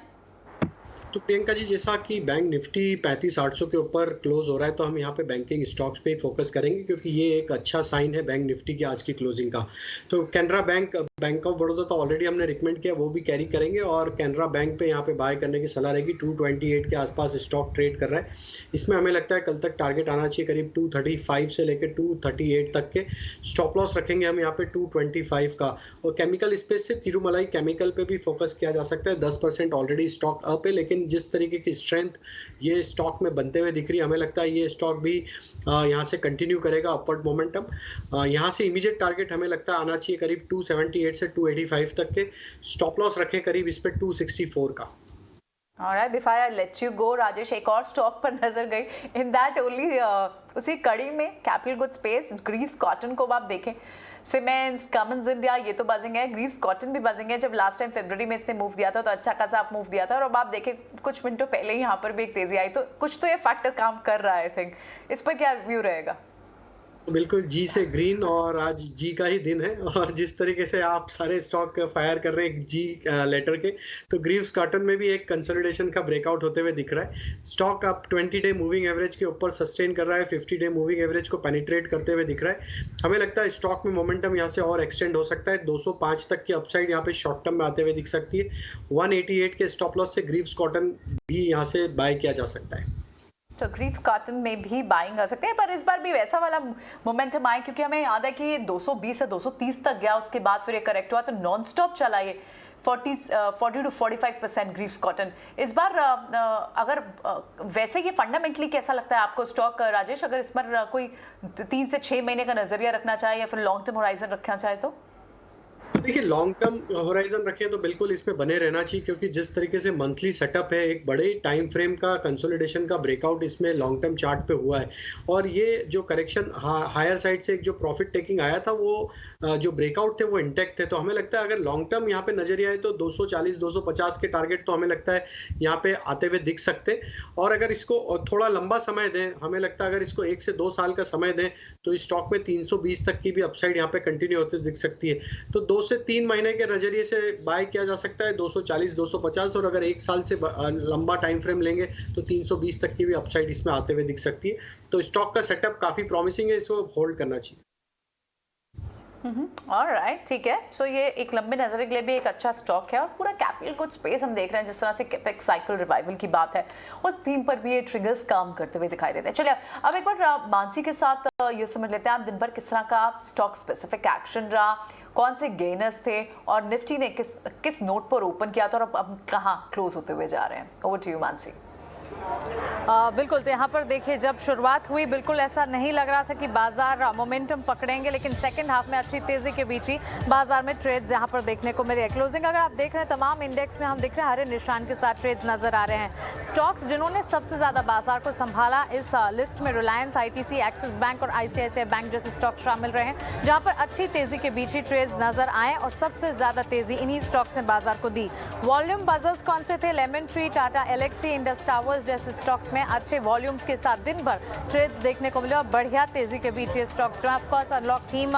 तो प्रियंका जी, जैसा कि बैंक निफ्टी 35,800 के ऊपर क्लोज हो रहा है तो हम यहाँ पे बैंकिंग स्टॉक्स पे ही फोकस करेंगे क्योंकि ये एक अच्छा साइन है बैंक निफ्टी की आज की क्लोजिंग का। तो Canara bank bank of Baroda तो ऑलरेडी हमने रिकमेंड किया, वो भी कैरी करेंगे और कैनरा बैंक पे यहाँ पे बाय करने की सलाह रहेगी। 228 के आसपास स्टॉक ट्रेड कर रहा है। इसमें हमें लगता है कल तक टारगेट आना चाहिए करीब 235 से लेकर 238 तक के। स्टॉप लॉस रखेंगे हम यहाँ पे 225 का। और केमिकल स्पेस से तिरुमलाई केमिकल पे भी फोकस किया जा सकता है। 10% ऑलरेडी स्टॉक अप है, लेकिन जिस तरीके की स्ट्रेंथ ये स्टॉक में बनते हुए दिख रही है, हमें लगता है ये स्टॉक भी यहाँ से कंटिन्यू करेगा अपवर्ड मोमेंटम। यहाँ से इमीडिएट टारगेट हमें लगता है आना चाहिए करीब 278 से 285 तक के। स्टॉप लॉस रखें करीब इस पे 264 का। Alright, before I let you go, Rajesh, एक और स्टॉक पर नजर गई। इन दैट ओनली उसी कड़ी में capital good space, Greaves cotton को आप देखें, सीमेंट्स, कमिंस इंडिया, ये तो बजेंगे, ग्रीव्स कॉटन भी बजेंगे। जब लास्ट टाइम फरवरी में इसने मूव दिया था तो अच्छा खासा आप मूव दिया था, और अब आप देखें कुछ मिनटों पहले ही यहाँ पर भी एक तेजी आई, तो कुछ तो ये फैक्टर काम कर रहा है। आई थिंक इस पर क्या व्यू रहेगा? बिल्कुल जी से ग्रीन, और आज जी का ही दिन है, और जिस तरीके से आप सारे स्टॉक फायर कर रहे हैं जी लेटर के, तो ग्रीव्स कॉटन में भी एक कंसोलिडेशन का ब्रेकआउट होते हुए दिख रहा है। स्टॉक अब 20 डे मूविंग एवरेज के ऊपर सस्टेन कर रहा है, 50 डे मूविंग एवरेज को पेनिट्रेट करते हुए दिख रहा है। हमें लगता है स्टॉक में मोमेंटम यहाँ से और एक्सटेंड हो सकता है। 205 तक की अपसाइड यहाँ पे शॉर्ट टर्म में आते हुए दिख सकती है। 188 के स्टॉप लॉस से ग्रीव्स कॉटन भी यहाँ से बाय किया जा सकता है। तो ग्रीव्स कॉटन में भी बाइंग कर सकते हैं, पर इस बार भी वैसा वाला मोमेंटम आए, क्योंकि हमें याद है कि 220 से 230 तक गया, उसके बाद फिर ये करेक्ट हुआ, तो नॉन स्टॉप चला ये 40 to 45% ग्रीव्स कॉटन। इस बार अगर वैसे ये फंडामेंटली कैसा लगता है आपको स्टॉक, राजेश, अगर इस पर कोई 3 से 6 महीने का नजरिया रखना चाहे या फिर लॉन्ग टर्म होराइजन रखना चाहे तो? देखिए, लॉन्ग टर्म होराइजन रखें तो बिल्कुल इसमें बने रहना चाहिए, क्योंकि जिस तरीके से मंथली सेटअप है, एक बड़े टाइम फ्रेम का कंसोलिडेशन का ब्रेकआउट इसमें लॉन्ग टर्म चार्ट पे हुआ है, और ये जो करेक्शन हायर साइड से एक जो प्रॉफिट टेकिंग आया था, वो जो ब्रेकआउट थे वो इंटैक्ट थे। तो हमें लगता है अगर लॉन्ग टर्म यहाँ पे नजरिया है तो 240-250 के टारगेट तो हमें लगता है यहाँ पे आते हुए दिख सकते। और अगर इसको थोड़ा लंबा समय दें, हमें लगता है अगर इसको 1 से 2 साल का समय दें, तो इस स्टॉक में 320 तक की भी अपसाइड यहाँ पे कंटिन्यू होते दिख सकती है। तो 2 से 3 महीने के नजरिए से बाय किया जा सकता है 240-250, और अगर 1 साल से लंबा टाइम फ्रेम लेंगे तो 320 तक की भी अपसाइड इसमें आते हुए दिख सकती है। तो स्टॉक का सेटअप काफी प्रॉमिसिंग है, इसको होल्ड करना चाहिए। ऑलराइट, ठीक है। सो ये एक लंबे नजर के लिए भी एक अच्छा स्टॉक है, और पूरा कैपिटल गुड स्पेस हम देख रहे हैं, जिस तरह से कैपेक्स साइकिल रिवाइवल की बात है, उस थीम पर भी ये ट्रिगर्स काम करते हुए दिखाई देते हैं। चलिए अब एक बार मानसी के साथ ये समझ लेते हैं, आप दिन भर किस तरह का स्टॉक स्पेसिफिक एक्शन रहा, कौन से गेनर्स थे, और निफ्टी ने किस नोट पर ओपन किया था, और अब कहाँ क्लोज होते हुए जा रहे हैं। Over to you Mansi. बिल्कुल, तो यहाँ पर देखिए, जब शुरुआत हुई बिल्कुल ऐसा नहीं लग रहा था कि बाजार मोमेंटम पकड़ेंगे, लेकिन सेकंड हाफ में अच्छी तेजी के बीच ही बाजार में ट्रेड्स यहाँ पर देखने को मिले। क्लोजिंग अगर आप देख रहे हैं तमाम इंडेक्स में, हम देख रहे हैं हरे निशान के साथ ट्रेड्स नजर आ रहे हैं। स्टॉक्स जिन्होंने सबसे ज्यादा बाजार को संभाला इस लिस्ट में रिलायंस, ITC, एक्सिस बैंक और ICICI बैंक जैसे स्टॉक शामिल रहे हैं, जहाँ पर अच्छी तेजी के बीच ही ट्रेड्स नजर आए, और सबसे ज्यादा तेजी इन्हीं स्टॉक्स ने बाजार को दी। वॉल्यूम बजर्स कौन से थे? Lemon Tree, Tata Elxsi, Indus Towers जैसे स्टॉक्स में अच्छे वॉल्यूम्स के साथ दिन भर ट्रेड्स देखने को मिले, और बढ़िया तेजी के बीच ये स्टॉक्स जो है, ऑफ कोर्स अनलॉक थीम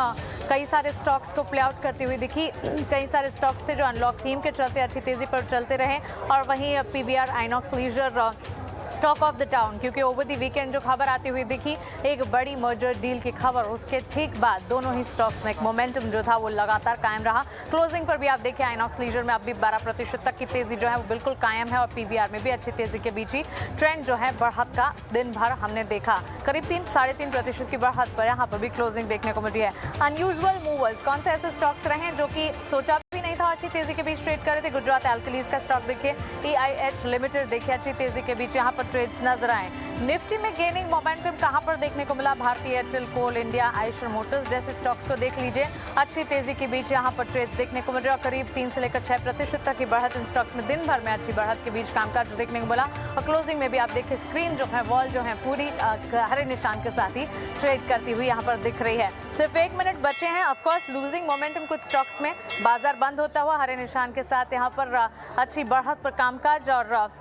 कई सारे स्टॉक्स को प्ले आउट करती हुई दिखी। कई सारे स्टॉक्स थे जो अनलॉक थीम के चलते अच्छी तेजी पर चलते रहे, और वहीं PVR, Inox Leisure talk of the town, क्योंकि ओवर द वीकेंड जो खबर आती हुई दिखी, एक बड़ी मर्जर डील की खबर, उसके ठीक बाद दोनों ही स्टॉक्स में एक मोमेंटम जो था वो लगातार कायम रहा। क्लोजिंग पर भी आप देखिए, आइनॉक्स लीजर में अब भी 12% तक की तेजी जो है वो बिल्कुल कायम है, और PVR में भी अच्छी तेजी के बीच ही ट्रेंड जो है बढ़त का दिन भर हमने देखा। करीब 3-3.5% की बढ़त पर यहाँ पर भी क्लोजिंग देखने को मिल रही है। अनयूजुअल मूवर्स कौन से ऐसे स्टॉक्स रहे हैं जो कि सोचा भी नहीं था अच्छी तेजी के बीच ट्रेड कर रहे थे? गुजरात एल्कलीज का स्टॉक देखिए, EIH लिमिटेड देखिए, अच्छी तेजी के बीच यहाँ पर ट्रेड्स नजर आए। निफ्टी में गेनिंग मोमेंटम कहां पर देखने को मिला? भारतीय एयरटेल, कोल इंडिया, आयशर मोटर्स जैसे स्टॉक्स को देख लीजिए, अच्छी तेजी के बीच यहां पर ट्रेड्स देखने को मिल रहा है। करीब 3 से लेकर 6% तक की बढ़त इन स्टॉक्स में दिन भर में अच्छी बढ़त के बीच कामकाज देखने को मिला। और क्लोजिंग में भी आप देखिए, स्क्रीन जो है, वॉल जो है, पूरी हरे निशान के साथ ही ट्रेड करती हुई यहाँ पर दिख रही है। सिर्फ 1 मिनट बचे हैं। ऑफकोर्स लूजिंग मोमेंटम कुछ स्टॉक्स में, बाजार बंद होता हुआ हरे निशान के साथ यहाँ पर अच्छी बढ़त पर कामकाज, और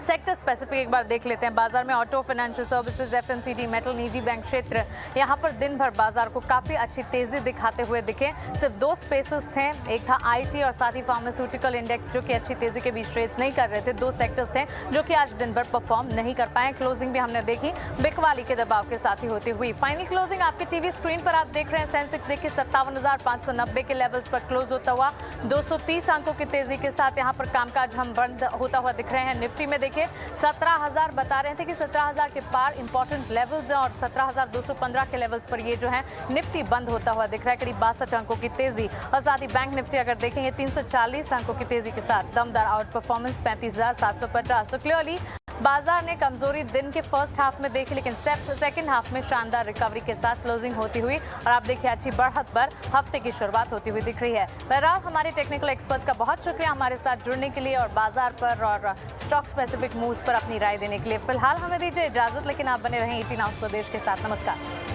सेक्टर स्पेसिफिक एक बार देख लेते हैं। बाजार में auto, financial services, FMCG, metal, निजी बैंक क्षेत्र, यहाँ पर दिन भर बाजार को काफी अच्छी तेजी दिखाते हुए दिखे। सिर्फ दो स्पेसेस थे, एक था आईटी और साथ ही फार्मास्यूटिकल इंडेक्स जो कि अच्छी तेजी के बीच ट्रेड्स नहीं कर रहे थे। दो सेक्टर्स थे जो कि आज दिन भर परफॉर्म नहीं कर पाए। क्लोजिंग भी हमने देखी बिकवाली के दबाव के साथ ही होती हुई। फाइनल क्लोजिंग आपकी टीवी स्क्रीन पर आप देख रहे हैं। सेंसेक्स देखिए 57,590 के लेवल्स पर क्लोज होता हुआ 230 अंकों की तेजी के साथ यहाँ पर कामकाज हम बंद होता हुआ दिख रहे हैं। निफ्टी में देखिए 17,000 बता रहे थे कि 17,000 के पार इंपॉर्टेंट लेवल्स हैं और 17,215 के लेवल्स पर ये जो है निफ्टी बंद होता हुआ दिख रहा है, करीब 62 अंकों की तेजी। और साथ ही बैंक निफ्टी अगर देखेंगे 340 अंकों की तेजी के साथ दमदार आउट परफॉर्मेंस 35,750। तो क्लियरली बाजार ने कमजोरी दिन के फर्स्ट हाफ में देखी, लेकिन सेकंड हाफ में शानदार रिकवरी के साथ क्लोजिंग होती हुई और आप देखिए अच्छी बढ़त पर हफ्ते की शुरुआत होती हुई दिख रही है। बहरहाल हमारे टेक्निकल एक्सपर्ट्स का बहुत शुक्रिया हमारे साथ जुड़ने के लिए और बाजार पर और स्टॉक स्पेसिफिक मूव्स पर अपनी राय देने के लिए। फिलहाल हमें दीजिए इजाजत, लेकिन आप बने रहें 18 आवर्स स्वदेश के साथ। नमस्कार।